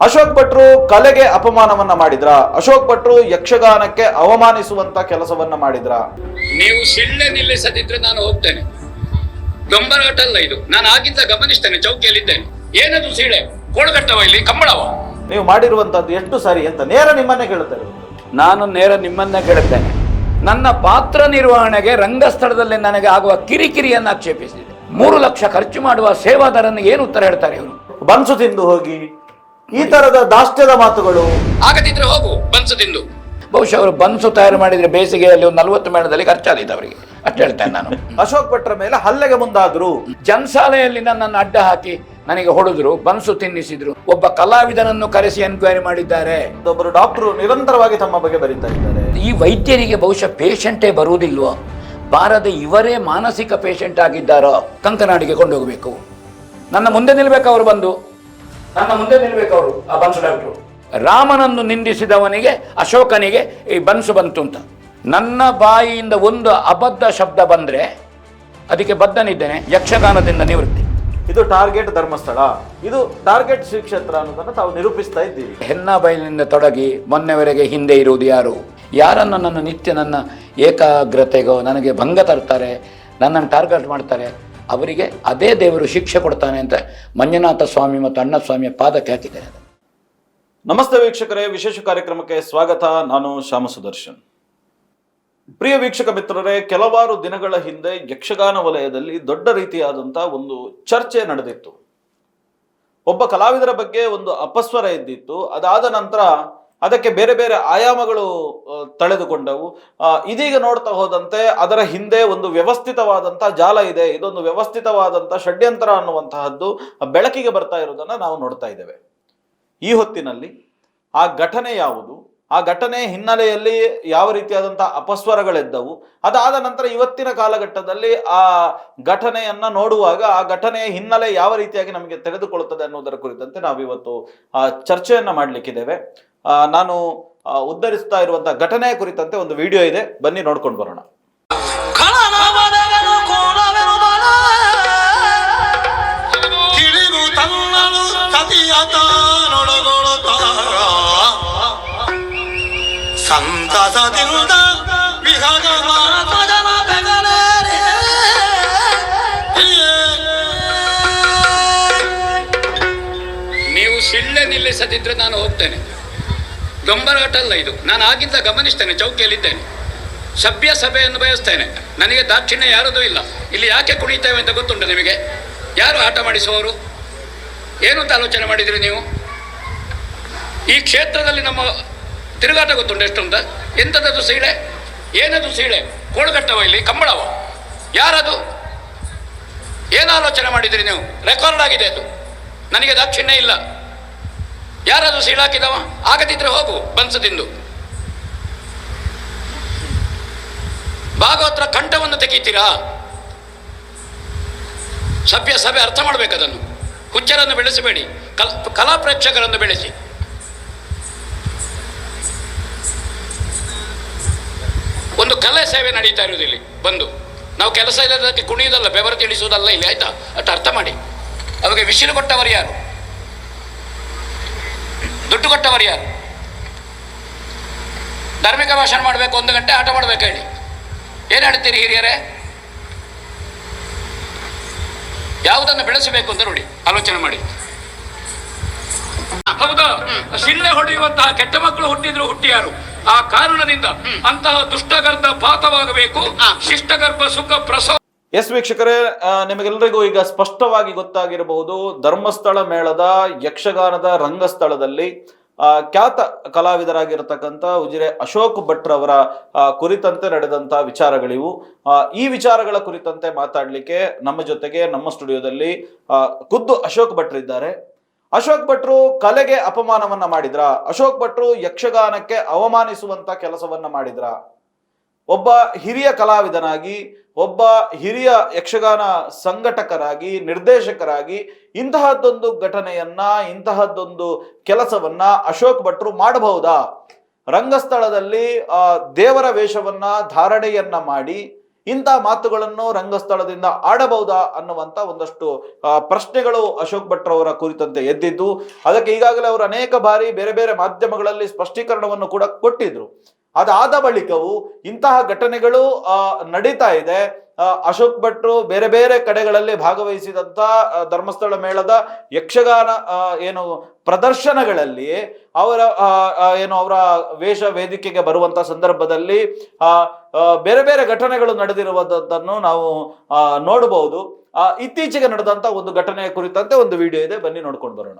ಅಶೋಕ್ ಭಟ್ರು ಕಲೆಗೆ ಅಪಮಾನವನ್ನ ಮಾಡಿದ್ರ? ಅಶೋಕ್ ಭಟ್ರು ಯಕ್ಷಗಾನಕ್ಕೆ ಅವಮಾನಿಸುವಂತ ಕೆಲಸವನ್ನ ಮಾಡಿದ್ರ? ನೀವು ಸಿಳ್ಳೆ ನಿಲ್ಲಿಸದಿದ್ರೆ ನಾನು ಹೋಗ್ತೇನೆ. ಗಂಬರಾಟ ಅಲ್ಲ ಇದು. ನಾನು ಆಗಿಂದ ಗಮನಿಸ್ತೇನೆ, ಚೌಕಿಯಲ್ಲಿದ್ದೇನೆ. ಏನದು ಸೀಳೆ? ಕೋಳಗಟ್ಟವ ಇಲ್ಲಿ ಕಂಬಳವ? ನೀವು ಮಾಡಿರುವಂತದ್ದು ಎಷ್ಟು ಸರಿ ಅಂತ ನೇರ ನಿಮ್ಮನ್ನೇ ಕೇಳುತ್ತಾರೆ. ನಾನು ನೇರ ನಿಮ್ಮನ್ನೇ ಕೇಳುತ್ತೇನೆ. ನನ್ನ ಪಾತ್ರ ನಿರ್ವಹಣೆಗೆ ರಂಗಸ್ಥಳದಲ್ಲಿ ನನಗೆ ಆಗುವ ಕಿರಿಕಿರಿಯನ್ನು ಆಕ್ಷೇಪಿಸಿದೆ. 3 ಲಕ್ಷ ಖರ್ಚು ಮಾಡುವ ಸೇವಾದಾರನಿಗೆ ಏನು ಉತ್ತರ ಹೇಳ್ತಾರೆ ಇವರು? ಬನ್ಸು ತಿಂದು ಹೋಗಿ ಈ ತರದ ದಾಷ್ಟ್ಯದ ಮಾತುಗಳು. ಆಗದಿದ್ರೆ ಹೋಗು ಬನ್ಸು ತಿಂದು. ಬಹುಶಃ ಅವರು ಬನ್ಸು ತಯಾರು ಮಾಡಿದ್ರೆ ಬೇಸಿಗೆಯಲ್ಲಿ ಒಂದು 40 ಮೇಳದಲ್ಲಿ ಖರ್ಚಾದಿತ್ತು ಅವರಿಗೆ, ಅಷ್ಟು ಹೇಳ್ತೇನೆ ನಾನು. ಅಶೋಕ್ ಭಟ್ರ ಮೇಲೆ ಹಲ್ಲೆಗೆ ಮುಂದಾದ್ರು. ಜನಸಾಲೆಯಲ್ಲಿ ನನ್ನನ್ನು ಅಡ್ಡ ಹಾಕಿ ನನಗೆ ಹೊಡೆದ್ರು, ಬನ್ಸು ತಿನ್ನಿಸಿದ್ರು. ಒಬ್ಬ ಕಲಾವಿದನನ್ನು ಕರೆಸಿ ಎನ್ಕ್ವೈರಿ ಮಾಡಿದ್ದಾರೆ. ಒಬ್ಬರು ಡಾಕ್ಟರ್ ನಿರಂತರವಾಗಿ ತಮ್ಮ ಬಗ್ಗೆ ಬರೀತಾ ಇದ್ದಾರೆ. ಈ ವೈದ್ಯರಿಗೆ ಬಹುಶಃ ಪೇಷಂಟೇ ಬರುವುದಿಲ್ವೋ? ಬಾರದೆ ಇವರೇ ಮಾನಸಿಕ ಪೇಷಂಟ್ ಆಗಿದ್ದಾರೋ? ಕಂಕನಾಡಿಗೆ ಕೊಂಡೋಗಬೇಕು. ನನ್ನ ಮುಂದೆ ನಿಲ್ಬೇಕು ಅವರು, ಬಂದು ನನ್ನ ಮುಂದೆ ನಿಲ್ಬೇಕು ಅವರು. ಆ ಬನ್ಸು ಡಾಕ್ಟ್ರು ರಾಮನನ್ನು ನಿಂದಿಸಿದವನಿಗೆ, ಅಶೋಕನಿಗೆ ಈ ಬನ್ಸು ಬಂತು ಅಂತ ನನ್ನ ಬಾಯಿಯಿಂದ ಒಂದು ಅಬದ್ಧ ಶಬ್ದ ಬಂದ್ರೆ ಅದಕ್ಕೆ ಬದ್ಧನಿದ್ದೇನೆ. ಯಕ್ಷಗಾನದಿಂದ ನಿವೃತ್ತಿ. ಇದು ಟಾರ್ಗೆಟ್ ಧರ್ಮಸ್ಥಳ, ಇದು ಟಾರ್ಗೆಟ್ ಶ್ರೀ ಕ್ಷೇತ್ರ ಅನ್ನೋದನ್ನ ತಾವು ನಿರೂಪಿಸ್ತಾ ಇದ್ದೀವಿ. ಹೆನ್ನ ಬಯಲಿನಿಂದ ತೊಡಗಿ ಮೊನ್ನೆವರೆಗೆ ಹಿಂದೆ ಇರುವುದು ಯಾರು? ಯಾರನ್ನು ನನ್ನ ನಿತ್ಯ ನನ್ನ ಏಕಾಗ್ರತೆಗೋ ನನಗೆ ಭಂಗ ತರ್ತಾರೆ, ನನ್ನನ್ನು ಟಾರ್ಗೆಟ್ ಮಾಡ್ತಾರೆ, ಅವರಿಗೆ ಅದೇ ದೇವರು ಶಿಕ್ಷೆ ಕೊಡ್ತಾನೆ ಅಂತ ಮಂಜುನಾಥ ಸ್ವಾಮಿ ಮತ್ತು ಅಣ್ಣ ಸ್ವಾಮಿಯ ಪಾದಕ್ಕೆ ಹಾಕಿದ್ದಾರೆ. ನಮಸ್ತೆ ವೀಕ್ಷಕರೇ, ವಿಶೇಷ ಕಾರ್ಯಕ್ರಮಕ್ಕೆ ಸ್ವಾಗತ. ನಾನು ಶ್ಯಾಮ ಸುದರ್ಶನ್. ಪ್ರಿಯ ವೀಕ್ಷಕ ಮಿತ್ರರೇ, ಕೆಲವಾರು ದಿನಗಳ ಹಿಂದೆ ಯಕ್ಷಗಾನ ವಲಯದಲ್ಲಿ ದೊಡ್ಡ ರೀತಿಯಾದಂಥ ಒಂದು ಚರ್ಚೆ ನಡೆದಿತ್ತು. ಒಬ್ಬ ಕಲಾವಿದರ ಬಗ್ಗೆ ಒಂದು ಅಪಸ್ವರ ಇದ್ದಿತ್ತು. ಅದಾದ ನಂತರ ಅದಕ್ಕೆ ಬೇರೆ ಬೇರೆ ಆಯಾಮಗಳು ತಳೆದುಕೊಂಡವು. ಇದೀಗ ನೋಡ್ತಾ ಹೋದಂತೆ ಅದರ ಹಿಂದೆ ಒಂದು ವ್ಯವಸ್ಥಿತವಾದಂಥ ಜಾಲ ಇದೆ, ಇದೊಂದು ವ್ಯವಸ್ಥಿತವಾದಂಥ ಷಡ್ಯಂತ್ರ ಅನ್ನುವಂತಹದ್ದು ಬೆಳಕಿಗೆ ಬರ್ತಾ ಇರೋದನ್ನ ನಾವು ನೋಡ್ತಾ ಇದ್ದೇವೆ. ಈ ಹೊತ್ತಿನಲ್ಲಿ ಆ ಘಟನೆ ಯಾವುದು, ಆ ಘಟನೆ ಹಿನ್ನೆಲೆಯಲ್ಲಿ ಯಾವ ರೀತಿಯಾದಂಥ ಅಪಸ್ವರಗಳೆದ್ದವು, ಅದಾದ ನಂತರ ಇವತ್ತಿನ ಕಾಲಘಟ್ಟದಲ್ಲಿ ಆ ಘಟನೆಯನ್ನ ನೋಡುವಾಗ ಆ ಘಟನೆಯ ಹಿನ್ನೆಲೆ ಯಾವ ರೀತಿಯಾಗಿ ನಮಗೆ ತೆಗೆದುಕೊಳ್ಳುತ್ತದೆ ಅನ್ನೋದರ ಕುರಿತಂತೆ ನಾವಿವತ್ತು ಚರ್ಚೆಯನ್ನ ಮಾಡಲಿಕ್ಕಿದ್ದೇವೆ. ನಾನು ಉದ್ಧರಿಸ್ತಾ ಇರುವಂತಹ ಘಟನೆಯ ಕುರಿತಂತೆ ಒಂದು ವಿಡಿಯೋ ಇದೆ, ಬನ್ನಿ ನೋಡ್ಕೊಂಡು ಬರೋಣ. ಸಂತಸದಿಂದ ವಿಹಗ ಮಾತಜನ ಬೆಗಲೇರೆ ನೀವು ಸಿಳ್ಳೆ ನಿಲ್ಲಿಸದಿದ್ರೆ ನಾನು ಹೋಗ್ತೇನೆ. ಗಂಬರಾಟ ಅಲ್ಲ ಇದು. ನಾನು ಆಗಿಂದ ಗಮನಿಸ್ತೇನೆ, ಚೌಕಿಯಲ್ಲಿದ್ದೇನೆ. ಸಭ್ಯ ಸಭೆಯನ್ನು ಬಯಸ್ತೇನೆ. ನನಗೆ ದಾಕ್ಷಿಣ್ಯ ಯಾರದೂ ಇಲ್ಲ. ಇಲ್ಲಿ ಯಾಕೆ ಕುಣಿತೇವೆ ಅಂತ ಗೊತ್ತುಂಟು ನಿಮಗೆ? ಯಾರು ಆಟ ಮಾಡಿಸುವವರು? ಏನು ಅಂತ ಆಲೋಚನೆ ಮಾಡಿದ್ರಿ ನೀವು? ಈ ಕ್ಷೇತ್ರದಲ್ಲಿ ನಮ್ಮ ತಿರುಗಾಟ ಗೊತ್ತುಂಟು ಎಷ್ಟು ಅಂತ? ಎಂಥದ್ದು ಸೀಳೆ? ಏನದು ಸೀಳೆ? ಕೋಳಗಟ್ಟವ ಇಲ್ಲಿ ಕಂಬಳವ? ಯಾರದು? ಏನು ಆಲೋಚನೆ ಮಾಡಿದ್ರಿ ನೀವು? ರೆಕಾರ್ಡ್ ಆಗಿದೆ ಅದು. ನನಗೆ ದಾಕ್ಷಿಣ್ಯ ಇಲ್ಲ. ಯಾರದು ಸೀಳಾಕಿದವ? ಆಗದಿದ್ರೆ ಹೋಗು ಬನ್ಸು ತಿಂದು. ಭಾಗವತರ ಕಂಠವನ್ನು ತೆಗೀತೀರಾ? ಸಭ್ಯ ಸಭೆ ಅರ್ಥ ಮಾಡಬೇಕದನ್ನು. ಹುಚ್ಚರನ್ನು ಬೆಳೆಸಬೇಡಿ, ಕಲಾ ಪ್ರೇಕ್ಷಕರನ್ನು ಬೆಳೆಸಿ. ಒಂದು ಕಲೆ ಸೇವೆ ನಡೀತಾ ಇರುವುದು ಇಲ್ಲಿ ಬಂದು. ನಾವು ಕೆಲಸ ಇಲ್ಲದಕ್ಕೆ ಕುಣಿಯುವುದಲ್ಲ, ಬೆವರು ತಿಳಿಸುವುದಲ್ಲ ಇಲ್ಲಿ, ಆಯ್ತಾ? ಅಷ್ಟು ಅರ್ಥ ಮಾಡಿ. ಅವಾಗ ವಿಸಿಲು ಕೊಟ್ಟವರು ಯಾರು? ದುಡ್ಡು ಕೊಟ್ಟವರು ಯಾರು? ಧಾರ್ಮಿಕ ಭಾಷಣ ಮಾಡಬೇಕು, 1 ಗಂಟೆ ಆಟ ಮಾಡಬೇಕು ಹೇಳಿ. ಏನು ಹೇಳ್ತೀರಿ ಹಿರಿಯರೇ? ಯಾವುದನ್ನು ಬೆಳೆಸಬೇಕು ಅಂತ ನೋಡಿ, ಆಲೋಚನೆ ಮಾಡಿ. ಹೌದಾ? ಶಿಳ್ಳೆ ಹೊಡೆಯುವಂತಹ ಕೆಟ್ಟ ಮಕ್ಕಳು ಹುಟ್ಟಿದ್ರು ಹುಟ್ಟಿಯಾರು. ಆ ಕಾರಣದಿಂದ ಅಂತಹ ದುಷ್ಟಗರ್ಭ ಪಾತವಾಗಬೇಕು, ಶಿಷ್ಟಗರ್ಭ ಸುಖ ಪ್ರಸವ. ಎಸ್ ವೀಕ್ಷಕರೇ, ನಿಮಗೆಲ್ಲರಿಗೂ ಈಗ ಸ್ಪಷ್ಟವಾಗಿ ಗೊತ್ತಾಗಿರಬಹುದು, ಧರ್ಮಸ್ಥಳ ಮೇಳದ ಯಕ್ಷಗಾನದ ರಂಗಸ್ಥಳದಲ್ಲಿ ಖ್ಯಾತ ಕಲಾವಿದರಾಗಿರತಕ್ಕಂಥ ಉಜಿರೆ ಅಶೋಕ್ ಭಟ್ರವರ ಕುರಿತಂತೆ ನಡೆದಂತ ವಿಚಾರಗಳಿವು. ಈ ವಿಚಾರಗಳ ಕುರಿತಂತೆ ಮಾತಾಡ್ಲಿಕ್ಕೆ ನಮ್ಮ ಜೊತೆಗೆ ನಮ್ಮ ಸ್ಟುಡಿಯೋದಲ್ಲಿ ಖುದ್ದು ಅಶೋಕ್ ಭಟ್ರಿದ್ದಾರೆ. ಅಶೋಕ್ ಭಟ್ರು ಕಲೆಗೆ ಅಪಮಾನವನ್ನ ಮಾಡಿದ್ರ? ಅಶೋಕ್ ಭಟ್ರು ಯಕ್ಷಗಾನಕ್ಕೆ ಅವಮಾನಿಸುವಂತ ಕೆಲಸವನ್ನ ಮಾಡಿದ್ರ? ಒಬ್ಬ ಹಿರಿಯ ಕಲಾವಿದನಾಗಿ, ಒಬ್ಬ ಹಿರಿಯ ಯಕ್ಷಗಾನ ಸಂಘಟಕರಾಗಿ, ನಿರ್ದೇಶಕರಾಗಿ ಇಂತಹದ್ದೊಂದು ಘಟನೆಯನ್ನ, ಇಂತಹದ್ದೊಂದು ಕೆಲಸವನ್ನ ಅಶೋಕ್ ಭಟ್ರು ಮಾಡಬಹುದಾ? ರಂಗಸ್ಥಳದಲ್ಲಿ ದೇವರ ವೇಷವನ್ನ ಧಾರಣೆಯನ್ನ ಮಾಡಿ ಇಂಥ ಮಾತುಗಳನ್ನು ರಂಗಸ್ಥಳದಿಂದ ಆಡಬಹುದಾ ಅನ್ನುವಂಥ ಒಂದಷ್ಟು ಪ್ರಶ್ನೆಗಳು ಅಶೋಕ್ ಭಟ್ರವರ ಕುರಿತಂತೆ ಎದ್ದಿದ್ದು. ಅದಕ್ಕೆ ಈಗಾಗಲೇ ಅವರು ಅನೇಕ ಬಾರಿ ಬೇರೆ ಬೇರೆ ಮಾಧ್ಯಮಗಳಲ್ಲಿ ಸ್ಪಷ್ಟೀಕರಣವನ್ನು ಕೂಡ ಕೊಟ್ಟಿದ್ರು. ಅದಾದ ಬಳಿಕವೂ ಇಂತಹ ಘಟನೆಗಳು ನಡೀತಾ ಇದೆ. ಅಶೋಕ್ ಭಟ್ರು ಬೇರೆ ಬೇರೆ ಕಡೆಗಳಲ್ಲಿ ಭಾಗವಹಿಸಿದಂತ ಧರ್ಮಸ್ಥಳ ಮೇಳದ ಯಕ್ಷಗಾನ ಏನು ಪ್ರದರ್ಶನಗಳಲ್ಲಿ ಅವರ ವೇಷ ವೇದಿಕೆಗೆ ಬರುವಂತ ಸಂದರ್ಭದಲ್ಲಿ ಬೇರೆ ಬೇರೆ ಘಟನೆಗಳು ನಡೆದಿರುವುದನ್ನು ನಾವು ನೋಡಬಹುದು. ಇತ್ತೀಚೆಗೆ ನಡೆದಂತ ಒಂದು ಘಟನೆಯ ಕುರಿತಂತೆ ಒಂದು ವಿಡಿಯೋ ಇದೆ, ಬನ್ನಿ ನೋಡ್ಕೊಂಡು ಬರೋಣ.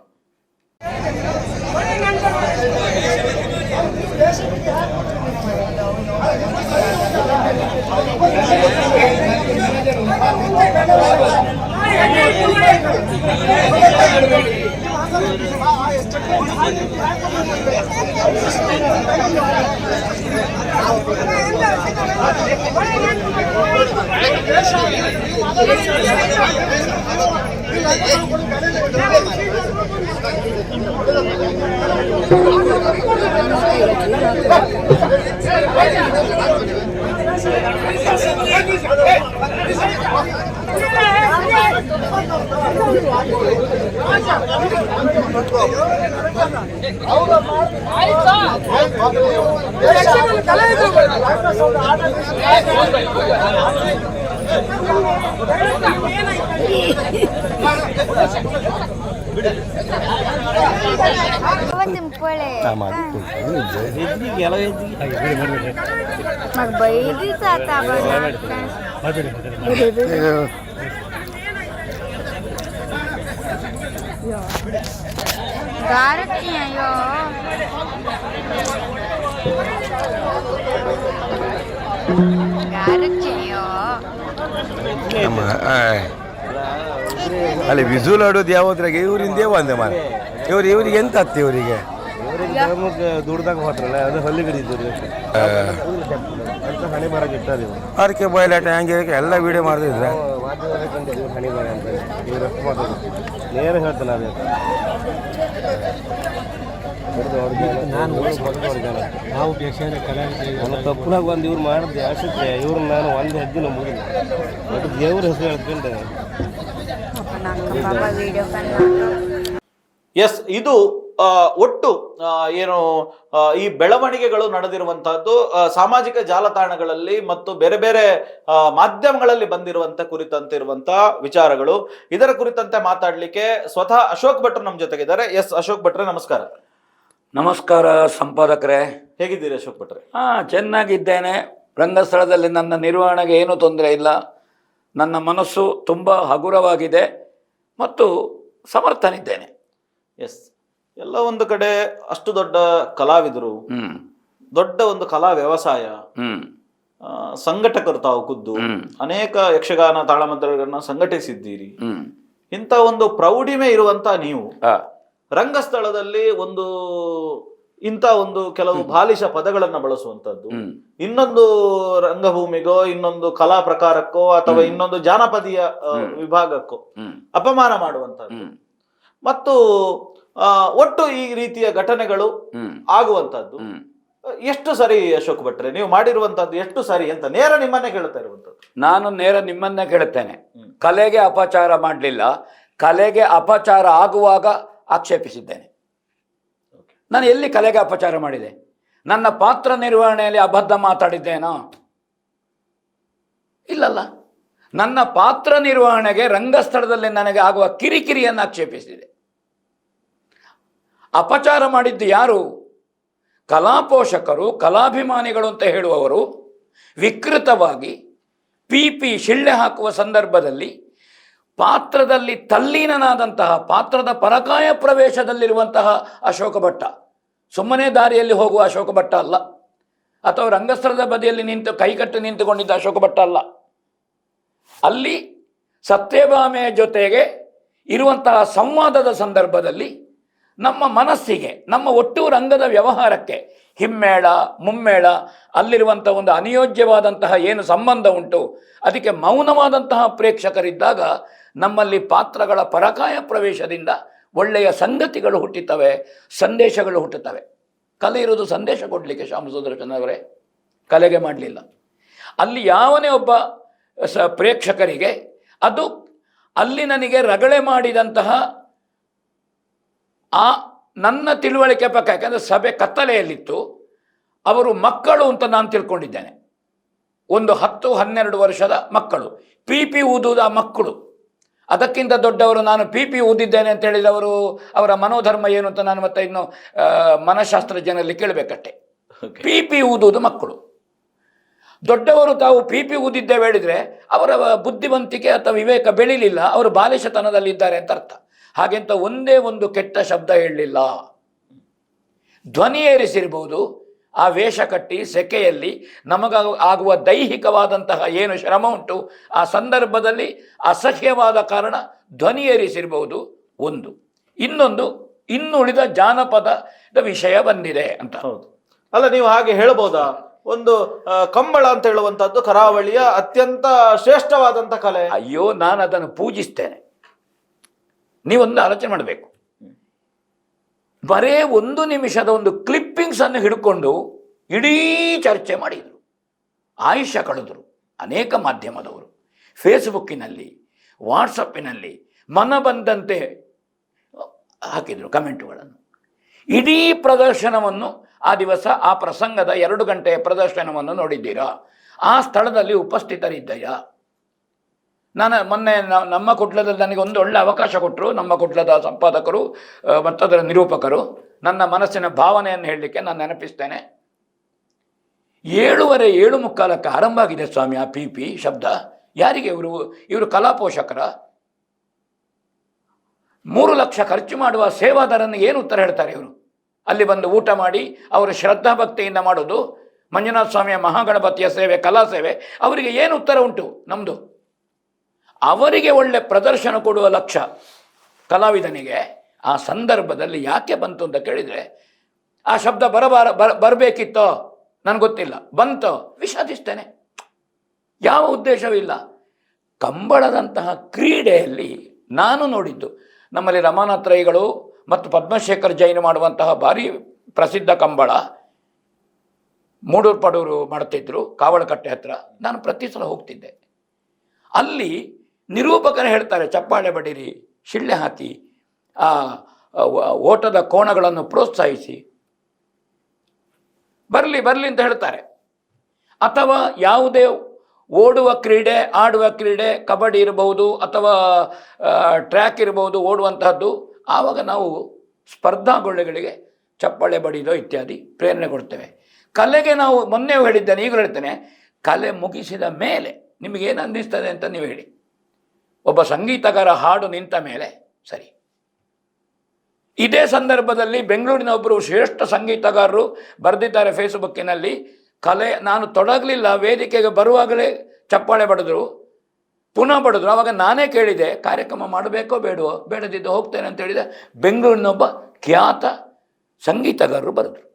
ಅಲ್ಲಿ ವಿಜುಲ್ ಆಡೋದು ಯಾವ್ದ್ರಾಗ ಇವರಿಂದ ಒಂದೇ ಮಾರ ಇವ್ರಿಗೆ ಎಂತ ಹತ್ತಿ ಇವರಿಗೆ ದುಡ್ದಾಗ ಮಾತ್ರಲ್ಲ ಅದು ಹೊಲಿಗಡಿದ್ರು ಹಣಿ ಬರ ಇಟ್ಟಾರೆ ಅದಕ್ಕೆ ಬಯಲಾಟ ಹಂಗೆ ಎಲ್ಲ ವಿಡಿಯೋ ಮಾಡ್ತಿದ್ರೆ ಹಣಿ ಬರ ಅಂತ ಇವ್ರು ಎಷ್ಟು ಮಾತಾಡೋದು ನೇರ ಹೇಳ್ತಾನೆ ಅದೇ ನಾವು ತಪ್ಪನಾಗ ಒಂದು ಇವ್ರು ಮಾಡಿದೆ ಅಷ್ಟೇ ಇವ್ರು ನಾನು ಒಂದು ಹೆಜ್ಜೆ ಮುಗಿದ ಬಟ್ ದೇವ್ರ ಹೆಸರು ಹೇಳ್ಕೊಂಡೆ. ಎಸ್, ಇದು ಒಟ್ಟು ಏನು ಈ ಬೆಳವಣಿಗೆಗಳು ನಡೆದಿರುವಂತಹದ್ದು ಸಾಮಾಜಿಕ ಜಾಲತಾಣಗಳಲ್ಲಿ ಮತ್ತು ಬೇರೆ ಬೇರೆ ಮಾಧ್ಯಮಗಳಲ್ಲಿ ಬಂದಿರುವಂತ ಕುರಿತಂತೆ ಇರುವಂತಹ ವಿಚಾರಗಳು. ಇದರ ಕುರಿತಂತೆ ಮಾತಾಡ್ಲಿಕ್ಕೆ ಸ್ವತಃ ಅಶೋಕ್ ಭಟ್ರು ನಮ್ಮ ಜೊತೆಗಿದ್ದಾರೆ. ಎಸ್, ಅಶೋಕ್ ಭಟ್ರೆ ನಮಸ್ಕಾರ. ನಮಸ್ಕಾರ ಸಂಪಾದಕರೇ, ಹೇಗಿದ್ದೀರಿ ಅಶೋಕ್ ಭಟ್ರೆ? ಚೆನ್ನಾಗಿದ್ದೇನೆ. ರಂಗಸ್ಥಳದಲ್ಲಿ ನನ್ನ ನಿರ್ವಹಣೆಗೆ ಏನೂ ತೊಂದರೆ ಇಲ್ಲ. ನನ್ನ ಮನಸ್ಸು ತುಂಬ ಹಗುರವಾಗಿದೆ ಮತ್ತು ಸಮರ್ಥನಿದ್ದೇನೆ. ಎಸ್, ಎಲ್ಲ ಒಂದು ಕಡೆ ಅಷ್ಟು ದೊಡ್ಡ ಕಲಾವಿದರು, ದೊಡ್ಡ ಒಂದು ಕಲಾ ವ್ಯವಸಾಯ, ಸಂಘಟಕರು ತಾವು ಖುದ್ದು ಅನೇಕ ಯಕ್ಷಗಾನ ತಾಳಮದ್ದಳೆಗಳನ್ನ ಸಂಘಟಿಸಿದ್ದೀರಿ. ಇಂಥ ಒಂದು ಪ್ರೌಢಿಮೆ ಇರುವಂತ ನೀವು ರಂಗಸ್ಥಳದಲ್ಲಿ ಇಂಥ ಒಂದು ಕೆಲವು ಬಾಲಿಶ ಪದಗಳನ್ನ ಬಳಸುವಂತದ್ದು, ಇನ್ನೊಂದು ರಂಗಭೂಮಿಗೋ ಇನ್ನೊಂದು ಕಲಾ ಪ್ರಕಾರಕ್ಕೋ ಅಥವಾ ಇನ್ನೊಂದು ಜಾನಪದೀಯ ವಿಭಾಗಕ್ಕೋ ಅಪಮಾನ ಮಾಡುವಂತದ್ದು ಮತ್ತು ಒಟ್ಟು ಈ ರೀತಿಯ ಘಟನೆಗಳು ಆಗುವಂತದ್ದು ಎಷ್ಟು ಸರಿ ಅಶೋಕ್ ಭಟ್ರೆ? ನೀವು ಮಾಡಿರುವಂತದ್ದು ಎಷ್ಟು ಸರಿ ಅಂತ ನೇರ ನಿಮ್ಮನ್ನೇ ಕೇಳ್ತಾ ಇರುವಂತದ್ದು. ನಾನು ನೇರ ನಿಮ್ಮನ್ನೇ ಕೇಳುತ್ತೇನೆ. ಕಲೆಗೆ ಅಪಚಾರ ಮಾಡಲಿಲ್ಲ, ಕಲೆಗೆ ಅಪಚಾರ ಆಗುವಾಗ ಆಕ್ಷೇಪಿಸಿದ್ದೇನೆ. ನಾನು ಎಲ್ಲಿ ಕಲೆಗೆ ಅಪಚಾರ ಮಾಡಿದೆ? ನನ್ನ ಪಾತ್ರ ನಿರ್ವಹಣೆಯಲ್ಲಿ ಅಬದ್ಧ ಮಾತಾಡಿದ್ದೇನೋ? ಇಲ್ಲಲ್ಲ. ನನ್ನ ಪಾತ್ರ ನಿರ್ವಹಣೆಗೆ ರಂಗಸ್ಥಳದಲ್ಲಿ ನನಗೆ ಆಗುವ ಕಿರಿಕಿರಿಯನ್ನು ಆಕ್ಷೇಪಿಸಿದೆ. ಅಪಚಾರ ಮಾಡಿದ್ದು ಯಾರು? ಕಲಾಪೋಷಕರು, ಕಲಾಭಿಮಾನಿಗಳು ಅಂತ ಹೇಳುವವರು ವಿಕೃತವಾಗಿ ಶಿಳ್ಳೆ ಹಾಕುವ ಸಂದರ್ಭದಲ್ಲಿ ಪಾತ್ರದಲ್ಲಿ ತಲ್ಲೀನನಾದಂತಹ, ಪಾತ್ರದ ಪರಕಾಯ ಪ್ರವೇಶದಲ್ಲಿರುವಂತಹ ಅಶೋಕ ಭಟ್ಟ, ಸುಮ್ಮನೆ ದಾರಿಯಲ್ಲಿ ಹೋಗುವ ಅಶೋಕ ಭಟ್ಟ ಅಲ್ಲ, ಅಥವಾ ರಂಗಸ್ಥಳದ ಬದಿಯಲ್ಲಿ ಕೈಕಟ್ಟು ನಿಂತುಕೊಂಡಿದ್ದ ಅಶೋಕ ಭಟ್ಟ ಅಲ್ಲ. ಅಲ್ಲಿ ಸತ್ಯಭಾಮೆಯ ಜೊತೆಗೆ ಇರುವಂತಹ ಸಂವಾದದ ಸಂದರ್ಭದಲ್ಲಿ ನಮ್ಮ ಮನಸ್ಸಿಗೆ, ನಮ್ಮ ಒಟ್ಟು ರಂಗದ ವ್ಯವಹಾರಕ್ಕೆ ಹಿಮ್ಮೇಳ ಮುಮ್ಮೇಳ ಅಲ್ಲಿರುವಂಥ ಒಂದು ಅನಿಯೋಜ್ಯವಾದಂತಹ ಏನು ಸಂಬಂಧ ಉಂಟು, ಅದಕ್ಕೆ ಮೌನವಾದಂತಹ ಪ್ರೇಕ್ಷಕರಿದ್ದಾಗ ನಮ್ಮಲ್ಲಿ ಪಾತ್ರಗಳ ಪರಕಾಯ ಪ್ರವೇಶದಿಂದ ಒಳ್ಳೆಯ ಸಂಗತಿಗಳು ಹುಟ್ಟುತ್ತವೆ, ಸಂದೇಶಗಳು ಹುಟ್ಟುತ್ತವೆ. ಕಲೆ ಇರೋದು ಸಂದೇಶ ಕೊಡಲಿಕ್ಕೆ ಶ್ಯಾಮ ಸುದರ್ಶನ್ ಅವರೇ, ಕಲೆಗೆ ಮಾಡಲಿಲ್ಲ. ಅಲ್ಲಿ ಯಾವನೇ ಒಬ್ಬ ಪ್ರೇಕ್ಷಕರಿಗೆ ಅದು ಅಲ್ಲಿ ನನಗೆ ರಗಳೆ ಮಾಡಿದಂತಹ ಆ ನನ್ನ ತಿಳುವಳಿಕೆ ಪ್ರಕಾರ, ಯಾಕಂದರೆ ಸಭೆ ಕತ್ತಲೆಯಲ್ಲಿತ್ತು, ಅವರು ಮಕ್ಕಳು ಅಂತ ನಾನು ತಿಳ್ಕೊಂಡಿದ್ದೇನೆ. ಒಂದು 10-12 ವರ್ಷದ ಮಕ್ಕಳು, ಪಿ ಊದುವುದು ಆ ಮಕ್ಕಳು. ಅದಕ್ಕಿಂತ ದೊಡ್ಡವರು ನಾನು ಪಿ ಊದಿದ್ದೇನೆ ಅಂತ ಹೇಳಿದವರು ಅವರ ಮನೋಧರ್ಮ ಏನು ಅಂತ ನಾನು ಮತ್ತೆ ಇನ್ನು ಮನಃಶಾಸ್ತ್ರಜ್ಞರಲ್ಲಿ ಕೇಳಬೇಕಟ್ಟೆ. ಪಿ ಊದುವುದು ಮಕ್ಕಳು. ದೊಡ್ಡವರು ತಾವು ಪಿ ಊದಿದ್ದೇವೆ ಹೇಳಿದರೆ ಅವರ ಬುದ್ಧಿವಂತಿಕೆ ಅಥವಾ ವಿವೇಕ ಬೆಳಿಲಿಲ್ಲ, ಅವರು ಬಾಲಿಶತನದಲ್ಲಿದ್ದಾರೆ ಅಂತ ಅರ್ಥ. ಹಾಗೆಂತ ಒಂದೇ ಒಂದು ಕೆಟ್ಟ ಶಬ್ದ ಹೇಳಲಿಲ್ಲ. ಧ್ವನಿ ಏರಿಸಿರ್ಬೋದು, ಆ ವೇಷ ಕಟ್ಟಿ ಸೆಕೆಯಲ್ಲಿ ನಮಗಾಗುವ ದೈಹಿಕವಾದಂತಹ ಏನು ಶ್ರಮ ಉಂಟು ಆ ಸಂದರ್ಭದಲ್ಲಿ ಅಸಹ್ಯವಾದ ಕಾರಣ ಧ್ವನಿ ಏರಿಸಿರ್ಬೋದು ಒಂದು. ಇನ್ನೊಂದು ಇನ್ನುಳಿದ ಜಾನಪದದ ವಿಷಯ ಬಂದಿದೆ ಅಂತ. ಹೌದು. ಅಲ್ಲ, ನೀವು ಹಾಗೆ ಹೇಳ್ಬೋದಾ? ಒಂದು ಕಂಬಳ ಅಂತ ಹೇಳುವಂತದ್ದು ಕರಾವಳಿಯ ಅತ್ಯಂತ ಶ್ರೇಷ್ಠವಾದಂತ ಕಲೆ. ಅಯ್ಯೋ, ನಾನು ಅದನ್ನು ಪೂಜಿಸ್ತೇನೆ. ನೀವೊಂದು ಆಲೋಚನೆ ಮಾಡಬೇಕು. ಬರೇ 1 ನಿಮಿಷದ ಒಂದು ಕ್ಲಿಪ್ಪಿಂಗ್ಸ್ ಅನ್ನು ಹಿಡ್ಕೊಂಡು ಇಡೀ ಚರ್ಚೆ ಮಾಡಿದರು, ಆಯುಷ್ಯ ಕಳೆದರು. ಅನೇಕ ಮಾಧ್ಯಮದವರು ಫೇಸ್ಬುಕ್ಕಿನಲ್ಲಿ, ವಾಟ್ಸಪ್ಪಿನಲ್ಲಿ ಮನ ಬಂದಂತೆ ಹಾಕಿದರು ಕಮೆಂಟುಗಳನ್ನು. ಇಡೀ ಪ್ರದರ್ಶನವನ್ನು ಆ ದಿವಸ ಆ ಪ್ರಸಂಗದ 2 ಗಂಟೆಯ ಪ್ರದರ್ಶನವನ್ನು ನೋಡಿದ್ದೀರಾ? ಆ ಸ್ಥಳದಲ್ಲಿ ಉಪಸ್ಥಿತರಿದ್ದೀರಾ? ನಾನು ಮೊನ್ನೆ ನಮ್ಮ ಕುಟ್ಲದಲ್ಲಿ ನನಗೆ ಒಂದು ಒಳ್ಳೆ ಅವಕಾಶ ಕೊಟ್ಟರು ನಮ್ಮ ಕುಟ್ಲದ ಸಂಪಾದಕರು ಮತ್ತು ಅದರ ನಿರೂಪಕರು. ನನ್ನ ಮನಸ್ಸಿನ ಭಾವನೆಯನ್ನು ಹೇಳಲಿಕ್ಕೆ ನಾನು ನೆನಪಿಸ್ತೇನೆ. 7:45 ಆರಂಭ ಆಗಿದೆ ಸ್ವಾಮಿ ಆ ಪಿ ಶಬ್ದ. ಯಾರಿಗೆ? ಇವರು ಕಲಾ ಪೋಷಕರ 3 ಲಕ್ಷ ಖರ್ಚು ಮಾಡುವ ಸೇವಾದಾರನಿಗೆ ಏನು ಉತ್ತರ ಹೇಳ್ತಾರೆ ಇವರು? ಅಲ್ಲಿ ಬಂದು ಊಟ ಮಾಡಿ ಅವರು ಶ್ರದ್ಧಾಭಕ್ತಿಯಿಂದ ಮಾಡೋದು ಮಂಜುನಾಥ ಸ್ವಾಮಿಯ ಮಹಾಗಣಪತಿಯ ಸೇವೆ, ಕಲಾ ಸೇವೆ, ಅವರಿಗೆ ಏನು ಉತ್ತರ ಉಂಟು ನಮ್ಮದು? ಅವರಿಗೆ ಒಳ್ಳೆ ಪ್ರದರ್ಶನ ಕೊಡುವ ಲಕ್ಷ್ಯ ಕಲಾವಿದನಿಗೆ ಆ ಸಂದರ್ಭದಲ್ಲಿ ಯಾಕೆ ಬಂತು ಅಂತ ಕೇಳಿದರೆ, ಆ ಶಬ್ದ ಬರಬೇಕಿತ್ತೋ ನನಗೆ ಗೊತ್ತಿಲ್ಲ, ಬಂತೋ ವಿಷಾದಿಸ್ತೇನೆ. ಯಾವ ಉದ್ದೇಶವೂ ಇಲ್ಲ. ಕಂಬಳದಂತಹ ಕ್ರೀಡೆಯಲ್ಲಿ ನಾನು ನೋಡಿದ್ದು, ನಮ್ಮಲ್ಲಿ ರಮಾನಾಥ ರೈಗಳು ಮತ್ತು ಪದ್ಮಶೇಖರ್ ಜೈನ್ ಮಾಡುವಂತಹ ಭಾರಿ ಪ್ರಸಿದ್ಧ ಕಂಬಳ ಮೂಡೂರು ಪಡೂರು ಮಾಡ್ತಿದ್ರು, ಕಾವಳಕಟ್ಟೆ ಹತ್ರ. ನಾನು ಪ್ರತಿ ಸಲ ಹೋಗ್ತಿದ್ದೆ. ಅಲ್ಲಿ ನಿರೂಪಕರು ಹೇಳ್ತಾರೆ, ಚಪ್ಪಾಳೆ ಬಡಿರಿ, ಶಿಳ್ಳೆ ಹಾಕಿ, ಆ ಓಟದ ಕೋಣಗಳನ್ನು ಪ್ರೋತ್ಸಾಹಿಸಿ, ಬರಲಿ ಅಂತ ಹೇಳ್ತಾರೆ. ಅಥವಾ ಯಾವುದೇ ಓಡುವ ಕ್ರೀಡೆ, ಆಡುವ ಕ್ರೀಡೆ, ಕಬಡ್ಡಿ ಇರಬಹುದು ಅಥವಾ ಟ್ರ್ಯಾಕ್ ಇರಬಹುದು, ಓಡುವಂತಹದ್ದು, ಆವಾಗ ನಾವು ಸ್ಪರ್ಧಾಗೊಳ್ಳೆಗಳಿಗೆ ಚಪ್ಪಾಳೆ ಬಡಿದೋ ಇತ್ಯಾದಿ ಪ್ರೇರಣೆ ಕೊಡ್ತೇವೆ. ಕಲೆಗೆ ನಾವು ಮೊನ್ನೆ ಹೇಳಿದ್ದೇನೆ, ಈಗಲೂ ಹೇಳ್ತೇನೆ, ಕಲೆ ಮುಗಿಸಿದ ಮೇಲೆ ನಿಮಗೇನು ಅನ್ನಿಸ್ತದೆ ಅಂತ ನೀವು ಹೇಳಿ. ಒಬ್ಬ ಸಂಗೀತಗಾರ ಹಾಡು ನಿಂತ ಮೇಲೆ ಸರಿ. ಇದೇ ಸಂದರ್ಭದಲ್ಲಿ ಬೆಂಗಳೂರಿನ ಒಬ್ಬರು ಶ್ರೇಷ್ಠ ಸಂಗೀತಗಾರರು ಬರೆದಿದ್ದಾರೆ ಫೇಸ್ಬುಕ್ಕಿನಲ್ಲಿ, ಕಲೆ ನಾನು ತೊಡಗಲಿಲ್ಲ, ವೇದಿಕೆಗೆ ಬರುವಾಗಲೇ ಚಪ್ಪಾಳೆ ಬಡಿದ್ರು, ಪುನಃ ಬಡಿದ್ರು. ಆವಾಗ ನಾನೇ ಕೇಳಿದೆ, ಕಾರ್ಯಕ್ರಮ ಮಾಡಬೇಕೋ ಬೇಡವೋ? ಬೇಡದಿದ್ದು ಹೋಗ್ತೇನೆ ಅಂತ ಹೇಳಿದೆ. ಬೆಂಗಳೂರಿನೊಬ್ಬ ಖ್ಯಾತ ಸಂಗೀತಗಾರರು ಬರೆದ್ರು.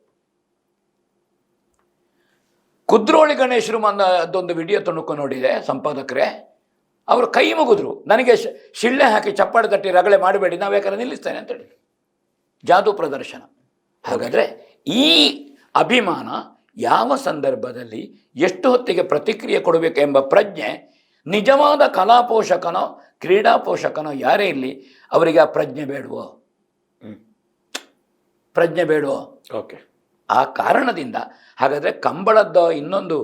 ಕುದ್ರೋಳಿ ಗಣೇಶರು ಅದೊಂದು ವಿಡಿಯೋ ತುಣುಕು ನೋಡಿದೆ ಸಂಪಾದಕರೇ. ಅವರು ಕೈ ಮುಗಿದ್ರು, ನನಗೆ ಶಿಳ್ಳೆ ಹಾಕಿ ಚಪ್ಪಾಳೆ ತಟ್ಟಿ ರಗಳೆ ಮಾಡಬೇಡಿ, ನಾವು ಯಾಕಂದ್ರೆ ನಿಲ್ಲಿಸ್ತೇನೆ ಅಂತ ಹೇಳಿ. ಜಾದೂ ಪ್ರದರ್ಶನ. ಹಾಗಾದರೆ ಈ ಅಭಿಮಾನ ಯಾವ ಸಂದರ್ಭದಲ್ಲಿ ಎಷ್ಟು ಹೊತ್ತಿಗೆ ಪ್ರತಿಕ್ರಿಯೆ ಕೊಡಬೇಕೆಂಬ ಪ್ರಜ್ಞೆ ನಿಜವಾದ ಕಲಾ ಪೋಷಕನೋ ಕ್ರೀಡಾ ಪೋಷಕನೋ ಯಾರೇ ಇರಲಿ ಅವರಿಗೆ ಆ ಪ್ರಜ್ಞೆ ಬೇಡವೋ? ಪ್ರಜ್ಞೆ ಬೇಡವೋ? ಓಕೆ. ಆ ಕಾರಣದಿಂದ ಹಾಗಾದರೆ ಕಂಬಳದ ಇನ್ನೊಂದು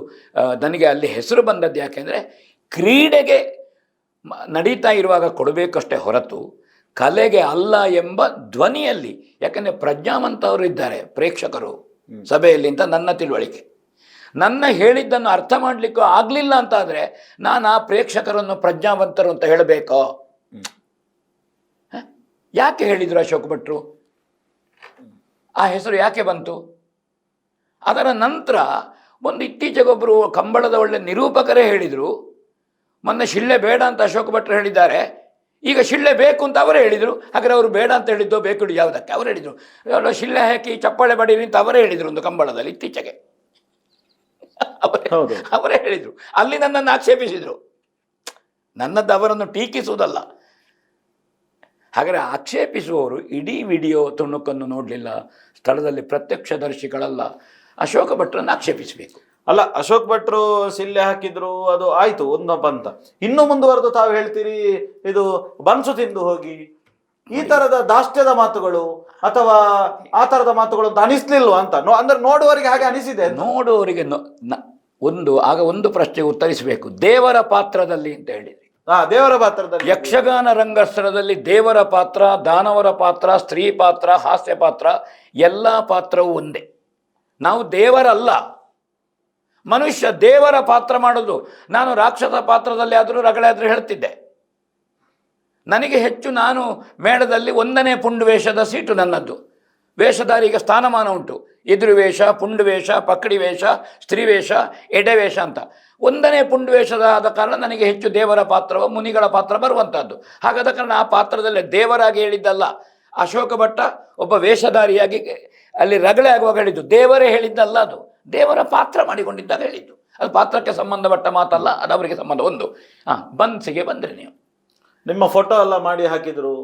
ನನಗೆ ಅಲ್ಲಿ ಹೆಸರು ಬಂದದ್ದು ಯಾಕೆಂದರೆ, ಕ್ರೀಡೆಗೆ ನಡೀತಾ ಇರುವಾಗ ಕೊಡಬೇಕಷ್ಟೇ ಹೊರತು ಕಲೆಗೆ ಅಲ್ಲ ಎಂಬ ಧ್ವನಿಯಲ್ಲಿ. ಯಾಕಂದರೆ ಪ್ರಜ್ಞಾವಂತವರು ಇದ್ದಾರೆ ಪ್ರೇಕ್ಷಕರು ಸಭೆಯಲ್ಲಿ ಅಂತ ನನ್ನ ತಿಳುವಳಿಕೆ. ನನ್ನ ಹೇಳಿದ್ದನ್ನು ಅರ್ಥ ಮಾಡಲಿಕ್ಕೂ ಆಗಲಿಲ್ಲ ಅಂತ ಆದರೆ ನಾನು ಆ ಪ್ರೇಕ್ಷಕರನ್ನು ಪ್ರಜ್ಞಾವಂತರು ಅಂತ ಹೇಳಬೇಕೋ? ಯಾಕೆ ಹೇಳಿದರು ಅಶೋಕ್ ಭಟ್ರು? ಆ ಹೆಸರು ಯಾಕೆ ಬಂತು? ಅದರ ನಂತರ ಒಂದು ಇತ್ತೀಚೆಗೊಬ್ಬರು ಕಂಬಳದ ಒಳ್ಳೆ ನಿರೂಪಕರೇ ಹೇಳಿದರು, ಮೊನ್ನೆ ಶಿಳ್ಳೆ ಬೇಡ ಅಂತ ಅಶೋಕ್ ಭಟ್ರು ಹೇಳಿದ್ದಾರೆ, ಈಗ ಶಿಳ್ಳೆ ಬೇಕು ಅಂತ ಅವರೇ ಹೇಳಿದರು. ಹಾಗಾದ್ರೆ ಅವರು ಬೇಡ ಅಂತ ಹೇಳಿದ್ದು ಬೇಕು ಯಾವುದಕ್ಕೆ? ಅವರು ಹೇಳಿದರು ಶಿಳ್ಳೆ ಹಾಕಿ ಚಪ್ಪಾಳೆ ಬಡೀರಿ ಅಂತ ಅವರೇ ಹೇಳಿದರು ಒಂದು ಕಂಬಳದಲ್ಲಿ ಇತ್ತೀಚೆಗೆ. ಅವರೇ ಹೇಳಿದರು. ಅಲ್ಲಿ ನನ್ನನ್ನು ಆಕ್ಷೇಪಿಸಿದರು. ನನ್ನದ್ದು ಅವರನ್ನು ಟೀಕಿಸುವುದಲ್ಲ. ಹಾಗಾದರೆ ಆಕ್ಷೇಪಿಸುವವರು ಇಡೀ ವಿಡಿಯೋ ತುಣುಕನ್ನು ನೋಡಲಿಲ್ಲ, ಸ್ಥಳದಲ್ಲಿ ಪ್ರತ್ಯಕ್ಷದರ್ಶಿಗಳಲ್ಲ, ಅಶೋಕ ಭಟ್ರನ್ನು ಆಕ್ಷೇಪಿಸಬೇಕು. ಅಲ್ಲ, ಅಶೋಕ್ ಭಟ್ರು ಸಿಲ್ಲೆ ಹಾಕಿದ್ರು, ಅದು ಆಯ್ತು ಒಂದಪ್ಪ ಅಂತ. ಇನ್ನು ಮುಂದುವರೆದು ತಾವು ಹೇಳ್ತೀರಿ ಇದು ಬನ್ಸು ತಿಂದು ಹೋಗಿ, ಈ ತರದ ದಾಷ್ಟ್ಯದ ಮಾತುಗಳು ಅಥವಾ ಆ ತರದ ಮಾತುಗಳು ಅಂತ ಅನಿಸ್ಲಿಲ್ವಾ ಅಂತ. ಅಂದ್ರೆ ನೋಡುವವರಿಗೆ ಹಾಗೆ ಅನಿಸಿದೆ. ನೋಡುವವರಿಗೆ ಒಂದು ಪ್ರಶ್ನೆಗೆ ಉತ್ತರಿಸಬೇಕು. ದೇವರ ಪಾತ್ರದಲ್ಲಿ ಅಂತ ಹೇಳಿದ್ರಿ. ದೇವರ ಪಾತ್ರದಲ್ಲಿ, ಯಕ್ಷಗಾನ ರಂಗಸ್ಥಳದಲ್ಲಿ ದೇವರ ಪಾತ್ರ, ದಾನವರ ಪಾತ್ರ, ಸ್ತ್ರೀ ಪಾತ್ರ, ಹಾಸ್ಯ ಪಾತ್ರ, ಎಲ್ಲ ಪಾತ್ರವೂ ಒಂದೇ. ನಾವು ದೇವರಲ್ಲ, ಮನುಷ್ಯ. ದೇವರ ಪಾತ್ರ ಮಾಡೋದು. ನಾನು ರಾಕ್ಷಸ ಪಾತ್ರದಲ್ಲಿ ಆದರೂ ರಗಳೆ ಆದರೂ ಹೇಳ್ತಿದ್ದೆ. ನನಗೆ ಹೆಚ್ಚು, ನಾನು ಮೇಳದಲ್ಲಿ 1ನೇ ಪುಂಡು ವೇಷದ ಸೀಟು ನನ್ನದ್ದು. ವೇಷಧಾರಿಗೆ ಸ್ಥಾನಮಾನ ಉಂಟು. ಎದುರು ವೇಷ, ಪುಂಡು ವೇಷ, ಪಕ್ಕಡಿ ವೇಷ, ಸ್ತ್ರೀ ವೇಷ, ಎಡೆ ವೇಷ ಅಂತ. 1ನೇ ಪುಂಡು ವೇಷದ ಆದ ಕಾರಣ ನನಗೆ ಹೆಚ್ಚು ದೇವರ ಪಾತ್ರವ, ಮುನಿಗಳ ಪಾತ್ರ ಬರುವಂಥದ್ದು. ಹಾಗಾದ ಕಾರಣ ಆ ಪಾತ್ರದಲ್ಲಿ ದೇವರಾಗಿ ಹೇಳಿದ್ದಲ್ಲ, ಅಶೋಕ ಭಟ್ಟ ಒಬ್ಬ ವೇಷಧಾರಿಯಾಗಿ ಅಲ್ಲಿ ರಗಳೆ ಆಗುವಾಗ ಹೇಳಿದ್ದು. ದೇವರೇ ಹೇಳಿದ್ದಲ್ಲ, ಅದು ದೇವರ ಪಾತ್ರ ಮಾಡಿಕೊಂಡಿದ್ದಾಗ ಹೇಳಿದ್ದು. ಅದು ಪಾತ್ರಕ್ಕೆ ಸಂಬಂಧಪಟ್ಟ ಮಾತಲ್ಲ, ಅದು ಅವರಿಗೆ ಸಂಬಂಧ. ಒಂದು ಬನ್ಸಿಗೆ ಬಂದರೆ ನೀವು ನಿಮ್ಮ ಫೋಟೋ ಎಲ್ಲ ಮಾಡಿ ಹಾಕಿದ್ರು.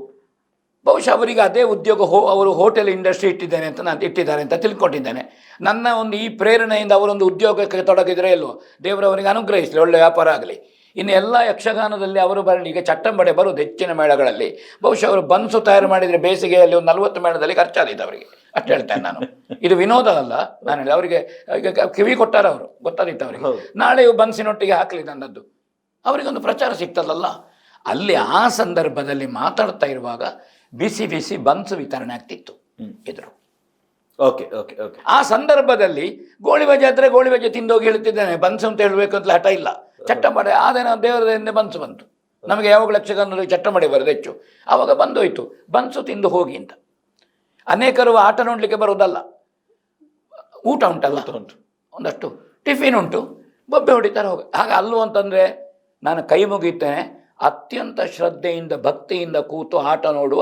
ಬಹುಶಃ ಅವರಿಗೆ ಅದೇ ಉದ್ಯೋಗ. ಅವರು ಹೋಟೆಲ್ ಇಂಡಸ್ಟ್ರಿ ಇಟ್ಟಿದ್ದಾರೆ ಅಂತ ತಿಳ್ಕೊಂಡಿದ್ದೇನೆ. ನನ್ನ ಒಂದು ಈ ಪ್ರೇರಣೆಯಿಂದ ಅವರೊಂದು ಉದ್ಯೋಗಕ್ಕೆ ತೊಡಗಿದ್ರೆ ಇಲ್ವೋ, ದೇವರವರಿಗೆ ಅನುಗ್ರಹಿಸಲಿ, ಒಳ್ಳೆ ವ್ಯಾಪಾರ ಆಗಲಿ. ಇನ್ನು ಎಲ್ಲ ಯಕ್ಷಗಾನದಲ್ಲಿ ಅವರು ಬರಲಿ. ಈಗ ಚಟ್ಟಂಬಡೆ ಬರೋದು ಹೆಚ್ಚಿನ ಮೇಳಗಳಲ್ಲಿ. ಬಹುಶಃ ಅವರು ಬನ್ಸು ತಯಾರು ಮಾಡಿದರೆ ಬೇಸಿಗೆಯಲ್ಲಿ ಒಂದು 40 ಮೇಳದಲ್ಲಿ ಖರ್ಚಾದಿತ್ತು ಅವರಿಗೆ. ಅಷ್ಟು ಹೇಳ್ತೇನೆ ನಾನು. ಇದು ವಿನೋದ ಅಲ್ಲ, ನಾನು ಹೇಳಿ ಅವರಿಗೆ ಈಗ ಕಿವಿ ಕೊಟ್ಟಾರ, ಅವರು ಗೊತ್ತಾದಿತ್ತು ಅವರಿಗೆ. ನಾಳೆ ಬನ್ಸಿನೊಟ್ಟಿಗೆ ಹಾಕಲಿ ನನ್ನದ್ದು, ಅವರಿಗೊಂದು ಪ್ರಚಾರ ಸಿಗ್ತದಲ್ಲ. ಅಲ್ಲಿ ಆ ಸಂದರ್ಭದಲ್ಲಿ ಮಾತಾಡ್ತಾ ಇರುವಾಗ ಬಿಸಿ ಬಿಸಿ ಬನ್ಸು ವಿತರಣೆ ಆಗ್ತಿತ್ತು ಎದುರು. ಆ ಸಂದರ್ಭದಲ್ಲಿ ಗೋಳಿಬಜೆ ಆದರೆ ಗೋಳಿಬಜೆ ತಿಂದೋಗಿ ಹೇಳ್ತಿದ್ದೇನೆ. ಬನ್ಸು ಅಂತ ಹೇಳಬೇಕು ಅಂತ ಹಠ ಇಲ್ಲ. ಚಟ್ಟಂಬಡೆ ಆದೇನೋ ದೇವರದಿಂದ ಬನ್ಸು ಬಂತು. ನಮಗೆ ಯಾವಾಗ ಯಕ್ಷಗಾನದಲ್ಲಿ ಚಟ್ಟಂಬಡೆ ಬರೋದು ಹೆಚ್ಚು. ಆವಾಗ ಬಂದೋಯ್ತು ಬನ್ಸು ತಿಂದು ಹೋಗಿ ಅಂತ. ಅನೇಕರು ಆಟ ನೋಡಲಿಕ್ಕೆ ಬರೋದಲ್ಲ, ಊಟ ಉಂಟಲ್ಲ, ಒಂದಷ್ಟು ಟಿಫಿನ್ ಉಂಟು, ಬೊಬ್ಬೆ ಹೊಡಿತಾರೆ ಹೋಗಿ. ಹಾಗೆ ಅಲ್ಲೂ ಅಂತಂದರೆ ನಾನು ಕೈ ಮುಗಿತೇನೆ. ಅತ್ಯಂತ ಶ್ರದ್ಧೆಯಿಂದ ಭಕ್ತಿಯಿಂದ ಕೂತು ಆಟ ನೋಡುವ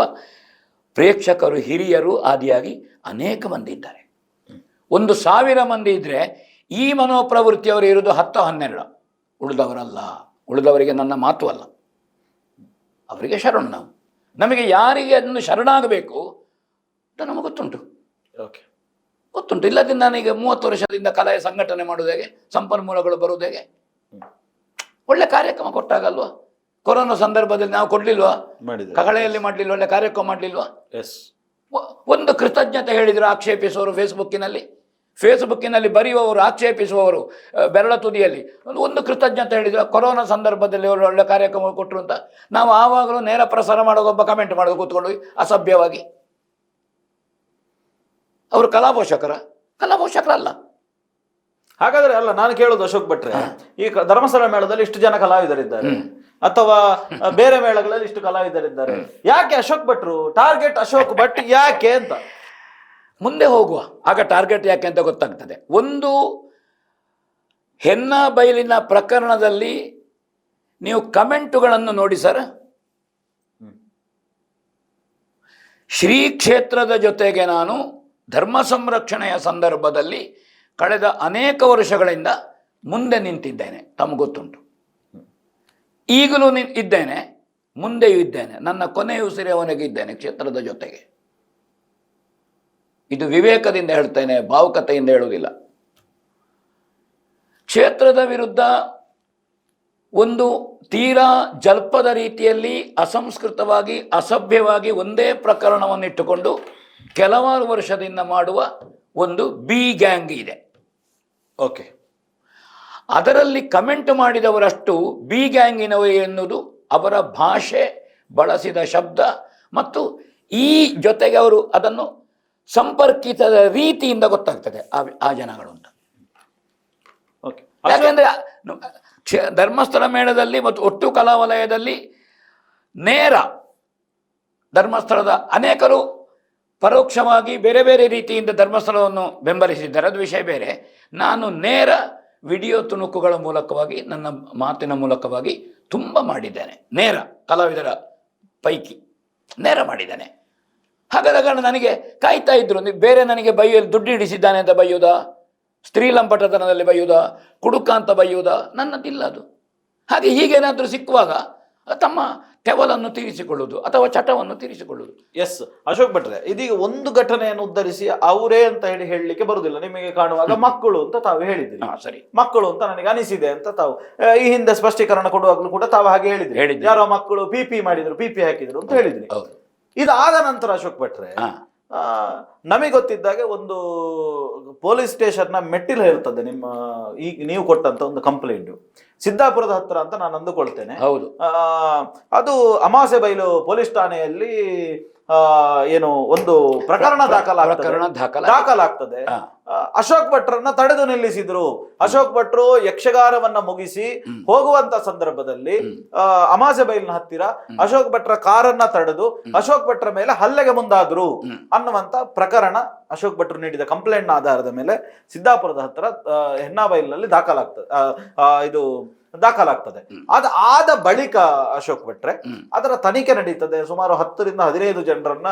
ಪ್ರೇಕ್ಷಕರು, ಹಿರಿಯರು ಆದಿಯಾಗಿ ಅನೇಕ ಮಂದಿ ಇದ್ದಾರೆ. 1,000 ಮಂದಿ ಇದ್ದರೆ ಈ ಮನೋಪ್ರವೃತ್ತಿಯವರು ಇರೋದು 10-12. ಉಳಿದವರಲ್ಲ. ಉಳಿದವರಿಗೆ ನನ್ನ ಮಾತು ಅಲ್ಲ, ಅವರಿಗೆ ಶರಣು ನಾವು. ನಮಗೆ ಯಾರಿಗೆ ಅದನ್ನು ಶರಣಾಗಬೇಕು ಅಂತ ನಮಗೆ ಗೊತ್ತುಂಟು. ಇಲ್ಲದಿಂದ ನಾನೀಗ 30 ವರ್ಷದಿಂದ ಕಲೆಯ ಸಂಘಟನೆ ಮಾಡೋದು ಹೇಗೆ, ಸಂಪನ್ಮೂಲಗಳು ಬರೋದು ಹೇಗೆ, ಒಳ್ಳೆ ಕಾರ್ಯಕ್ರಮ ಕೊಟ್ಟಾಗಲ್ವಾ. ಕೊರೋನಾ ಸಂದರ್ಭದಲ್ಲಿ ನಾವು ಕೊಡ್ಲಿಲ್ವಾ, ಕಹಳೆಯಲ್ಲಿ ಮಾಡಲಿಲ್ವ, ಒಳ್ಳೆ ಕಾರ್ಯಕ್ರಮ ಮಾಡಲಿಲ್ವಾ. ಒಂದು ಕೃತಜ್ಞತೆ ಹೇಳಿದ್ರು ಆಕ್ಷೇಪಿಸುವವರು ಫೇಸ್ಬುಕ್ಕಿನಲ್ಲಿ ಬರೆಯುವವರು, ಆಕ್ಷೇಪಿಸುವವರು ಬೆರಳ ತುದಿಯಲ್ಲಿ ಒಂದು ಕೃತಜ್ಞತೆ ಹೇಳಿದ್ರು. ಕೊರೋನಾ ಸಂದರ್ಭದಲ್ಲಿ ಅವರು ಒಳ್ಳೆ ಕಾರ್ಯಕ್ರಮ ಕೊಟ್ಟರು ಅಂತ. ನಾವು ಆವಾಗಲೂ ನೇರ ಪ್ರಸಾರ ಮಾಡೋದು, ಒಬ್ಬ ಕಮೆಂಟ್ ಮಾಡೋದು ಕೂತ್ಕೊಂಡು ಅಸಭ್ಯವಾಗಿ. ಅವರು ಕಲಾಪೋಷಕರಲ್ಲ. ಹಾಗಾದ್ರೆ ಅಲ್ಲ, ನಾನು ಕೇಳೋದು ಅಶೋಕ್ ಭಟ್ರೆ, ಈ ಧರ್ಮಸ್ಥಳ ಮೇಳದಲ್ಲಿ ಇಷ್ಟು ಜನ ಕಲಾವಿದರಿದ್ದಾರೆ, ಅಥವಾ ಬೇರೆ ಮೇಳಗಳಲ್ಲಿ ಇಷ್ಟು ಕಲಾವಿದರಿದ್ದಾರೆ, ಯಾಕೆ ಅಶೋಕ್ ಭಟ್ರು ಟಾರ್ಗೆಟ್ ಅಶೋಕ್ ಭಟ್ ಯಾಕೆ ಅಂತ ಮುಂದೆ ಹೋಗುವ. ಆಗ ಟಾರ್ಗೆಟ್ ಯಾಕೆ ಅಂತ ಗೊತ್ತಾಗ್ತದೆ. ಒಂದು ಹೆನ್ನ ಬೈಲಿನ ಪ್ರಕರಣದಲ್ಲಿ ನೀವು ಕಮೆಂಟುಗಳನ್ನು ನೋಡಿ ಸರ್. ಶ್ರೀ ಕ್ಷೇತ್ರದ ಜೊತೆಗೆ ನಾನು ಧರ್ಮ ಸಂರಕ್ಷಣೆಯ ಸಂದರ್ಭದಲ್ಲಿ ಕಳೆದ ಅನೇಕ ವರ್ಷಗಳಿಂದ ಮುಂದೆ ನಿಂತಿದ್ದೇನೆ, ತಮಗೆ ಗೊತ್ತುಂಟು. ಈಗಲೂ ಇದ್ದೇನೆ, ಮುಂದೆಯೂ ಇದ್ದೇನೆ. ನನ್ನ ಕೊನೆಯ ಉಸಿರೆಯವನಿಗೆ ಇದ್ದೇನೆ ಕ್ಷೇತ್ರದ ಜೊತೆಗೆ. ಇದು ವಿವೇಕದಿಂದ ಹೇಳ್ತೇನೆ, ಭಾವುಕತೆಯಿಂದ ಹೇಳುವುದಿಲ್ಲ. ಕ್ಷೇತ್ರದ ವಿರುದ್ಧ ಒಂದು ತೀರಾ ಜಲ್ಪದ ರೀತಿಯಲ್ಲಿ ಅಸಂಸ್ಕೃತವಾಗಿ, ಅಸಭ್ಯವಾಗಿ ಒಂದೇ ಪ್ರಕರಣವನ್ನು ಇಟ್ಟುಕೊಂಡು ಕೆಲವಾರು ವರ್ಷದಿಂದ ಮಾಡುವ ಒಂದು ಬಿ ಗ್ಯಾಂಗ್ ಇದೆ. ಅದರಲ್ಲಿ ಕಮೆಂಟ್ ಮಾಡಿದವರಷ್ಟು ಬಿ ಗ್ಯಾಂಗಿನವರು ಎನ್ನುವುದು ಅವರ ಭಾಷೆ, ಬಳಸಿದ ಶಬ್ದ ಮತ್ತು ಈ ಜೊತೆಗೆ ಅವರು ಅದನ್ನು ಸಂಪರ್ಕಿತ ರೀತಿಯಿಂದ ಗೊತ್ತಾಗ್ತದೆ ಆ ಜನಗಳು ಅಂತ. ಯಾಕೆಂದರೆ ಧರ್ಮಸ್ಥಳ ಮೇಳದಲ್ಲಿ ಮತ್ತು ಒಟ್ಟು ಕಲಾವಲಯದಲ್ಲಿ ನೇರ ಧರ್ಮಸ್ಥಳದ ಅನೇಕರು ಪರೋಕ್ಷವಾಗಿ ಬೇರೆ ಬೇರೆ ರೀತಿಯಿಂದ ಧರ್ಮಸ್ಥಳವನ್ನು ಬೆಂಬಲಿಸಿದ್ದಾರೆ, ಅದು ವಿಷಯ ಬೇರೆ. ನಾನು ನೇರ ವಿಡಿಯೋ ತುಣುಕುಗಳ ಮೂಲಕವಾಗಿ, ನನ್ನ ಮಾತಿನ ಮೂಲಕವಾಗಿ ತುಂಬ ಮಾಡಿದ್ದೇನೆ. ನೇರ ಕಲಾವಿದರ ಪೈಕಿ ನೇರ ಮಾಡಿದ್ದೇನೆ. ಹಾಗಾದಾಗ ನನಗೆ ಕಾಯ್ತಾ ಇದ್ರು, ಬೇರೆ ನನಗೆ ಬೈಯೋದು, ದುಡ್ಡು ಹಿಡಿಸಿದ್ದಾನೆ ಅಂತ ಬೈಯೋದಾ, ಸ್ತ್ರೀ ಲಂಪಟತನದಲ್ಲಿ ಬೈಯೋದಾ, ಕುಡುಕ ಅಂತ ಬೈಯೋದಾ, ನನ್ನದಿಲ್ಲ ಅದು. ಹಾಗೆ ಹೀಗೇನಾದರೂ ಸಿಕ್ಕುವಾಗ ತೆವಲನ್ನು ತೀರಿಸಿಕೊಳ್ಳುವುದು ಅಥವಾ ಚಟವನ್ನು ತೀರಿಸಿಕೊಳ್ಳುವುದು. ಎಸ್ ಅಶೋಕ್ ಭಟ್ರೆ, ಇದೀಗ ಒಂದು ಘಟನೆಯನ್ನು ಉದ್ಧರಿಸಿ ಅವರೇ ಅಂತ ಹೇಳಲಿಕ್ಕೆ ಬರುದಿಲ್ಲ. ನಿಮಗೆ ಕಾಣುವಾಗ ಮಕ್ಕಳು ಅಂತ ತಾವು ಹೇಳಿದ್ರಿ. ಸರಿ, ಮಕ್ಕಳು ಅಂತ ನನಗೆ ಅನಿಸಿದೆ ಅಂತ ತಾವು ಈ ಹಿಂದೆ ಸ್ಪಷ್ಟೀಕರಣ ಕೊಡುವಾಗಲೂ ಕೂಡ ತಾವು ಹಾಗೆ ಹೇಳಿದ್ರಿ. ಯಾರೋ ಮಕ್ಕಳು ಪಿಪಿ ಮಾಡಿದ್ರು, ಪಿಪಿ ಹಾಕಿದ್ರು ಅಂತ ಹೇಳಿದ್ರಿ. ಇದಾದ ನಂತರ ಅಶೋಕ್ ಭಟ್ರೆ, ನಮಗೆ ಗೊತ್ತಿದ್ದಾಗೆ ಒಂದು ಪೊಲೀಸ್ ಸ್ಟೇಷನ್ ನ ಮೆಟ್ಟಿಲು ಇರ್ತದೆ ನಿಮ್ಮ ಈಗ ನೀವು ಕೊಟ್ಟಂತ ಒಂದು ಕಂಪ್ಲೇಂಟ್ ಸಿದ್ದಾಪುರದ ಹತ್ರ ಅಂತ ನಾನು ಅಂದುಕೊಳ್ತೇನೆ. ಹೌದು, ಅದು ಅಮಾಸೆ ಬೈಲು ಪೊಲೀಸ್ ಠಾಣೆಯಲ್ಲಿ ಏನು ಒಂದು ಪ್ರಕರಣ ದಾಖಲಾಗ್ತದೆ. ಅಶೋಕ್ ಭಟ್ರನ್ನ ತಡೆದು ನಿಲ್ಲಿಸಿದ್ರು. ಅಶೋಕ್ ಭಟ್ರು ಯಕ್ಷಗಾನವನ್ನ ಮುಗಿಸಿ ಹೋಗುವಂತ ಸಂದರ್ಭದಲ್ಲಿ ಅಮಾಸೆ ಬೈಲಿನ ಹತ್ತಿರ ಅಶೋಕ್ ಭಟ್ರ ಕಾರನ್ನ ತಡೆದು ಅಶೋಕ್ ಭಟ್ರ ಮೇಲೆ ಹಲ್ಲೆಗೆ ಮುಂದಾದ್ರು ಅನ್ನುವಂತ ಪ್ರಕರಣ ಅಶೋಕ್ ಭಟ್ರು ನೀಡಿದ ಕಂಪ್ಲೇಂಟ್ ನ ಆಧಾರದ ಮೇಲೆ ಸಿದ್ದಾಪುರದ ಹತ್ರ ಹೆನ್ನಾಬೈಲ್ನಲ್ಲಿ ದಾಖಲಾಗ್ತದೆ. ಆದ ಬಳಿಕ ಅಶೋಕ್ ಭಟ್ರೆ ಅದರ ತನಿಖೆ ನಡೀತದೆ. ಸುಮಾರು 10 ರಿಂದ 15 ಜನರನ್ನ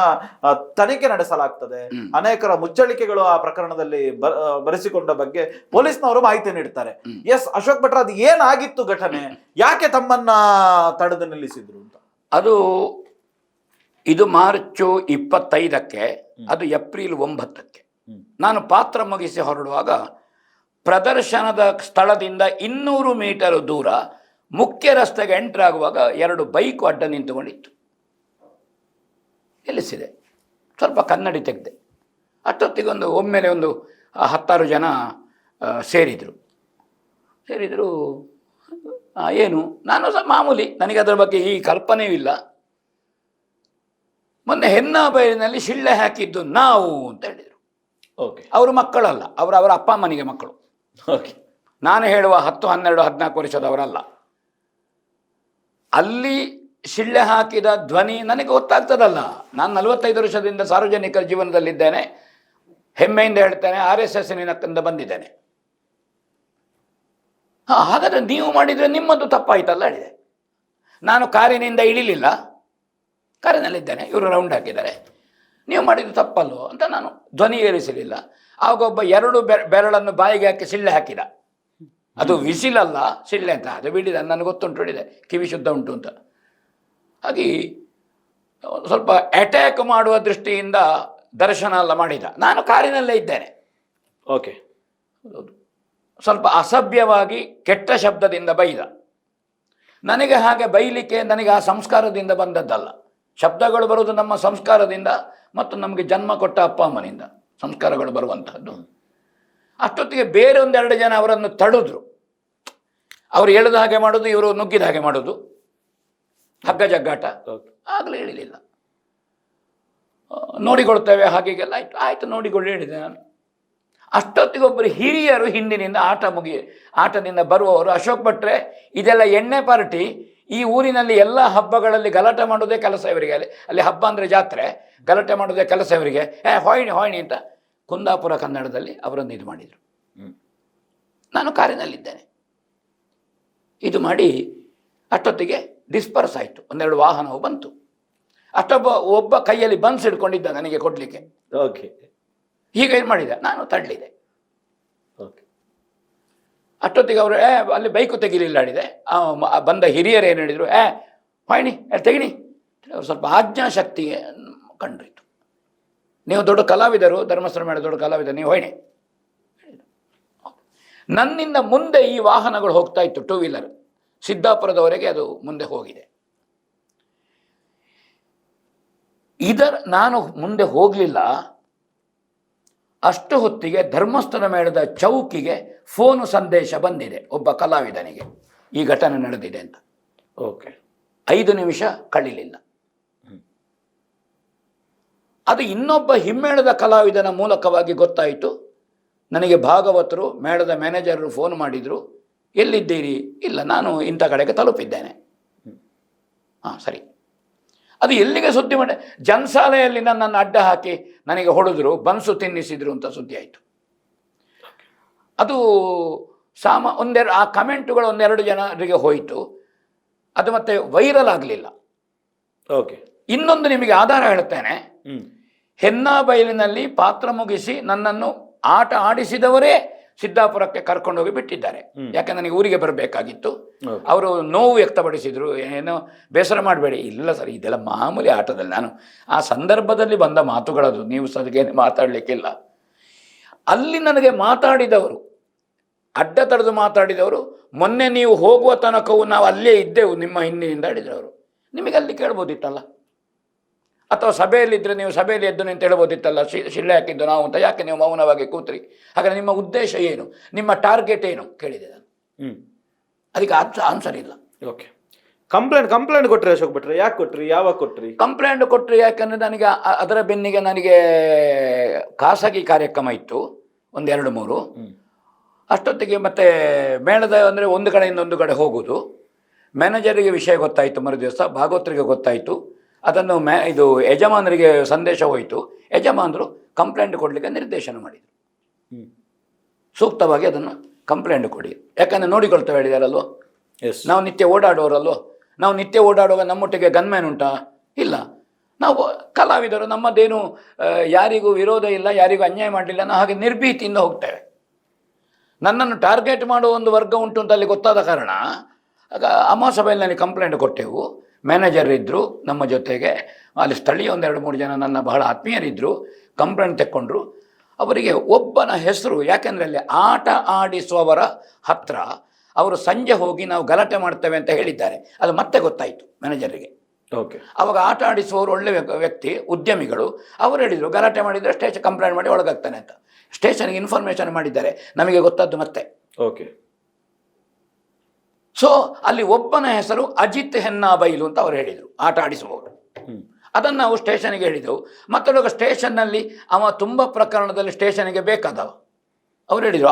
ತನಿಖೆ ನಡೆಸಲಾಗ್ತದೆ. ಅನೇಕರ ಮುಚ್ಚಳಿಕೆಗಳು ಆ ಪ್ರಕರಣದಲ್ಲಿ ಬರೆಸಿಕೊಂಡ ಬಗ್ಗೆ ಪೊಲೀಸ್ನವರು ಮಾಹಿತಿ ನೀಡ್ತಾರೆ. ಎಸ್ ಅಶೋಕ್ ಭಟ್ರ, ಅದು ಏನಾಗಿತ್ತು ಘಟನೆ, ಯಾಕೆ ತಮ್ಮನ್ನ ತಡೆದು ನಿಲ್ಲಿಸಿದ್ರು ಅಂತ? ಇದು ಮಾರ್ಚ್ 25ಕ್ಕೆ, ಅದು ಏಪ್ರಿಲ್ 9ಕ್ಕೆ ನಾನು ಪಾತ್ರ ಮುಗಿಸಿ ಹೊರಡುವಾಗ ಪ್ರದರ್ಶನದ ಸ್ಥಳದಿಂದ 200 ಮೀಟರ್ ದೂರ ಮುಖ್ಯ ರಸ್ತೆಗೆ ಎಂಟರ್ ಆಗುವಾಗ 2 ಬೈಕು ಅಡ್ಡ ನಿಂತುಕೊಂಡಿತ್ತು. ನಿಲ್ಲಿಸಿದೆ, ಸ್ವಲ್ಪ ಕನ್ನಡಿ ತೆಗೆದೆ. ಅಷ್ಟೊತ್ತಿಗೆ ಒಮ್ಮೆಲೆ ಒಂದು 10-6 ಜನ ಸೇರಿದರು. ಏನು, ನಾನು ಸಹ ಮಾಮೂಲಿ, ನನಗೆ ಅದರ ಬಗ್ಗೆ ಈ ಕಲ್ಪನೆಯೂ ಇಲ್ಲ. ಮೊನ್ನೆ ಹೆನ್ನಾಬೈಲಿನಲ್ಲಿ ಶಿಳ್ಳೆ ಹಾಕಿದ್ದು ನಾವು ಅಂತ ಹೇಳಿದರು. ಅವರು ಮಕ್ಕಳಲ್ಲ, ಅವರ ಅಪ್ಪ ಅಮ್ಮನಿಗೆ ಮಕ್ಕಳು. ನಾನು ಹೇಳುವ 10, 12, 14 ವರ್ಷದವರಲ್ಲ. ಅಲ್ಲಿ ಶಿಳ್ಳೆ ಹಾಕಿದ ಧ್ವನಿ ನನಗೆ ಗೊತ್ತಾಗ್ತದಲ್ಲ. ನಾನು 45 ವರ್ಷದಿಂದ ಸಾರ್ವಜನಿಕ ಜೀವನದಲ್ಲಿದ್ದೇನೆ. ಹೆಮ್ಮೆಯಿಂದ ಹೇಳ್ತೇನೆ, RSSನಿಂದ ಬಂದಿದ್ದೇನೆ. ಹಾಗಾದ್ರೆ ನೀವು ಮಾಡಿದರೆ ನಿಮ್ಮದು ತಪ್ಪಾಯ್ತಲ್ಲ ಹೇಳಿದೆ. ನಾನು ಕಾರಿನಿಂದ ಇಳಿಲಿಲ್ಲ, ಕಾರಿನಲ್ಲಿದ್ದೇನೆ, ಇವರು ರೌಂಡ್ ಹಾಕಿದ್ದಾರೆ, ನೀವು ಮಾಡಿದ್ದು ತಪ್ಪಲ್ವೋ ಅಂತ ನಾನು ಧ್ವನಿ ಏರಿಸಲಿಲ್ಲ. ಆಗ ಒಬ್ಬ 2 ಬೆರಳನ್ನು ಬಾಯಿಗೆ ಹಾಕಿ ಸಿಳ್ಳೆ ಹಾಕಿದ. ಅದು ವಿಸಿಲಲ್ಲ, ಸಿಳ್ಳೆ ಅಂತ. ಅದು ಬಿಡಿದ, ನನಗೆ ಗೊತ್ತುಂಟು, ಹೇಳಿದೆ ಕಿವಿ ಶುದ್ಧ ಉಂಟು ಅಂತ. ಹಾಗೆ ಸ್ವಲ್ಪ ಅಟ್ಯಾಕ್ ಮಾಡುವ ದೃಷ್ಟಿಯಿಂದ ದರ್ಶನ ಎಲ್ಲ ಮಾಡಿದ. ನಾನು ಕಾರಿನಲ್ಲೇ ಇದ್ದೇನೆ. ಓಕೆ, ಸ್ವಲ್ಪ ಅಸಭ್ಯವಾಗಿ ಕೆಟ್ಟ ಶಬ್ದದಿಂದ ಬೈದ. ನನಗೆ ಹಾಗೆ ಬೈಲಿಕ್ಕೆ ನನಗೆ ಆ ಸಂಸ್ಕಾರದಿಂದ ಬಂದದ್ದಲ್ಲ. ಶಬ್ದಗಳು ಬರುವುದು ನಮ್ಮ ಸಂಸ್ಕಾರದಿಂದ ಮತ್ತು ನಮಗೆ ಜನ್ಮ ಕೊಟ್ಟ ಅಪ್ಪ ಅಮ್ಮನಿಂದ ಸಂಸ್ಕಾರಗಳು ಬರುವಂತಹದ್ದು. ಅಷ್ಟೊತ್ತಿಗೆ ಬೇರೆ 1-2 ಜನ ಅವರನ್ನು ತಡೆದ್ರು. ಅವರು ಎಳೆದ ಹಾಗೆ ಮಾಡೋದು, ಇವರು ನುಗ್ಗಿದ ಹಾಗೆ ಮಾಡೋದು, ಹಗ್ಗ ಜಗ್ಗಾಟ. ಆಗಲೇ ಹೇಳಿಲ್ಲ, ನೋಡಿಕೊಳ್ತೇವೆ ಹಾಗೆಲ್ಲ. ಆಯ್ತು ನೋಡಿಕೊಳ್ಳಿ ಹೇಳಿದೆ ನಾನು. ಅಷ್ಟೊತ್ತಿಗೆ ಒಬ್ಬರು ಹಿರಿಯರು ಹಿಂದಿನಿಂದ ಆಟದಿಂದ ಬರುವವರು, ಅಶೋಕ್ ಭಟ್ರೆ ಇದೆಲ್ಲ ಎಣ್ಣೆ ಪಾರ್ಟಿ, ಈ ಊರಿನಲ್ಲಿ ಎಲ್ಲ ಹಬ್ಬಗಳಲ್ಲಿ ಗಲಾಟೆ ಮಾಡೋದೇ ಕೆಲಸ ಇವರಿಗೆ. ಅಲ್ಲಿ ಹಬ್ಬ ಅಂದರೆ ಜಾತ್ರೆ, ಗಲಾಟೆ ಮಾಡೋದೇ ಕೆಲಸ ಇವರಿಗೆ. ಹೊಯ್ಣಿ ಅಂತ ಕುಂದಾಪುರ ಕನ್ನಡದಲ್ಲಿ ಅವರನ್ನು ಇದು ಮಾಡಿದರು. ನಾನು ಕಾರಿನಲ್ಲಿದ್ದೇನೆ. ಇದು ಮಾಡಿ ಅಷ್ಟೊತ್ತಿಗೆ ಡಿಸ್ಪರ್ಸ್ ಆಯಿತು. 1-2 ವಾಹನವು ಬಂತು. ಒಬ್ಬ ಕೈಯಲ್ಲಿ ಬನ್ಸ್ ಹಿಡ್ಕೊಂಡಿದ್ದ ನನಗೆ ಕೊಡಲಿಕ್ಕೆ. ಓಕೆ, ಹೀಗೆ ಏನು ಮಾಡಿದೆ, ನಾನು ತಳ್ಳಲಿದೆ. ಅಷ್ಟೊತ್ತಿಗೆ ಅವರು ಅಲ್ಲಿ ಬೈಕು ತೆಗಿಲಿಲ್ಲ ಹೇಳಿದೆ. ಬಂದ ಹಿರಿಯರು ಏನು ಹೇಳಿದರು, ಹೊಯ್ಣಿ ತೆಗಿನಿ. ಅವರು ಸ್ವಲ್ಪ ಆಜ್ಞಾಶಕ್ತಿಗೆ ಕಂಡ್ರಿತು. ನೀವು ದೊಡ್ಡ ಕಲಾವಿದರು, ಧರ್ಮಸ್ಥಳ ಮೇಲೆ ದೊಡ್ಡ ಕಲಾವಿದರು, ನೀವು ಹೊಯ್ಣಿ. ನನ್ನಿಂದ ಮುಂದೆ ಈ ವಾಹನಗಳು ಹೋಗ್ತಾ ಇತ್ತು, 2 ವೀಲರ್ ಸಿದ್ದಾಪುರದವರೆಗೆ ಅದು ಮುಂದೆ ಹೋಗಿದೆ. ನಾನು ಮುಂದೆ ಹೋಗಲಿಲ್ಲ. ಅಷ್ಟು ಹೊತ್ತಿಗೆ ಧರ್ಮಸ್ಥಳ ಮೇಳದ ಚೌಕಿಗೆ ಫೋನು ಸಂದೇಶ ಬಂದಿದೆ ಒಬ್ಬ ಕಲಾವಿದನಿಗೆ, ಈ ಘಟನೆ ನಡೆದಿದೆ ಅಂತ. ಓಕೆ, 5 ನಿಮಿಷ ಕಳಿಲಿಲ್ಲ. ಅದು ಇನ್ನೊಬ್ಬ ಹಿಮ್ಮೇಳದ ಕಲಾವಿದನ ಮೂಲಕವಾಗಿ ಗೊತ್ತಾಯಿತು. ನನಗೆ ಭಾಗವತರು, ಮೇಳದ ಮ್ಯಾನೇಜರರು ಫೋನ್ ಮಾಡಿದರು, ಎಲ್ಲಿದ್ದೀರಿ? ಇಲ್ಲ, ನಾನು ಇಂಥ ಕಡೆಗೆ ತಲುಪಿದ್ದೇನೆ. ಸರಿ. ಅದು ಎಲ್ಲಿಗೆ ಸುದ್ದಿ ಮಾಡಿ, ಜನಸಾಲೆಯಲ್ಲಿ ನನ್ನನ್ನು ಅಡ್ಡ ಹಾಕಿ ನನಗೆ ಹೊಡೆದ್ರು, ಬನ್ಸು ತಿನ್ನಿಸಿದ್ರು ಅಂತ ಸುದ್ದಿ ಆಯಿತು. ಅದು ಆ ಕಮೆಂಟುಗಳು 1-2 ಜನರಿಗೆ ಹೋಯಿತು. ಅದು ಮತ್ತೆ ವೈರಲ್ ಆಗಲಿಲ್ಲ. ಓಕೆ, ಇನ್ನೊಂದು ನಿಮಗೆ ಆಧಾರ ಹೇಳ್ತೇನೆ. ಹೆನ್ನಾಬೈಲಿನಲ್ಲಿ ಪಾತ್ರ ಮುಗಿಸಿ ನನ್ನನ್ನು ಆಟ ಆಡಿಸಿದವರೇ ಸಿದ್ದಾಪುರಕ್ಕೆ ಕರ್ಕೊಂಡೋಗಿ ಬಿಟ್ಟಿದ್ದಾರೆ. ಯಾಕೆ ನನಗೆ ಊರಿಗೆ ಬರಬೇಕಾಗಿತ್ತು. ಅವರು ನೋವು ವ್ಯಕ್ತಪಡಿಸಿದ್ರು, ಏನೋ ಬೇಸರ ಮಾಡಬೇಡಿ. ಇಲ್ಲ ಸರ್, ಇದೆಲ್ಲ ಮಾಮೂಲಿ ಆಟದಲ್ಲಿ, ನಾನು ಆ ಸಂದರ್ಭದಲ್ಲಿ ಬಂದ ಮಾತುಗಳದು, ನೀವು ಸದ್ಗೇನೆ ಮಾತಾಡಲಿಕ್ಕಿಲ್ಲ. ಅಲ್ಲಿ ನನಗೆ ಮಾತಾಡಿದವರು, ಅಡ್ಡ ತಡೆದು ಮಾತಾಡಿದವರು, ಮೊನ್ನೆ ನೀವು ಹೋಗುವ ತನಕವೂ ನಾವು ಅಲ್ಲೇ ಇದ್ದೆವು ನಿಮ್ಮ ಹಿಂದಿನಿಂದ ಹೇಳಿದವರು. ನಿಮಗೆ ಅಲ್ಲಿ ಕೇಳ್ಬೋದಿತ್ತಲ್ಲ, ಅಥವಾ ಸಭೆಯಲ್ಲಿದ್ದರೆ ನೀವು ಸಭೆಯಲ್ಲಿ ಎದ್ದು ನಿಂತು ಹೇಳ್ಬೋದಿತ್ತಲ್ಲ, ಶಿಳ್ಳೆ ಹಾಕಿದ್ದು ನಾವು ಅಂತ, ಯಾಕೆ ನೀವು ಮೌನವಾಗಿ ಕೂತ್ರಿ? ಹಾಗಾದ್ರೆ ನಿಮ್ಮ ಉದ್ದೇಶ ಏನು, ನಿಮ್ಮ ಟಾರ್ಗೆಟ್ ಏನು ಕೇಳಿದೆ ನಾನು. ಅದಕ್ಕೆ ಆನ್ಸರ್ ಇಲ್ಲ. ಓಕೆ, ಕಂಪ್ಲೇಂಟ್ ಕೊಟ್ರಿ ಅಶೋಕ್ ಭಟ್ರೆ? ಯಾಕೆ ಕೊಟ್ರಿ, ಯಾವಾಗ ಕೊಟ್ರಿ ಕಂಪ್ಲೇಂಟ್ ಕೊಟ್ರಿ? ಯಾಕಂದರೆ ನನಗೆ ಅದರ ಬೆನ್ನಿಗೆ ನನಗೆ ಖಾಸಗಿ ಕಾರ್ಯಕ್ರಮ ಇತ್ತು ಒಂದು 2-3. ಅಷ್ಟೊತ್ತಿಗೆ ಮತ್ತೆ ಮೇಳದ ಅಂದರೆ ಒಂದು ಕಡೆಯಿಂದ ಒಂದು ಕಡೆ ಹೋಗೋದು. ಮ್ಯಾನೇಜರಿಗೆ ವಿಷಯ ಗೊತ್ತಾಯಿತು, ಮರು ದಿವಸ ಭಾಗವತರಿಗೆ ಗೊತ್ತಾಯಿತು. ಅದನ್ನು ಇದು ಯಜಮಾನರಿಗೆ ಸಂದೇಶ ಹೋಯಿತು. ಯಜಮಾನರು ಕಂಪ್ಲೇಂಟ್ ಕೊಡಲಿಕ್ಕೆ ನಿರ್ದೇಶನ ಮಾಡಿದರು. ಸೂಕ್ತವಾಗಿ ಅದನ್ನು ಕಂಪ್ಲೇಂಟ್ ಕೊಡಿ, ಯಾಕಂದರೆ ನೋಡಿಕೊಳ್ತಾ ಹೇಳಿದಾರಲ್ವ, ನಾವು ನಿತ್ಯ ಓಡಾಡೋರಲ್ವ. ನಾವು ನಿತ್ಯ ಓಡಾಡುವಾಗ ನಮ್ಮೊಟ್ಟಿಗೆ ಗನ್ಮ್ಯಾನ್ ಉಂಟಾ? ಇಲ್ಲ. ನಾವು ಕಲಾವಿದರು, ನಮ್ಮದೇನು ಯಾರಿಗೂ ವಿರೋಧ ಇಲ್ಲ, ಯಾರಿಗೂ ಅನ್ಯಾಯ ಮಾಡಲಿಲ್ಲ, ನಾವು ಹಾಗೆ ನಿರ್ಭೀತಿಯಿಂದ ಹೋಗ್ತೇವೆ. ನನ್ನನ್ನು ಟಾರ್ಗೆಟ್ ಮಾಡುವ ಒಂದು ವರ್ಗ ಉಂಟು ಅಂತ ಅಲ್ಲಿ ಗೊತ್ತಾದ ಕಾರಣ ಆಗ ಅಮಾಸಭೆಯಲ್ಲಿ ನನಗೆ ಕಂಪ್ಲೇಂಟ್ ಕೊಟ್ಟೆವು. ಮ್ಯಾನೇಜರ್ ಇದ್ದರು ನಮ್ಮ ಜೊತೆಗೆ, ಅಲ್ಲಿ ಸ್ಥಳೀಯ 1-2-3 ಜನ ನನ್ನ ಬಹಳ ಆತ್ಮೀಯರಿದ್ದರು. ಕಂಪ್ಲೇಂಟ್ ತೆಕ್ಕೊಂಡ್ರು. ಅವರಿಗೆ ಒಬ್ಬನ ಹೆಸರು, ಯಾಕೆಂದರೆ ಅಲ್ಲಿ ಆಟ ಆಡಿಸುವವರ ಹತ್ರ ಅವರು ಸಂಜೆ ಹೋಗಿ ನಾವು ಗಲಾಟೆ ಮಾಡ್ತೇವೆ ಅಂತ ಹೇಳಿದ್ದಾರೆ. ಅದು ಮತ್ತೆ ಗೊತ್ತಾಯಿತು ಮ್ಯಾನೇಜರಿಗೆ. ಓಕೆ, ಅವಾಗ ಆಟ ಆಡಿಸುವವರು ಒಳ್ಳೆ ವ್ಯಕ್ತಿ, ಉದ್ಯಮಿಗಳು. ಅವರು ಹೇಳಿದರು ಗಲಾಟೆ ಮಾಡಿದರೆ ಸ್ಟೇಷನ್ ಕಂಪ್ಲೇಂಟ್ ಮಾಡಿ ಒಳಗಾಗ್ತಾನೆ ಅಂತ. ಸ್ಟೇಷನ್ಗೆ ಇನ್ಫಾರ್ಮೇಷನ್ ಮಾಡಿದ್ದಾರೆ, ನಮಗೆ ಗೊತ್ತದ್ದು ಮತ್ತೆ. ಓಕೆ. ಸೊ ಅಲ್ಲಿ ಒಬ್ಬನ ಹೆಸರು ಅಜಿತ್ ಹೆನ್ನಾಬೈಲು ಅಂತ ಅವರು ಹೇಳಿದರು, ಆಟ ಆಡಿಸುವವರು. ಅದನ್ನು ನಾವು ಸ್ಟೇಷನ್ಗೆ ಹೇಳಿದೆವು. ಮತ್ತೊಳಗ ಸ್ಟೇಷನ್ನಲ್ಲಿ ಅವ ತುಂಬ ಪ್ರಕರಣದಲ್ಲಿ ಸ್ಟೇಷನ್ಗೆ ಬೇಕಾದವ. ಅವರು ಹೇಳಿದರು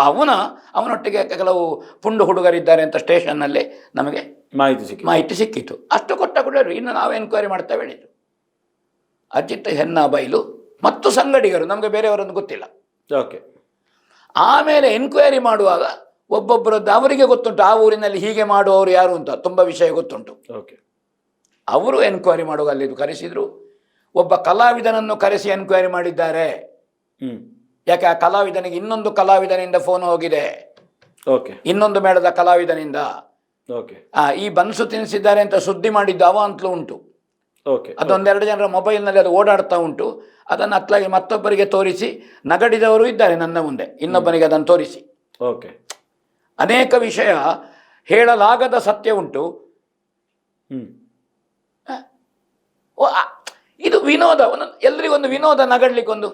ಅವನೊಟ್ಟಿಗೆ ಕೆಲವು ಪುಂಡು ಹುಡುಗರಿದ್ದಾರೆ ಅಂತ ಸ್ಟೇಷನ್ನಲ್ಲಿ ನಮಗೆ ಮಾಹಿತಿ ಸಿಕ್ಕಿತು. ಅಷ್ಟು ಕೊಟ್ಟ ಕೂಡ ಇನ್ನು ನಾವು ಎನ್ಕ್ವೈರಿ ಮಾಡ್ತೇವೆ ಹೇಳಿದರು. ಅಜಿತ್ ಹೆನ್ನಾಬೈಲು ಮತ್ತು ಸಂಗಡಿಗರು, ನಮಗೆ ಬೇರೆಯವರನ್ನು ಗೊತ್ತಿಲ್ಲ. ಓಕೆ. ಆಮೇಲೆ ಎನ್ಕ್ವೈರಿ ಮಾಡುವಾಗ ಒಬ್ಬೊಬ್ಬರದ್ದು ಅವರಿಗೆ ಗೊತ್ತುಂಟು, ಆ ಊರಿನಲ್ಲಿ ಹೀಗೆ ಮಾಡುವವರು ಯಾರು ಅಂತ ತುಂಬ ವಿಷಯ ಗೊತ್ತುಂಟು. ಓಕೆ. ಅವರು ಎನ್ಕ್ವೈರಿ ಮಾಡುವಾಗ ಅಲ್ಲಿದ್ದು ಕರೆಸಿದರು. ಒಬ್ಬ ಕಲಾವಿದನನ್ನು ಕರೆಸಿ ಎನ್ಕ್ವೈರಿ ಮಾಡಿದ್ದಾರೆ. ಯಾಕೆ ಆ ಕಲಾವಿದನಿಗೆ ಇನ್ನೊಂದು ಕಲಾವಿದನಿಂದ ಫೋನ್ ಹೋಗಿದೆ, ಓಕೆ, ಇನ್ನೊಂದು ಮೇಳದ ಕಲಾವಿದನಿಂದ. ಓಕೆ. ಈ ಬನ್ಸು ತಿನ್ನಿಸಿದ್ದಾರೆ ಅಂತ ಸುದ್ದಿ ಮಾಡಿದ್ದು ಅವ ಅಂತಲೂ ಉಂಟು. ಓಕೆ. ಅದೊಂದೆರಡು ಜನರ ಮೊಬೈಲ್ನಲ್ಲಿ ಅದು ಓಡಾಡ್ತಾ ಉಂಟು. ಅದನ್ನು ಅತ್ಲಾಗಿ ಮತ್ತೊಬ್ಬರಿಗೆ ತೋರಿಸಿ ನಗಡಿದವರು ಇದ್ದಾರೆ ನನ್ನ ಮುಂದೆ, ಇನ್ನೊಬ್ಬನಿಗೆ ಅದನ್ನು ತೋರಿಸಿ. ಓಕೆ. ಅನೇಕ ವಿಷಯ ಹೇಳಲಾಗದ ಸತ್ಯ ಉಂಟು. ಇದು ವಿನೋದ, ಎಲ್ರಿಗೊಂದು ವಿನೋದ, ನಗಡ್ಲಿಕ್ಕೊಂದು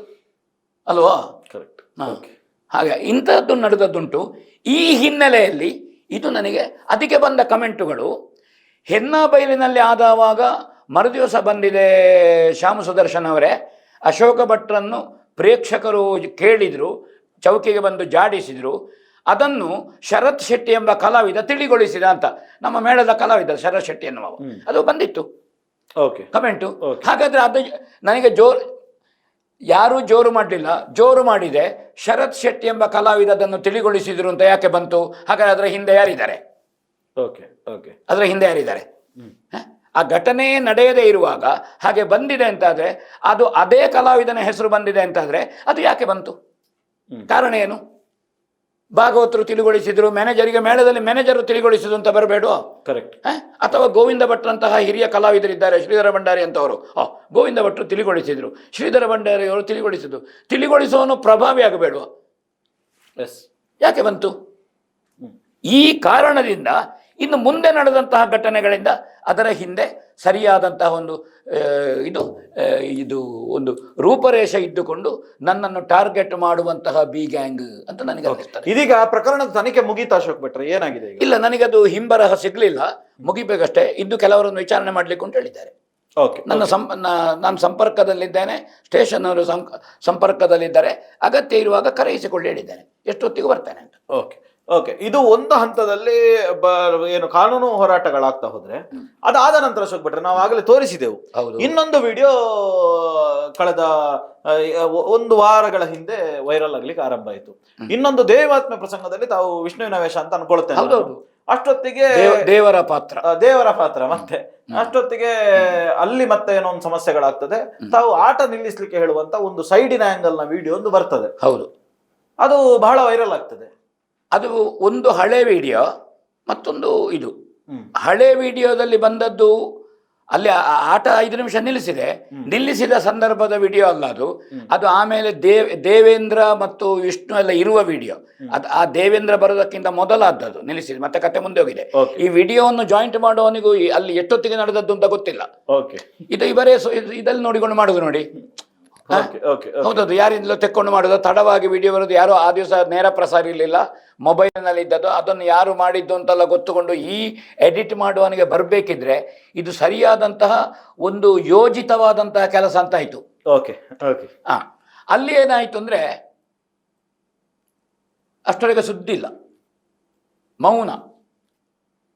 ಅಲ್ವಾ? ಕರೆಕ್ಟ್. ಹಾಗೆ ಇಂಥದ್ದು ನಡೆದದ್ದುಂಟು. ಈ ಹಿನ್ನೆಲೆಯಲ್ಲಿ ಇದು ನನಗೆ ಅದಕ್ಕೆ ಬಂದ ಕಮೆಂಟುಗಳು. ಹೆನ್ನಾಬೈಲಿನಲ್ಲಿ ಆದವಾಗ ಮರುದಿವಸ ಬಂದಿದೆ ಶ್ಯಾಮ ಸುದರ್ಶನ್ ಅವರೇ, ಅಶೋಕ ಭಟ್ರನ್ನು ಪ್ರೇಕ್ಷಕರು ಕೇಳಿದರು, ಚೌಕಿಗೆ ಬಂದು ಜಾಡಿಸಿದರು. ಅದನ್ನು ಶರತ್ ಶೆಟ್ಟಿ ಎಂಬ ಕಲಾವಿದ ತಿಳಿಗೊಳಿಸಿದ ಅಂತ. ನಮ್ಮ ಮೇಳದ ಕಲಾವಿದ ಶರತ್ ಶೆಟ್ಟಿ ಎನ್ನುವ, ಅದು ಬಂದಿತ್ತು ಕಮೆಂಟು. ಹಾಗಾದರೆ ಅದು ನನಗೆ ಯಾರೂ ಜೋರು ಮಾಡಲಿಲ್ಲ, ಜೋರು ಮಾಡಿದೆ ಶರತ್ ಶೆಟ್ಟಿ ಎಂಬ ಕಲಾವಿದ ಅದನ್ನು ತಿಳಿಗೊಳಿಸಿದ್ರು ಅಂತ ಯಾಕೆ ಬಂತು? ಹಾಗಾದ್ರೆ ಅದರ ಹಿಂದೆ ಯಾರಿದ್ದಾರೆ? ಅದರ ಹಿಂದೆ ಯಾರಿದ್ದಾರೆ? ಆ ಘಟನೆ ನಡೆಯದೇ ಇರುವಾಗ ಹಾಗೆ ಬಂದಿದೆ ಅಂತಾದರೆ, ಅದು ಅದೇ ಕಲಾವಿದನ ಹೆಸರು ಬಂದಿದೆ ಅಂತಾದರೆ ಅದು ಯಾಕೆ ಬಂತು? ಕಾರಣ ಏನು? ಭಾಗವತರು ತಿಳಿಗೊಳಿಸಿದ್ರು, ಮ್ಯಾನೇಜರಿಗೆ ಮೇಳದಲ್ಲಿ ಮ್ಯಾನೇಜರು ತಿಳಿಗೊಳಿಸಿದ್ರು ಅಂತ ಬರಬೇಡುವ? ಕರೆಕ್ಟ್. ಅಥವಾ ಗೋವಿಂದ ಭಟ್ರಂತಹ ಹಿರಿಯ ಕಲಾವಿದರಿದ್ದಾರೆ, ಶ್ರೀಧರ ಭಂಡಾರಿ ಅಂತವರು, ಗೋವಿಂದ ಭಟ್ರು ತಿಳಿಗೊಳಿಸಿದ್ರು, ಶ್ರೀಧರ ಭಂಡಾರಿ ಅವರು ತಿಳಿಗೊಳಿಸಿದ್ರು. ತಿಳಿಗೊಳಿಸುವವನು ಪ್ರಭಾವಿ ಆಗಬೇಡುವ? ಯಾಕೆ ಬಂತು? ಈ ಕಾರಣದಿಂದ ಇನ್ನು ಮುಂದೆ ನಡೆದಂತಹ ಘಟನೆಗಳಿಂದ ಅದರ ಹಿಂದೆ ಸರಿಯಾದಂತಹ ಒಂದು ಇದು ಒಂದು ರೂಪರೇಷೆ ಇದ್ದುಕೊಂಡು ನನ್ನನ್ನು ಟಾರ್ಗೆಟ್ ಮಾಡುವಂತಹ ಬಿ ಗ್ಯಾಂಗ್ ಅಂತ ನನಗೆ ಅನಿಸ್ತದೆ. ಇದೀಗ ಪ್ರಕರಣದ ತನಿಖೆ ಮುಗೀತಾ ಅಶೋಕ್ ಭಟ್ರೆ? ಏನಾಗಿದೆ? ಇಲ್ಲ, ನನಗದು ಹಿಂಬರಹ ಸಿಗ್ಲಿಲ್ಲ, ಮುಗಿಬೇಕಷ್ಟೇ. ಇದ್ದು ಕೆಲವರನ್ನು ವಿಚಾರಣೆ ಮಾಡ್ಲಿಕ್ಕೆ ಅಂತ ಹೇಳಿದ್ದಾರೆ. ನಾನು ಸಂಪರ್ಕದಲ್ಲಿದ್ದೇನೆ, ಸ್ಟೇಷನ್ ಅವರು ಸಂಪರ್ಕದಲ್ಲಿದ್ದಾರೆ. ಅಗತ್ಯ ಇರುವಾಗ ಕರೆಯಿಸಿಕೊಳ್ಳಿ ಹೇಳಿದ್ದೇನೆ, ಎಷ್ಟೊತ್ತಿಗೂ ಬರ್ತೇನೆ ಅಂತ. ಓಕೆ. ಇದು ಒಂದು ಹಂತದಲ್ಲಿ ಏನು ಕಾನೂನು ಹೋರಾಟಗಳಾಗ್ತಾ ಹೋದ್ರೆ, ಅದಾದ ನಂತರ ಅಶೋಕ್ ಭಟ್ರೆ ನಾವು ಆಗಲೇ ತೋರಿಸಿದೆವು, ಇನ್ನೊಂದು ವಿಡಿಯೋ ಕಳೆದ 1 ವಾರಗಳ ಹಿಂದೆ ವೈರಲ್ ಆಗ್ಲಿಕ್ಕೆ ಆರಂಭ ಆಯಿತು. ಇನ್ನೊಂದು ದೇವಾತ್ಮ ಪ್ರಸಂಗದಲ್ಲಿ ತಾವು ವಿಷ್ಣುವಿನ ವೇಷ ಅಂತ ಅನ್ಕೊಳ್ತೇನೆ. ಅಷ್ಟೊತ್ತಿಗೆ ದೇವರ ಪಾತ್ರ ಮತ್ತೆ ಅಷ್ಟೊತ್ತಿಗೆ ಅಲ್ಲಿ ಮತ್ತೆ ಏನೋ ಒಂದು ಸಮಸ್ಯೆಗಳಾಗ್ತದೆ. ತಾವು ಆಟ ನಿಲ್ಲಿಸ್ಲಿಕ್ಕೆ ಹೇಳುವಂತ ಒಂದು ಸೈಡಿನ ಆಂಗಲ್ ನ ವಿಡಿಯೋ ಒಂದು ಬರ್ತದೆ. ಹೌದು, ಅದು ಬಹಳ ವೈರಲ್ ಆಗ್ತದೆ. ಅದು ಒಂದು ಹಳೆ ವಿಡಿಯೋ, ಮತ್ತೊಂದು ಇದು. ಹಳೆ ವಿಡಿಯೋದಲ್ಲಿ ಬಂದದ್ದು ಅಲ್ಲಿ ಆಟ 5 ನಿಮಿಷ ನಿಲ್ಲಿಸಿದ ಸಂದರ್ಭದ ವಿಡಿಯೋ ಅಲ್ಲ ಅದು. ಅದು ಆಮೇಲೆ ದೇವೇಂದ್ರ ಮತ್ತು ವಿಷ್ಣು ಎಲ್ಲ ಇರುವ ವಿಡಿಯೋ. ಅದು ಆ ದೇವೇಂದ್ರ ಬರೋದಕ್ಕಿಂತ ಮೊದಲಾದದ್ದು ನಿಲ್ಲಿಸಿದೆ, ಮತ್ತೆ ಕತೆ ಮುಂದೆ ಹೋಗಿದೆ. ಈ ವಿಡಿಯೋವನ್ನು ಜಾಯಿಂಟ್ ಮಾಡುವವನಿಗೂ ಅಲ್ಲಿ ಎಷ್ಟೊತ್ತಿಗೆ ನಡೆದದ್ದು ಅಂತ ಗೊತ್ತಿಲ್ಲ. ಇದು ಇವರೇ ಇದಲ್ಲಿ ನೋಡಿಕೊಂಡು ಮಾಡುದು ನೋಡಿ. ಹೌದೌದು, ಯಾರಿಂದಲೂ ತೆಕ್ಕೊಂಡು ಮಾಡೋದು, ತಡವಾಗಿ ವಿಡಿಯೋ ಬರೋದು. ಯಾರೋ ಆ ದಿವಸ ನೇರ ಪ್ರಸಾರ ಇರಲಿಲ್ಲ, ಮೊಬೈಲ್ನಲ್ಲಿ ಇದ್ದದ್ದು. ಅದನ್ನು ಯಾರು ಮಾಡಿದ್ದು ಅಂತೆಲ್ಲ ಗೊತ್ತುಕೊಂಡು ಈ ಎಡಿಟ್ ಮಾಡುವವನಿಗೆ ಬರಬೇಕಿದ್ರೆ ಇದು ಸರಿಯಾದಂತಹ ಒಂದು ಯೋಜಿತವಾದಂತಹ ಕೆಲಸ ಅಂತ ಆಯಿತು. ಅಲ್ಲಿ ಏನಾಯಿತು ಅಂದರೆ ಅಷ್ಟೊಳಗೆ ಸುದ್ದಿ ಇಲ್ಲ, ಮೌನ.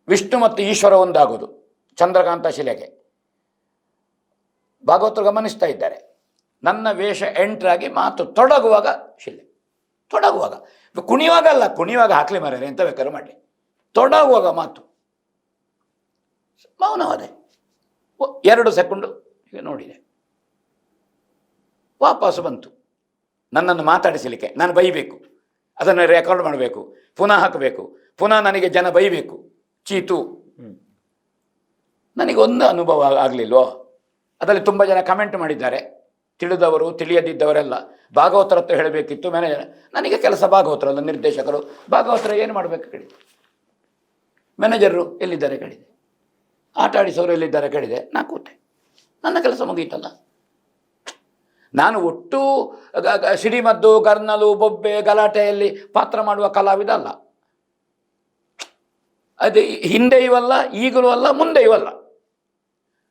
ವಿಷ್ಣು ಮತ್ತು ಈಶ್ವರ ಒಂದಾಗೋದು ಚಂದ್ರಕಾಂತ ಶಿಲೆಗೆ. ಭಾಗವತರು ಗಮನಿಸ್ತಾ ಇದ್ದಾರೆ. ನನ್ನ ವೇಷ ಎಂಟ್ರಾಗಿ ಮಾತು ತೊಡಗುವಾಗ ಶಿಲೆ, ತೊಡಗುವಾಗ, ಕುಣಿಯುವಾಗ ಅಲ್ಲ, ಕುಣಿಯುವಾಗ ಹಾಕ್ಲಿ ಮಾರ್ಯಾರೆ, ಎಂತ ಬೇಕಾದ್ರೂ ಮಾಡಲಿ, ತೊಡಗುವಾಗ ಮಾತು ಮೌನವಾದೆ. 2 ಸೆಕೆಂಡು ಈಗ ನೋಡಿದೆ, ವಾಪಸ್ಸು ಬಂತು. ನನ್ನನ್ನು ಮಾತಾಡಿಸಲಿಕ್ಕೆ ನಾನು ಬೈಬೇಕು, ಅದನ್ನು ರೆಕಾರ್ಡ್ ಮಾಡಬೇಕು, ಪುನಃ ಹಾಕಬೇಕು, ಪುನಃ ನನಗೆ ಜನ ಬೈಬೇಕು. ಚೀತು, ನನಗೆ ಒಂದು ಅನುಭವ ಆಗಲಿಲ್ವೋ? ಅದರಲ್ಲಿ ತುಂಬ ಜನ ಕಮೆಂಟ್ ಮಾಡಿದ್ದಾರೆ, ತಿಳಿದವರು ತಿಳಿಯದಿದ್ದವರೆಲ್ಲ. ಭಾಗವತರ ಹತ್ರ ಹೇಳಬೇಕಿತ್ತು ಮ್ಯಾನೇಜರ್. ನನಗೆ ಕೆಲಸ ಭಾಗವತರಲ್ಲ, ನಿರ್ದೇಶಕರು. ಭಾಗವತರ ಏನು ಮಾಡಬೇಕು ಕೇಳಿದೆ, ಮ್ಯಾನೇಜರು ಎಲ್ಲಿದ್ದಾರೆ ಕೇಳಿದೆ, ಆಟ ಆಡಿಸೋರು ಎಲ್ಲಿದ್ದಾರೆ ಕೇಳಿದೆ. ನಾ ಕೂತೆ, ನನ್ನ ಕೆಲಸ ಮುಗೀತಲ್ಲ. ನಾನು ಒಟ್ಟು ಸಿಡಿಮದ್ದು, ಗರ್ನಲು, ಬೊಬ್ಬೆ, ಗಲಾಟೆಯಲ್ಲಿ ಪಾತ್ರ ಮಾಡುವ ಕಲಾವಿದ ಅಲ್ಲ. ಅದು ಹಿಂದೆ ಇವಲ್ಲ, ಈಗಲೂ ಅಲ್ಲ, ಮುಂದೆ ಇವಲ್ಲ.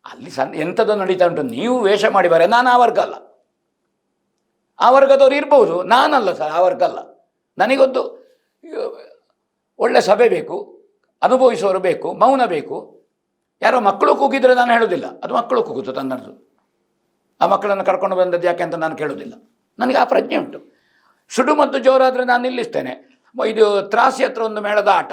ಅಲ್ಲಿ ಎಂಥದ್ದು ನಡೀತಾ ಉಂಟು, ನೀವು ವೇಷ ಮಾಡಿ ಬರ. ನಾನು ಆ ವರ್ಗ ಅಲ್ಲ, ಆ ವರ್ಗದವ್ರು ಇರ್ಬೋದು, ನಾನಲ್ಲ ಸರ್, ಆ ವರ್ಗ ಅಲ್ಲ. ನನಗೊಂದು ಒಳ್ಳೆ ಸಭೆ ಬೇಕು, ಅನುಭವಿಸೋರು ಬೇಕು, ಮೌನ ಬೇಕು. ಯಾರೋ ಮಕ್ಕಳು ಕೂಗಿದ್ರೆ ನಾನು ಹೇಳೋದಿಲ್ಲ, ಅದು ಮಕ್ಕಳು ಕೂಗುತ್ತು ತನ್ನದು. ಆ ಮಕ್ಕಳನ್ನು ಕರ್ಕೊಂಡು ಬಂದದ್ದು ಯಾಕೆ ಅಂತ ನಾನು ಕೇಳೋದಿಲ್ಲ. ನನಗೆ ಆ ಪ್ರಜ್ಞೆ ಉಂಟು. ಸುಡು ಮತ್ತು ಜೋರಾದರೆ ನಾನು ನಿಲ್ಲಿಸ್ತೇನೆ. ಇದು ತ್ರಾಸಿ ಹತ್ರ ಒಂದು ಮೇಳದ ಆಟ,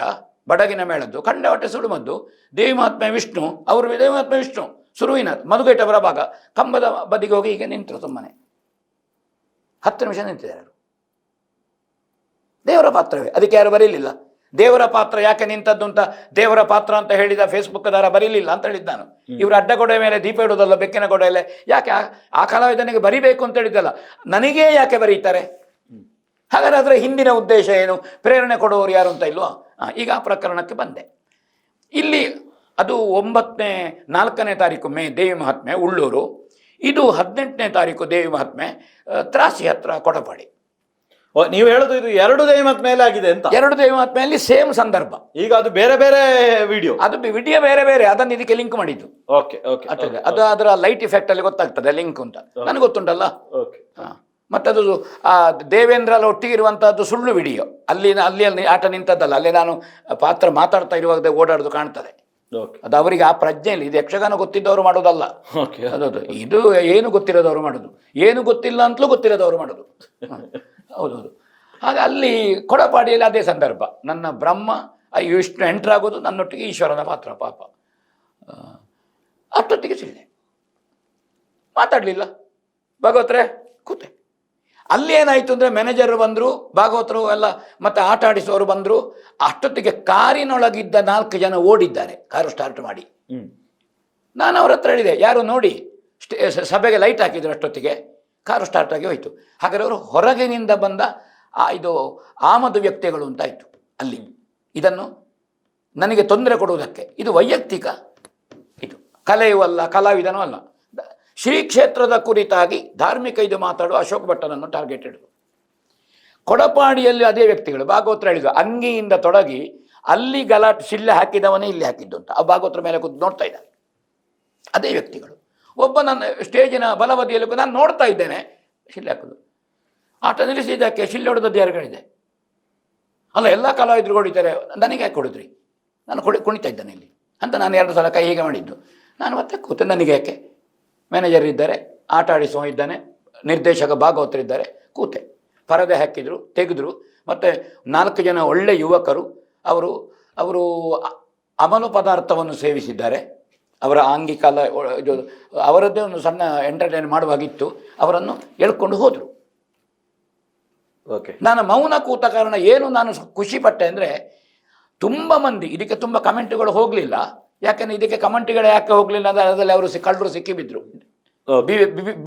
ಬಡಗಿನ ಮೇಳದ್ದು, ಕಂಡವಟ್ಟೆ ಸುಡುಮದ್ದು. ದೇವಿ ಮಹಾತ್ಮೆ ವಿಷ್ಣು, ಅವರು ದೇವಿ ಮಹಾತ್ಮೆ ವಿಷ್ಣು ಸುರುವಿನ ಮಧುಗೇಟವರ ಭಾಗ. ಕಂಬದ ಬದಿಗೆ ಹೋಗಿ ಈಗ ನಿಂತರು, ಸುಮ್ಮನೆ 10 ನಿಮಿಷ ನಿಂತಿದ್ದಾರೆ. ದೇವರ ಪಾತ್ರವೇ, ಅದಕ್ಕೆ ಯಾರು ಬರೀಲಿಲ್ಲ. ದೇವರ ಪಾತ್ರ ಯಾಕೆ ನಿಂತದ್ದು ಅಂತ ದೇವರ ಪಾತ್ರ ಅಂತ ಹೇಳಿದ ಫೇಸ್ಬುಕ್ದಾರ ಬರೀಲಿಲ್ಲ ಅಂತ ಹೇಳಿದ್ದು ನಾನು. ಇವರು ಅಡ್ಡಗೋಡೆ ಮೇಲೆ ದೀಪ ಇಡೋದಲ್ಲ, ಬೆಕ್ಕಿನ ಗೋಡೆಯಲ್ಲೇ ಯಾಕೆ ಆ ಕಲಾವಿದನಿಗೆ ಬರಿಬೇಕು ಅಂತ ಹೇಳಿದ್ದಲ್ಲ, ನನಗೇ ಯಾಕೆ ಬರೀತಾರೆ? ಹಾಗಾದ್ರೆ ಅದರ ಹಿಂದಿನ ಉದ್ದೇಶ ಏನು, ಪ್ರೇರಣೆ ಕೊಡುವವರು ಯಾರು ಅಂತ ಇಲ್ವಾ? ಈಗ ಆ ಪ್ರಕರಣಕ್ಕೆ ಬಂದೆ. ಇಲ್ಲಿ ಅದು 4ನೇ ತಾರೀಕು ಮೇ ದೇವಿ ಮಹಾತ್ಮೆ ಉಳ್ಳೂರು. ಇದು 18ನೇ ತಾರೀಕು ದೇವಿ ಮಹಾತ್ಮೆ ತ್ರಾಸಿ ಹತ್ರ ಕೊಡಪಾಡಿ. ನೀವು ಹೇಳೋದು ಇದು 2 ದೇವಿ ಮಹಾತ್ಮೆ ಮೇಲೆ ಆಗಿದೆ ಅಂತ? 2 ದೇವಿ ಮಹಾತ್ಮೆಯಲ್ಲಿ ಸೇಮ್ ಸಂದರ್ಭ. ಈಗ ಅದು ಬೇರೆ ಬೇರೆ ವಿಡಿಯೋ, ಅದು ವಿಡಿಯೋ ಬೇರೆ ಬೇರೆ, ಅದನ್ನು ಇದಕ್ಕೆ ಲಿಂಕ್ ಮಾಡಿದ್ದು. ಅದು ಅದರ ಲೈಟ್ ಇಫೆಕ್ಟ್ ಅಲ್ಲಿ ಗೊತ್ತಾಗ್ತದೆ ಲಿಂಕ್ ಅಂತ, ನನಗೆ ಗೊತ್ತುಂಟಲ್ಲ. ಮತ್ತದು ದೇವೇಂದ್ರ ಒಟ್ಟಿಗಿರುವಂತಹದ್ದು ಸುಳ್ಳು ವಿಡಿಯೋ. ಅಲ್ಲಿ ಆಟ ನಿಂತದ್ದಲ್ಲ, ಅಲ್ಲಿ ನಾನು ಪಾತ್ರ ಮಾತಾಡ್ತಾ ಇರುವಾಗ ಓಡಾಡೋದು ಕಾಣ್ತದೆ. ಅದು ಅವರಿಗೆ ಆ ಪ್ರಜ್ಞೆ ಇಲ್ಲ. ಇದು ಯಕ್ಷಗಾನ ಗೊತ್ತಿದ್ದವರು ಮಾಡೋದಲ್ಲ. ಅದೌದು, ಇದು ಏನು ಗೊತ್ತಿರೋದವರು ಮಾಡೋದು, ಏನು ಗೊತ್ತಿಲ್ಲ ಅಂತಲೂ ಗೊತ್ತಿರೋದವರು ಮಾಡೋದು. ಹೌದೌದು. ಹಾಗೆ ಅಲ್ಲಿ ಕೊಡಪಾಡಿಯಲ್ಲಿ ಅದೇ ಸಂದರ್ಭ. ನನ್ನ ಬ್ರಹ್ಮ ವಿಷ್ಣು ಎಂಟ್ರಾಗೋದು, ನನ್ನೊಟ್ಟಿಗೆ ಈಶ್ವರನ ಪಾತ್ರ. ಪಾಪ ಅಷ್ಟೊತ್ತಿಗೆ ಸಿಳ್ಳೆ ಮಾತಾಡಲಿಲ್ಲ. ಭಾಗವತರೇ ಕೂತೆ. ಅಲ್ಲಿ ಏನಾಯಿತು ಅಂದರೆ ಮ್ಯಾನೇಜರ್ ಬಂದರು, ಭಾಗವತರು ಎಲ್ಲ ಮತ್ತೆ ಆಟ ಆಡಿಸೋರು ಬಂದರು. ಅಷ್ಟೊತ್ತಿಗೆ ಕಾರಿನೊಳಗಿದ್ದ 4 ಜನ ಓಡಿದ್ದಾರೆ, ಕಾರು ಸ್ಟಾರ್ಟ್ ಮಾಡಿ. ನಾನು ಅವ್ರ ಹತ್ರ ಹೇಳಿದೆ, ಯಾರು ನೋಡಿ ಸಭೆಗೆ ಲೈಟ್ ಹಾಕಿದ್ರು. ಅಷ್ಟೊತ್ತಿಗೆ ಕಾರು ಸ್ಟಾರ್ಟ್ ಆಗಿ ಹೋಯಿತು. ಹಾಗಾದ್ರೆ ಅವರು ಹೊರಗಿನಿಂದ ಬಂದ ಇದು ಆಮದು ವ್ಯಕ್ತಿಗಳು ಅಂತಾಯಿತು ಅಲ್ಲಿ. ಇದನ್ನು ನನಗೆ ತೊಂದರೆ ಕೊಡುವುದಕ್ಕೆ, ಇದು ವೈಯಕ್ತಿಕ, ಇದು ಕಲೆಯೂ ಅಲ್ಲ, ಕಲಾವಿದನೂ ಅಲ್ಲ. ಶ್ರೀ ಕ್ಷೇತ್ರದ ಕುರಿತಾಗಿ ಧಾರ್ಮಿಕ ಇದು ಮಾತಾಡುವ ಅಶೋಕ್ ಭಟ್ಟನನ್ನು ಟಾರ್ಗೆಟ್ ಹಿಡಿದು. ಕೊಡಪಾಡಿಯಲ್ಲಿ ಅದೇ ವ್ಯಕ್ತಿಗಳು. ಭಾಗವತರು ಹೇಳಿದ್ರು, ಅಂಗಿಯಿಂದ ತೊಡಗಿ ಅಲ್ಲಿ ಗಲಾಟೆ ಶಿಲ್ಲೆ ಹಾಕಿದವನೇ ಇಲ್ಲಿ ಹಾಕಿದ್ದು ಅಂತ. ಆ ಭಾಗವತರ ಮೇಲೆ ಕೂತು ನೋಡ್ತಾ ಇದ್ದಾರೆ ಅದೇ ವ್ಯಕ್ತಿಗಳು. ಒಬ್ಬ ನನ್ನ ಸ್ಟೇಜಿನ ಬಲಬದಿಯಲ್ಲಿ ನಾನು ನೋಡ್ತಾ ಇದ್ದೇನೆ, ಶಿಲ್ಲೆ ಹಾಕೋದು. ಆಟ ನಿಲ್ಲಿಸಿದ್ದಕ್ಕೆ ಶಿಲ್ಲೆ ಹೊಡೆದದ್ದು ಯಾರು ಹೇಳಿದೆ? ಅಲ್ಲ, ಎಲ್ಲ ಕಲಾವಿದರು ಹೊಡಿತಾರೆ, ನನಗೆ ಯಾಕೆ ಹೊಡಿದ್ರಿ? ನಾನು ಕುಣಿತಾ ಇದ್ದೇನೆ ಇಲ್ಲಿ ಅಂತ ನಾನು 2 ಸಲ ಕೈ ಹೀಗೆ ಮಾಡಿದ್ದು. ನಾನು ಮತ್ತೆ ಕೂತೆ, ನನಗೆ ಯಾಕೆ? ಮ್ಯಾನೇಜರ್ ಇದ್ದಾರೆ, ಆಟ ಆಡಿಸುವ ಇದ್ದಾನೆ, ನಿರ್ದೇಶಕ ಭಾಗವತರಿದ್ದಾರೆ, ಕೂತೆ. ಪರದೆ ಹಾಕಿದರು, ತೆಗೆದರು. ಮತ್ತು 4 ಜನ ಒಳ್ಳೆ ಯುವಕರು, ಅವರು ಅಮಲು ಪದಾರ್ಥವನ್ನು ಸೇವಿಸಿದ್ದಾರೆ. ಅವರ ಆಂಗಿಕಾಲ ಅವರದ್ದೇ ಒಂದು ಸಣ್ಣ ಎಂಟರ್ಟೈನ್ ಮಾಡುವಾಗಿತ್ತು. ಅವರನ್ನು ಎಳ್ಕೊಂಡು ಹೋದರು. ಓಕೆ. ನಾನು ಮೌನ ಕೂತ ಕಾರಣ ಏನು ನಾನು ಖುಷಿ ಪಟ್ಟೆ ಅಂದರೆ ತುಂಬ ಮಂದಿ ಇದಕ್ಕೆ ತುಂಬ ಕಮೆಂಟ್ಗಳು ಹೋಗಲಿಲ್ಲ. ಯಾಕಂದರೆ ಇದಕ್ಕೆ ಕಮೆಂಟ್ಗಳು ಯಾಕೆ ಹೋಗಲಿಲ್ಲ ಅಂದರೆ ಅದರಲ್ಲಿ ಅವರು ಕಳ್ಳರು ಸಿಕ್ಕಿಬಿದ್ರು,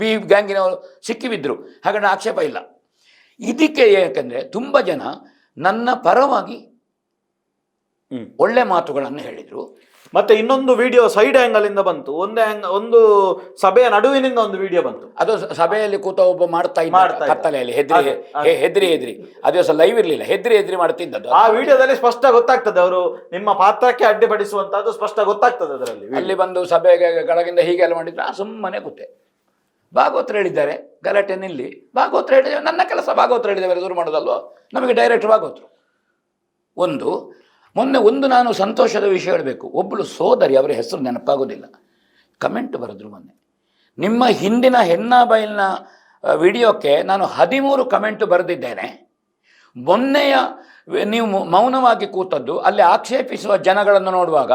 ಬಿ ಗ್ಯಾಂಗಿನವರು ಸಿಕ್ಕಿಬಿದ್ರು. ಹಾಗಾಗಿ ಆಕ್ಷೇಪ ಇಲ್ಲ ಇದಕ್ಕೆ. ಯಾಕಂದರೆ ತುಂಬ ಜನ ನನ್ನ ಪರವಾಗಿ ಒಳ್ಳೆ ಮಾತುಗಳನ್ನು ಹೇಳಿದರು. ಮತ್ತೆ ಇನ್ನೊಂದು ವಿಡಿಯೋ ಸೈಡ್ ಆಂಗಲ್ ಇಂದ ಬಂತು, ಒಂದು ಸಭೆಯ ನಡುವಿನಿಂದ ಒಂದು ವಿಡಿಯೋ ಬಂತು. ಅದು ಸಭೆಯಲ್ಲಿ ಕೂತ ಒಬ್ಬ ಮಾಡ್ತಾ ಇದ್ದ ಕತ್ತಲೆಯಲ್ಲಿ ಹೆದ್ರಿ ಅದು ದಿವಸ ಲೈವ್ ಇರಲಿಲ್ಲ, ಹೆದ್ರಿ ಮಾಡ್ತಿದ್ದದ್ದು. ಆ ವಿಡಿಯೋದಲ್ಲಿ ಸ್ಪಷ್ಟ ಗೊತ್ತಾಗ್ತದೆ ಅವರು ನಿಮ್ಮ ಪಾತ್ರಕ್ಕೆ ಅಡ್ಡಿಪಡಿಸುವಂತದ್ದು ಸ್ಪಷ್ಟ ಗೊತ್ತಾಗ್ತದೆ ಅದರಲ್ಲಿ. ಅಲ್ಲಿ ಬಂದು ಸಭೆಗೆ ಕೆಳಗಿಂದ ಹೀಗೆಲ್ಲ ಮಾಡಿದ್ರೆ ಸುಮ್ಮನೆ ಕೂತೆ. ಭಾಗವತರು ಹೇಳಿದ್ದಾರೆ ಗಲಾಟೆ ನಿಲ್ಲಿ, ಭಾಗವತರು ಹೇಳಿದ್ದೇವೆ, ನನ್ನ ಕೆಲಸ ಭಾಗವತರು ಹೇಳಿದ್ದೇವೆ ದೂರ ಮಾಡೋದಲ್ವ, ನಮಗೆ ಡೈರೆಕ್ಟ್ ಭಾಗವತರು. ಮೊನ್ನೆ ನಾನು ಸಂತೋಷದ ವಿಷಯ ಹೇಳಬೇಕು. ಒಬ್ಬಳು ಸೋದರಿ, ಅವರ ಹೆಸರು ನೆನಪಾಗೋದಿಲ್ಲ, ಕಮೆಂಟ್ ಬರೆದ್ರು ಮೊನ್ನೆ. ನಿಮ್ಮ ಹಿಂದಿನ ಹೆನ್ನಾಬೈಲ್ನ ವಿಡಿಯೋಕ್ಕೆ ನಾನು 13 ಕಮೆಂಟ್ ಬರೆದಿದ್ದೇನೆ. ಮೊನ್ನೆಯ ನೀವು ಮೌನವಾಗಿ ಕೂತದ್ದು ಅಲ್ಲಿ ಆಕ್ಷೇಪಿಸುವ ಜನಗಳನ್ನು ನೋಡುವಾಗ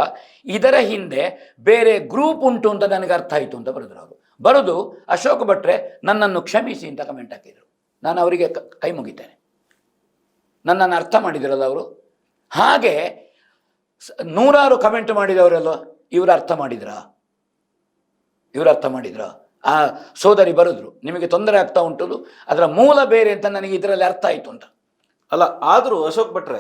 ಇದರ ಹಿಂದೆ ಬೇರೆ ಗ್ರೂಪ್ ಉಂಟು ಅಂತ ನನಗೆ ಅರ್ಥ ಆಯಿತು ಅಂತ ಬರೆದ್ರು. ಅವರು ಬರೆದು ಅಶೋಕ್ ಭಟ್ರೆ ನನ್ನನ್ನು ಕ್ಷಮಿಸಿ ಅಂತ ಕಮೆಂಟ್ ಹಾಕಿದರು. ನಾನು ಅವರಿಗೆ ಕೈ ಮುಗಿತೇನೆ, ನನ್ನನ್ನು ಅರ್ಥ ಮಾಡಿದಿರಲ್ಲ ಅವರು. ಹಾಗೆ 100 ಕಮೆಂಟ್ ಮಾಡಿದವರೆಲ್ಲ ಇವರು ಅರ್ಥ ಮಾಡಿದ್ರ ಆ ಸೋದರಿ ಬರೆದ್ರು, ನಿಮಗೆ ತೊಂದರೆ ಆಗ್ತಾ ಉಂಟು, ಅದರ ಮೂಲ ಬೇರೆ ಅಂತ ನನಗೆ ಇದರಲ್ಲಿ ಅರ್ಥ ಆಯಿತು ಅಂತ. ಅಲ್ಲ, ಆದ್ರೂ ಅಶೋಕ್ ಭಟ್ರೆ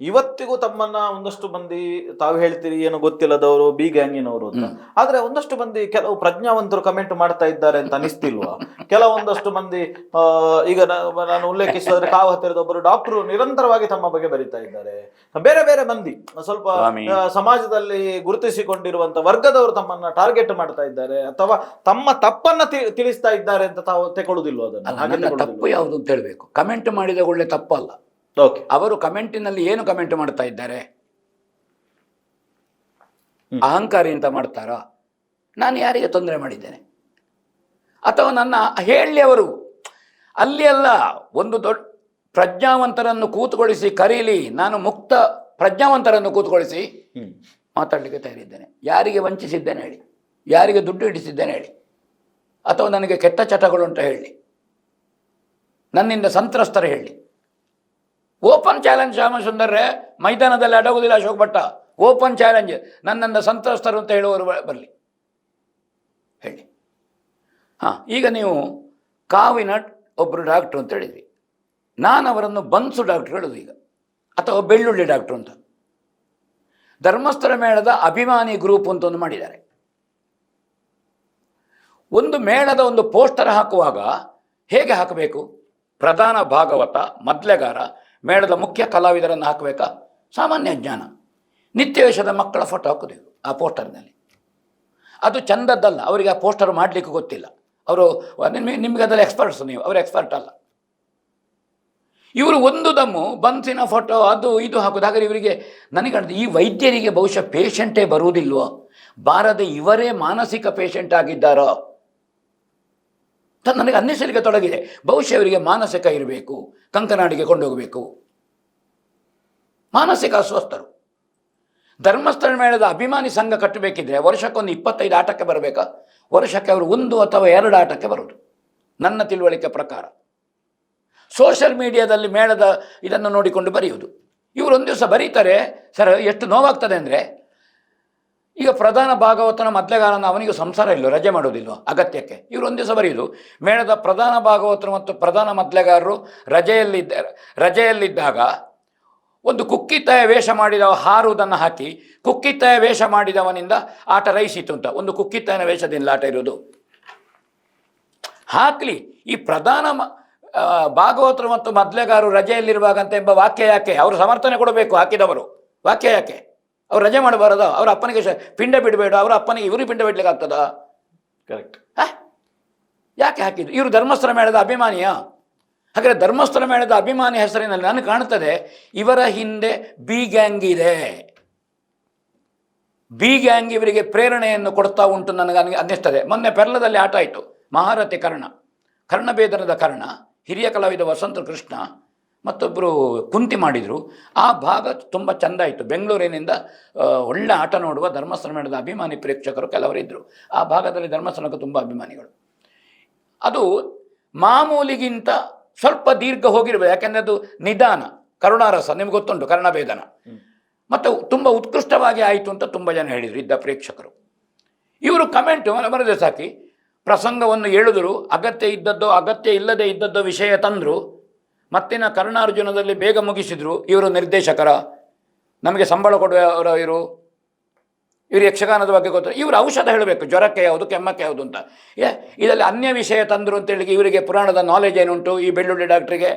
ಇವತ್ತಿಗೂ ತಮ್ಮನ್ನ ಒಂದಷ್ಟು ಮಂದಿ, ತಾವು ಹೇಳ್ತೀರಿ ಏನು ಗೊತ್ತಿಲ್ಲದವರು, ಬಿ ಗ್ಯಾಂಗಿನವರು ಅಂತ, ಆದ್ರೆ ಒಂದಷ್ಟು ಮಂದಿ ಕೆಲವು ಪ್ರಜ್ಞಾವಂತರು ಕಮೆಂಟ್ ಮಾಡ್ತಾ ಇದ್ದಾರೆ ಅಂತ ಅನಿಸ್ತಿಲ್ವಾ? ಕೆಲವೊಂದಷ್ಟು ಮಂದಿ ಈಗ ನಾನು ಉಲ್ಲೇಖಿಸಿದ್ರೆ ಕಾವು ಹತ್ತಿರದ ಒಬ್ಬರು ಡಾಕ್ಟರು ನಿರಂತರವಾಗಿ ತಮ್ಮ ಬಗ್ಗೆ ಬರೀತಾ ಇದ್ದಾರೆ. ಬೇರೆ ಬೇರೆ ಮಂದಿ ಸ್ವಲ್ಪ ಸಮಾಜದಲ್ಲಿ ಗುರುತಿಸಿಕೊಂಡಿರುವಂತ ವರ್ಗದವರು ತಮ್ಮನ್ನ ಟಾರ್ಗೆಟ್ ಮಾಡ್ತಾ ಇದ್ದಾರೆ, ಅಥವಾ ತಮ್ಮ ತಪ್ಪನ್ನ ತಿಳಿಸ್ತಾ ಇದ್ದಾರೆ ಅಂತ ತಾವು ತೆಕೊಳ್ಳುವುದಿಲ್ವ? ಅದನ್ನು ತಪ್ಪು ಯಾವುದು ಅಂತ ಹೇಳಬೇಕು. ಕಮೆಂಟ್ ಮಾಡಿದ ಒಳ್ಳೆ ತಪ್ಪಲ್ಲ. ಅವರು ಕಮೆಂಟಿನಲ್ಲಿ ಏನು ಕಮೆಂಟ್ ಮಾಡ್ತಾ ಇದ್ದಾರೆ? ಅಹಂಕಾರಿ ಅಂತ ಮಾಡ್ತಾರಾ? ನಾನು ಯಾರಿಗೆ ತೊಂದರೆ ಮಾಡಿದ್ದೇನೆ? ಅಥವಾ ನನ್ನ ಹೇಳಿ ಅವರು ಅಲ್ಲಿ ಅಲ್ಲ, ಒಂದು ದೊಡ್ಡ ಪ್ರಜ್ಞಾವಂತರನ್ನು ಕೂತ್ಕೊಳಿಸಿ ಕರೀಲಿ, ನಾನು ಮುಕ್ತ ಪ್ರಜ್ಞಾವಂತರನ್ನು ಕೂತ್ಕೊಳಿಸಿ ಮಾತಾಡಲಿಕ್ಕೆ ತಯಾರಿದ್ದೇನೆ. ಯಾರಿಗೆ ವಂಚಿಸಿದ್ದೇನೆ ಹೇಳಿ, ಯಾರಿಗೆ ದುಡ್ಡು ಇಡಿಸಿದ್ದೇನೆ ಹೇಳಿ, ಅಥವಾ ನನಗೆ ಕೆಟ್ಟ ಚಟಗಳುಂಟ ಹೇಳಿ, ನನ್ನಿಂದ ಸಂತ್ರಸ್ತರ ಹೇಳಿ. ಓಪನ್ ಚಾಲೆಂಜ್ ಶ್ಯಾಮಸುಂದರ್ರೆ, ಮೈದಾನದಲ್ಲಿ ಅಡಗುವುದಿಲ್ಲ ಅಶೋಕ್ ಭಟ್ಟ. ಓಪನ್ ಚಾಲೆಂಜ್, ನನ್ನನ್ನು ಸಂತ್ರಸ್ತರು ಅಂತ ಹೇಳುವವರು ಬರಲಿ ಹೇಳಿ. ಈಗ ನೀವು ಕಾವಿನ ಒಬ್ಬರು ಡಾಕ್ಟ್ರು ಅಂತ ಹೇಳಿದ್ರಿ, ನಾನು ಅವರನ್ನು ಬನ್ಸು ಡಾಕ್ಟ್ರು ಹೇಳೋದು ಈಗ, ಅಥವಾ ಬೆಳ್ಳುಳ್ಳಿ ಡಾಕ್ಟ್ರು ಅಂತ. ಧರ್ಮಸ್ಥಳ ಮೇಳದ ಅಭಿಮಾನಿ ಗ್ರೂಪ್ ಅಂತ ಒಂದು ಮಾಡಿದ್ದಾರೆ. ಒಂದು ಮೇಳದ ಒಂದು ಪೋಸ್ಟರ್ ಹಾಕುವಾಗ ಹೇಗೆ ಹಾಕಬೇಕು? ಪ್ರಧಾನ ಭಾಗವತ, ಮದ್ಲೆಗಾರ, ಮೇಳದ ಮುಖ್ಯ ಕಲಾವಿದರನ್ನು ಹಾಕಬೇಕಾ? ಸಾಮಾನ್ಯ ಜ್ಞಾನ. ನಿತ್ಯವೇಷದ ಮಕ್ಕಳ ಫೋಟೋ ಹಾಕೋದು ಆ ಪೋಸ್ಟರ್ನಲ್ಲಿ. ಅದು ಚಂದದ್ದಲ್ಲ, ಅವರಿಗೆ ಆ ಪೋಸ್ಟರ್ ಮಾಡಲಿಕ್ಕೆ ಗೊತ್ತಿಲ್ಲ. ಅವರು ನಿಮಗೆ ಅದರಲ್ಲಿ ಎಕ್ಸ್ಪರ್ಟ್ಸ್, ನೀವು ಅವರು ಎಕ್ಸ್ಪರ್ಟ್ ಅಲ್ಲ. ಇವರು ಒಂದು ದಮ್ಮು ಬನ್ಸಿನ ಫೋಟೋ ಅದು ಇದು ಹಾಕೋದು. ಹಾಗಾದ್ರೆ ಇವರಿಗೆ ನನಗೆ ಈ ವೈದ್ಯರಿಗೆ ಬಹುಶಃ ಪೇಷಂಟೇ ಬರುವುದಿಲ್ವೋ? ಬಾರದೆ ಇವರೇ ಮಾನಸಿಕ ಪೇಷಂಟ್ ಆಗಿದ್ದಾರೋ ನನಗೆ ಅನ್ನಿಸಲಿಕ್ಕೆ ತೊಡಗಿದೆ. ಬಹುಶಃ ಇವರಿಗೆ ಮಾನಸಿಕ ಇರಬೇಕು, ಕಂಕನಾಡಿಗೆ ಕೊಂಡೋಗಬೇಕು. ಮಾನಸಿಕ ಅಸ್ವಸ್ಥರು. ಧರ್ಮಸ್ಥಳ ಮೇಳದ ಅಭಿಮಾನಿ ಸಂಘ ಕಟ್ಟಬೇಕಿದ್ರೆ ವರ್ಷಕ್ಕೊಂದು 25 ಆಟಕ್ಕೆ ಬರಬೇಕಾ? ವರ್ಷಕ್ಕೆ ಅವರು 1 ಅಥವಾ 2 ಆಟಕ್ಕೆ ಬರೋದು ನನ್ನ ತಿಳುವಳಿಕೆ ಪ್ರಕಾರ. ಸೋಷಿಯಲ್ ಮೀಡಿಯಾದಲ್ಲಿ ಮೇಳದ ಇದನ್ನು ನೋಡಿಕೊಂಡು ಬರೆಯುವುದು. ಇವರು ಒಂದು ದಿವಸ ಬರೀತಾರೆ ಸರ್, ಎಷ್ಟು ನೋವಾಗ್ತದೆ ಅಂದರೆ, ಈಗ ಪ್ರಧಾನ ಭಾಗವತನ ಮದ್ಲೆಗಾರನ ಅವನಿಗೆ ಸಂಸಾರ ಇಲ್ಲೋ, ರಜೆ ಮಾಡೋದಿಲ್ಲೋ ಅಗತ್ಯಕ್ಕೆ. ಇವರು ಒಂದು ದಿವಸ ಬರೆಯುವುದು, ಮೇಳದ ಪ್ರಧಾನ ಭಾಗವತರು ಮತ್ತು ಪ್ರಧಾನ ಮದ್ಲೆಗಾರರು ರಜೆಯಲ್ಲಿದ್ದಾಗ ಒಂದು ಕುಕ್ಕಿತ್ತಾಯ ವೇಷ ಮಾಡಿದವ ಹಾರುವುದನ್ನು ಹಾಕಿ, ಕುಕ್ಕಿತ್ತಾಯ ವೇಷ ಮಾಡಿದವನಿಂದ ಆಟ ರೈಸಿತು ಅಂತ. ಒಂದು ಕುಕ್ಕಿತ್ತಾಯನ ವೇಷದಿಂದ ಆಟ ಇರೋದು ಹಾಕಲಿ. ಈ ಪ್ರಧಾನ ಭಾಗವತರು ಮತ್ತು ಮದ್ಲೆಗಾರರು ರಜೆಯಲ್ಲಿರುವಾಗಂತ ಎಂಬ ವಾಕ್ಯ ಯಾಕೆ? ಅವರು ಸಮರ್ಥನೆ ಕೊಡಬೇಕು ಹಾಕಿದವರು. ವಾಕ್ಯ ಯಾಕೆ? ಅವ್ರು ರಜೆ ಮಾಡಬಾರದು? ಅವರ ಅಪ್ಪನಿಗೆ ಪಿಂಡ ಬಿಡಬೇಡ, ಅವರ ಅಪ್ಪನಿಗೆ ಇವರು ಪಿಂಡ ಬಿಡ್ಲಿಕ್ಕೆ ಆಗ್ತದ? ಕರೆಕ್ಟ್. ಯಾಕೆ ಹಾಕಿದ್ರು? ಇವರು ಧರ್ಮಸ್ಥಳ ಮೇಳದ ಅಭಿಮಾನಿಯ? ಹಾಗಾದರೆ ಧರ್ಮಸ್ಥಳ ಮೇಳದ ಅಭಿಮಾನಿ ಹೆಸರಿನಲ್ಲಿ ನನಗೆ ಕಾಣ್ತದೆ ಇವರ ಹಿಂದೆ ಬಿ ಗ್ಯಾಂಗ್ ಇದೆ. ಬಿ ಗ್ಯಾಂಗ್ ಇವರಿಗೆ ಪ್ರೇರಣೆಯನ್ನು ಕೊಡ್ತಾ ಉಂಟು ನನಗೆ ಅನ್ನಿಸ್ತದೆ. ಮೊನ್ನೆ ಪೆರ್ಲದಲ್ಲಿ ಆಟ ಆಯಿತು, ಮಹಾರಥಿ ಕರ್ಣಬೇದನದ ಕರ್ಣ, ಹಿರಿಯ ಕಲಾವಿದ ವಸಂತ ಕೃಷ್ಣ, ಮತ್ತೊಬ್ಬರು ಕುಂತಿ ಮಾಡಿದರು. ಆ ಭಾಗ ತುಂಬ ಚೆಂದ ಆಯಿತು. ಬೆಂಗಳೂರಿನಿಂದ ಒಳ್ಳೆ ಆಟ ನೋಡುವ ಧರ್ಮಸ್ಥಳ ಮೇಳದ ಅಭಿಮಾನಿ ಪ್ರೇಕ್ಷಕರು ಕೆಲವರಿದ್ದರು. ಆ ಭಾಗದಲ್ಲಿ ಧರ್ಮಸ್ಥಳಕ್ಕೆ ತುಂಬ ಅಭಿಮಾನಿಗಳು. ಅದು ಮಾಮೂಲಿಗಿಂತ ಸ್ವಲ್ಪ ದೀರ್ಘ ಹೋಗಿರ್ಬೋದು, ಯಾಕೆಂದರೆ ಅದು ನಿಧಾನ, ಕರುಣಾರಸ ನಿಮ್ಗೆ ಗೊತ್ತುಂಟು, ಕರ್ಣಭೇದನ. ಮತ್ತು ತುಂಬ ಉತ್ಕೃಷ್ಟವಾಗಿ ಆಯಿತು ಅಂತ ತುಂಬ ಜನ ಹೇಳಿದರು ಇದ್ದ ಪ್ರೇಕ್ಷಕರು. ಇವರು ಕಮೆಂಟ್ ಬರದೆ ಸಾಕಿ ಪ್ರಸಂಗವನ್ನು ಹೇಳಿದ್ರು, ಅಗತ್ಯ ಇದ್ದದ್ದೋ ಅಗತ್ಯ ಇಲ್ಲದೆ ಇದ್ದದ್ದೋ ವಿಷಯ ತಂದರು, ಮತ್ತಿನ ಕರ್ಣಾರ್ಜುನದಲ್ಲಿ ಬೇಗ ಮುಗಿಸಿದರು. ಇವರು ನಿರ್ದೇಶಕರ, ನಮಗೆ ಸಂಬಳ ಕೊಡುವವರು ಇವರು ಯಕ್ಷಗಾನದ ಬಗ್ಗೆ ಗೊತ್ತು. ಇವರು ಔಷಧ ಹೇಳಬೇಕು, ಜ್ವರಕ್ಕೆ ಯಾವುದು ಕೆಮ್ಮಕ್ಕೆ ಯಾವುದು ಅಂತ. ಇದರಲ್ಲಿ ಅನ್ಯ ವಿಷಯ ತಂದರು ಅಂತೇಳಿ ಇವರಿಗೆ ಪುರಾಣದ ನಾಲೆಜ್ ಏನುಂಟು ಈ ಬೆಳ್ಳುಳ್ಳಿ ಡಾಕ್ಟ್ರಿಗೆ?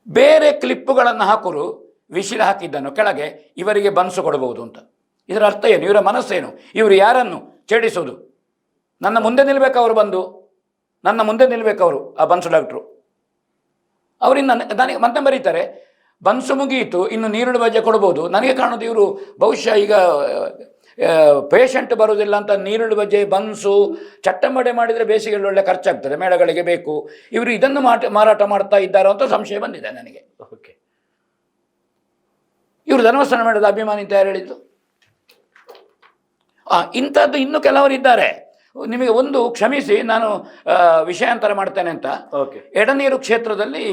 ಬೇರೆ ಕ್ಲಿಪ್ಪುಗಳನ್ನು ಹಾಕರು, ವಿಶಿಲ ಹಾಕಿದ್ದನ್ನು ಕೆಳಗೆ ಇವರಿಗೆ ಬನ್ಸು ಕೊಡಬಹುದು ಅಂತ. ಇದರ ಅರ್ಥ ಏನು? ಇವರ ಮನಸ್ಸೇನು? ಇವರು ಯಾರನ್ನು ಛೇಡಿಸೋದು? ನನ್ನ ಮುಂದೆ ನಿಲ್ಲಬೇಕು ಅವರು, ಬಂದು ನನ್ನ ಮುಂದೆ ನಿಲ್ಲಬೇಕು ಅವರು, ಆ ಬನ್ಸು ಡಾಕ್ಟ್ರು. ಅವರಿಂದ ನನಗೆ ಮತ್ತೆ ಬರೀತಾರೆ, ಬನ್ಸು ಮುಗಿಯಿತು, ಇನ್ನು ನೀರುಳ್ಳಿ ಬಜೆ ಕೊಡ್ಬೋದು. ನನಗೆ ಕಾಣೋದು ಇವರು ಬಹುಶಃ ಈಗ ಪೇಷಂಟ್ ಬರೋದಿಲ್ಲ ಅಂತ ನೀರುಳ್ಳಿ ಬಜೆ, ಬನ್ಸು, ಚಟ್ಟಂಬಡೆ ಮಾಡಿದರೆ ಬೇಸಿಗೆಯಲ್ಲಿ ಒಳ್ಳೆ ಖರ್ಚಾಗ್ತದೆ, ಮೇಳಗಳಿಗೆ ಬೇಕು, ಇವರು ಇದನ್ನು ಮಾರಾಟ ಮಾಡ್ತಾ ಇದ್ದಾರೋ ಅಂತ ಸಂಶಯ ಬಂದಿದೆ ನನಗೆ. ಓಕೆ, ಇವರು ಧರ್ಮಸ್ಥಾನ ಮೇಳದ ಅಭಿಮಾನಿ ಅಂತ ಯಾರು ಹೇಳಿದ್ದು? ಇಂಥದ್ದು ಇನ್ನೂ ಕೆಲವರಿದ್ದಾರೆ. ನಿಮಗೆ ಒಂದು ಕ್ಷಮಿಸಿ, ನಾನು ವಿಷಯಾಂತರ ಮಾಡ್ತೇನೆ ಅಂತ. ಓಕೆ, ಎಡನೀರು ಕ್ಷೇತ್ರದಲ್ಲಿ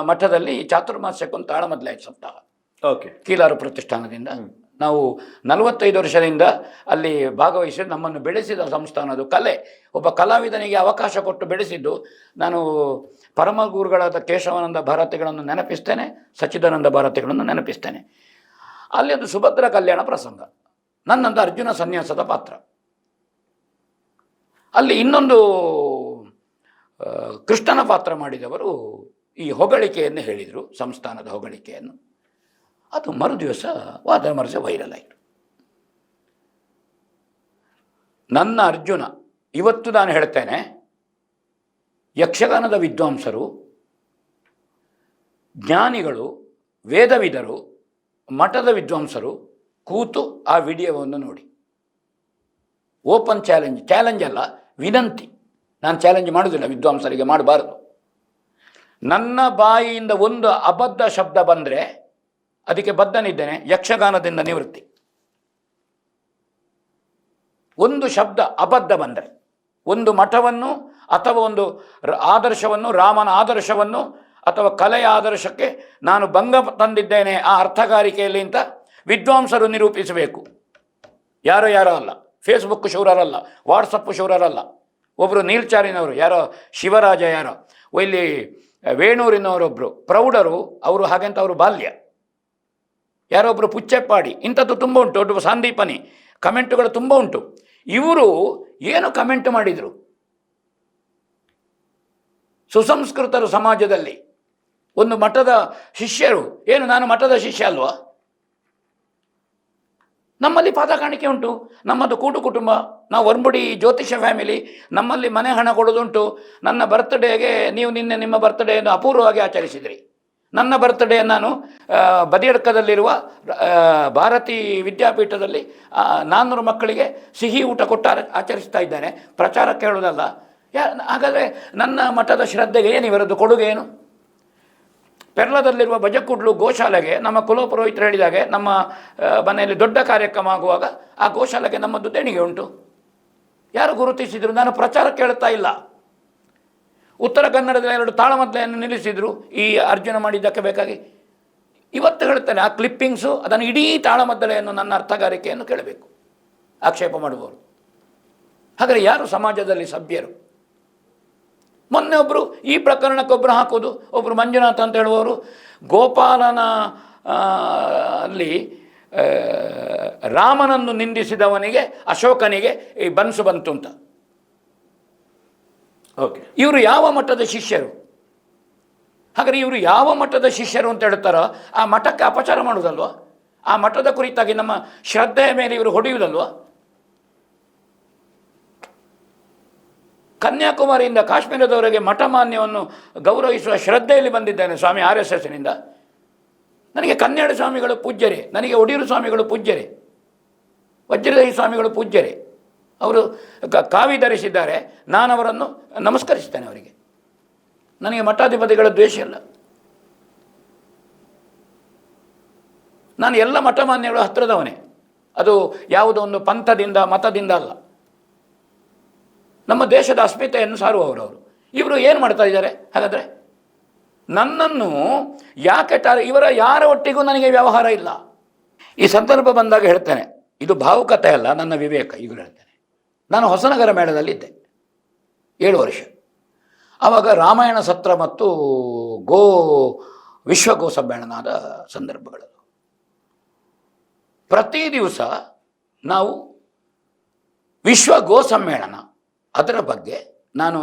ಮಠದಲ್ಲಿ ಚಾತುರ್ಮಾಸ್ಯಕ್ಕೊಂದು ತಾಳಮದ್ಲಾಯ್ತು ಸಪ್ತಾಹ. ಓಕೆ, ಕೀಲಾರು ಪ್ರತಿಷ್ಠಾನದಿಂದ ನಾವು 45 ವರ್ಷದಿಂದ ಅಲ್ಲಿ ಭಾಗವಹಿಸಿ ನಮ್ಮನ್ನು ಬೆಳೆಸಿದ ಸಂಸ್ಥಾನದು ಕಲೆ. ಒಬ್ಬ ಕಲಾವಿದನಿಗೆ ಅವಕಾಶ ಕೊಟ್ಟು ಬೆಳೆಸಿದ್ದು. ನಾನು ಪರಮ ಗುರುಗಳಾದ ಕೇಶವಾನಂದ ಭಾರತಿಗಳನ್ನು ನೆನಪಿಸ್ತೇನೆ, ಸಚ್ಚಿದಾನಂದ ಭಾರತಿಗಳನ್ನು ನೆನಪಿಸ್ತೇನೆ. ಅಲ್ಲಿ ಅದು ಸುಭದ್ರ ಕಲ್ಯಾಣ ಪ್ರಸಂಗ, ನನ್ನಂತ ಅರ್ಜುನ ಸನ್ಯಾಸದ ಪಾತ್ರ. ಅಲ್ಲಿ ಇನ್ನೊಂದು ಕೃಷ್ಣನ ಪಾತ್ರ ಮಾಡಿದವರು ಈ ಹೊಗಳಿಕೆಯನ್ನು ಹೇಳಿದರು, ಸಂಸ್ಥಾನದ ಹೊಗಳಿಕೆಯನ್ನು. ಅದು ಮರುದಿವಸ ಮರುದಿವಸ ವೈರಲ್ ಆಯಿತು. ನನ್ನ ಅರ್ಜುನ ಇವತ್ತು ನಾನು ಹೇಳ್ತೇನೆ, ಯಕ್ಷಗಾನದ ವಿದ್ವಾಂಸರು, ಜ್ಞಾನಿಗಳು, ವೇದವಿದರು, ಮಠದ ವಿದ್ವಾಂಸರು ಕೂತು ಆ ವಿಡಿಯೋವನ್ನು ನೋಡಿ. ಓಪನ್ ಚಾಲೆಂಜ್ ಅಲ್ಲ, ವಿನಂತಿ. ನಾನು ಚಾಲೆಂಜ್ ಮಾಡೋದಿಲ್ಲ, ವಿದ್ವಾಂಸರಿಗೆ ಮಾಡಬಾರದು. ನನ್ನ ಬಾಯಿಯಿಂದ ಒಂದು ಅಬದ್ಧ ಶಬ್ದ ಬಂದರೆ ಅದಕ್ಕೆ ಬದ್ಧನಿದ್ದೇನೆ, ಯಕ್ಷಗಾನದಿಂದ ನಿವೃತ್ತಿ. ಒಂದು ಶಬ್ದ ಅಬದ್ಧ ಬಂದರೆ, ಒಂದು ಮಠವನ್ನು ಅಥವಾ ಒಂದು ಆದರ್ಶವನ್ನು, ರಾಮನ ಆದರ್ಶವನ್ನು ಅಥವಾ ಕಲೆಯ ಆದರ್ಶಕ್ಕೆ ನಾನು ಭಂಗ ತಂದಿದ್ದೇನೆ ಆ ಅರ್ಥಗಾರಿಕೆಯಲ್ಲಿ ಅಂತ ವಿದ್ವಾಂಸರು ನಿರೂಪಿಸಬೇಕು. ಯಾರೋ ಅಲ್ಲ, ಫೇಸ್ಬುಕ್ ಶೂರರಲ್ಲ, ವಾಟ್ಸಪ್ ಶೂರರಲ್ಲ. ಒಬ್ಬರು ನೀಲ್ಚಾರಿನವರು, ಯಾರೋ ಶಿವರಾಜ, ಯಾರೋ ಇಲ್ಲಿ ವೇಣೂರಿನವರೊಬ್ಬರು ಪ್ರೌಢರು, ಅವರು ಹಾಗೆಂತ ಅವರು ಬಾಲ್ಯ. ಯಾರೊಬ್ಬರು ಪುಚ್ಚೆಪ್ಪಾಡಿ, ಇಂಥದ್ದು ತುಂಬ ಉಂಟು. ಒಬ್ಬ ಸಂದೀಪನಿ, ಕಮೆಂಟುಗಳು ತುಂಬ ಉಂಟು. ಇವರು ಏನು ಕಮೆಂಟ್ ಮಾಡಿದರು? ಸುಸಂಸ್ಕೃತರು ಸಮಾಜದಲ್ಲಿ ಒಂದು ಮಠದ ಶಿಷ್ಯರು, ಏನು ನಾನು ಮಠದ ಶಿಷ್ಯ ಅಲ್ವಾ? ನಮ್ಮಲ್ಲಿ ಪಾದ ಕಾಣಿಕೆ ಉಂಟು, ನಮ್ಮದು ಕೂಟು ಕುಟುಂಬ, ನಾವು ವರ್ಮುಡಿ ಜ್ಯೋತಿಷ ಫ್ಯಾಮಿಲಿ, ನಮ್ಮಲ್ಲಿ ಮನೆ ಹಣ ಕೊಡೋದುಂಟು. ನನ್ನ ಬರ್ತ್ಡೇಗೆ ನೀವು ನಿನ್ನೆ ನಿಮ್ಮ ಬರ್ತ್ಡೇಯನ್ನು ಅಪೂರ್ವವಾಗಿ ಆಚರಿಸಿದ್ರಿ. ನನ್ನ ಬರ್ತ್ಡೇ ನಾನು ಬದಿಯಡ್ಕದಲ್ಲಿರುವ ಭಾರತೀ ವಿದ್ಯಾಪೀಠದಲ್ಲಿ 400 ಮಕ್ಕಳಿಗೆ ಸಿಹಿ ಊಟ ಕೊಟ್ಟು ಆಚರಿಸ್ತಾ ಇದ್ದೇನೆ, ಪ್ರಚಾರಕ್ಕೆ ಹೇಳೋದಲ್ಲ. ಹಾಗಾದರೆ ನನ್ನ ಮಠದ ಶ್ರದ್ಧೆಗೆ ಏನು ಇವರದ್ದು ಕೊಡುಗೆ ಏನು? ಪೆರ್ಲದಲ್ಲಿರುವ ಬಜಕುಡ್ಲು ಗೋಶಾಲೆಗೆ ನಮ್ಮ ಕುಲಪುರೋಹಿತರು ಹೇಳಿದಾಗೆ, ನಮ್ಮ ಮನೆಯಲ್ಲಿ ದೊಡ್ಡ ಕಾರ್ಯಕ್ರಮ ಆಗುವಾಗ ಆ ಗೋಶಾಲೆಗೆ ನಮ್ಮದು ದೇಣಿಗೆ ಉಂಟು. ಯಾರು ಗುರುತಿಸಿದರು? ನಾನು ಪ್ರಚಾರಕ್ಕೆ ಹೇಳ್ತಾ ಇಲ್ಲ. ಉತ್ತರ ಕನ್ನಡದ 2 ತಾಳಮದ್ದಲೆಯನ್ನು ನಿಲ್ಲಿಸಿದರು ಈ ಅರ್ಜುನ ಮಾಡಿದ್ದಕ್ಕೆ ಬೇಕಾಗಿ. ಇವತ್ತು ಹೇಳ್ತೇನೆ, ಆ ಕ್ಲಿಪ್ಪಿಂಗ್ಸು, ಅದನ್ನು ಇಡೀ ತಾಳಮದ್ದಲೆಯನ್ನು, ನನ್ನ ಅರ್ಥಗಾರಿಕೆಯನ್ನು ಕೇಳಬೇಕು ಆಕ್ಷೇಪ ಮಾಡುವವರು. ಹಾಗಾದರೆ ಯಾರು ಸಮಾಜದಲ್ಲಿ ಸಭ್ಯರು? ಮೊನ್ನೆ ಒಬ್ಬರು ಈ ಪ್ರಕರಣಕ್ಕೊಬ್ಬರು ಹಾಕೋದು, ಒಬ್ಬರು ಮಂಜುನಾಥ್ ಅಂತ ಹೇಳುವವರು ಗೋಪಾಲನ ಅಲ್ಲಿ ರಾಮನನ್ನು ನಿಂದಿಸಿದವನಿಗೆ, ಅಶೋಕನಿಗೆ ಈ ಬನ್ಸು ಬಂತು ಅಂತ. ಓಕೆ, ಇವರು ಯಾವ ಮಠದ ಶಿಷ್ಯರು? ಹಾಗಾದರೆ ಇವರು ಯಾವ ಮಠದ ಶಿಷ್ಯರು ಅಂತ ಹೇಳ್ತಾರೋ ಆ ಮಠಕ್ಕೆ ಅಪಚಾರ ಮಾಡೋದಲ್ವ? ಆ ಮಠದ ಕುರಿತಾಗಿ ನಮ್ಮ ಶ್ರದ್ಧೆಯ ಮೇಲೆ ಇವರು ಹೊಡೆಯುವುದಲ್ವ? ಕನ್ಯಾಕುಮಾರಿಯಿಂದ ಕಾಶ್ಮೀರದವರೆಗೆ ಮಠ ಮಾನ್ಯವನ್ನು ಗೌರವಿಸುವ ಶ್ರದ್ಧೆಯಲ್ಲಿ ಬಂದಿದ್ದೇನೆ ಸ್ವಾಮಿ RSSನಿಂದ. ನನಗೆ ಕನ್ನಡ ಸ್ವಾಮಿಗಳು ಪೂಜ್ಯರೇ, ನನಗೆ ಒಡಿಯೂರು ಸ್ವಾಮಿಗಳು ಪೂಜ್ಯರೇ, ವಜ್ರದೇಹಿ ಸ್ವಾಮಿಗಳು ಪೂಜ್ಯರೇ. ಅವರು ಕಾವಿ ಧರಿಸಿದ್ದಾರೆ, ನಾನು ಅವರನ್ನು ನಮಸ್ಕರಿಸ್ತೇನೆ. ಅವರಿಗೆ ನನಗೆ ಮಠಾಧಿಪತಿಗಳ ದ್ವೇಷ ಇಲ್ಲ. ನಾನು ಎಲ್ಲ ಮಠಮಾನ್ಯಗಳು ಹತ್ತಿರದವನೇ. ಅದು ಯಾವುದೋ ಒಂದು ಪಂಥದಿಂದ ಮತದಿಂದ ಅಲ್ಲ. ನಮ್ಮ ದೇಶದ ಅಸ್ಮಿತೆಯನ್ನು ಸಾರುವವರು ಅವರು. ಇವರು ಏನು ಮಾಡ್ತಾ ಇದ್ದಾರೆ ಹಾಗಾದರೆ? ನನ್ನನ್ನು ಯಾಕೆ ಇವರ ಯಾರ ಒಟ್ಟಿಗೂ ನನಗೆ ವ್ಯವಹಾರ ಇಲ್ಲ. ಈ ಸಂದರ್ಭ ಬಂದಾಗ ಹೇಳ್ತೇನೆ, ಇದು ಭಾವುಕತೆ ಅಲ್ಲ, ನನ್ನ ವಿವೇಕ. ಈಗಲೂ ಹೇಳ್ತೇನೆ, ನಾನು ಹೊಸನಗರ ಮೇಳದಲ್ಲಿದ್ದೆ 7 ವರ್ಷ. ಆವಾಗ ರಾಮಾಯಣ ಸತ್ರ ಮತ್ತು ವಿಶ್ವ ಗೋ ಸಮ್ಮೇಳನದ ಸಂದರ್ಭಗಳು. ಪ್ರತಿ ದಿವಸ ನಾವು ವಿಶ್ವ ಗೋ ಸಮ್ಮೇಳನ ಅದರ ಬಗ್ಗೆ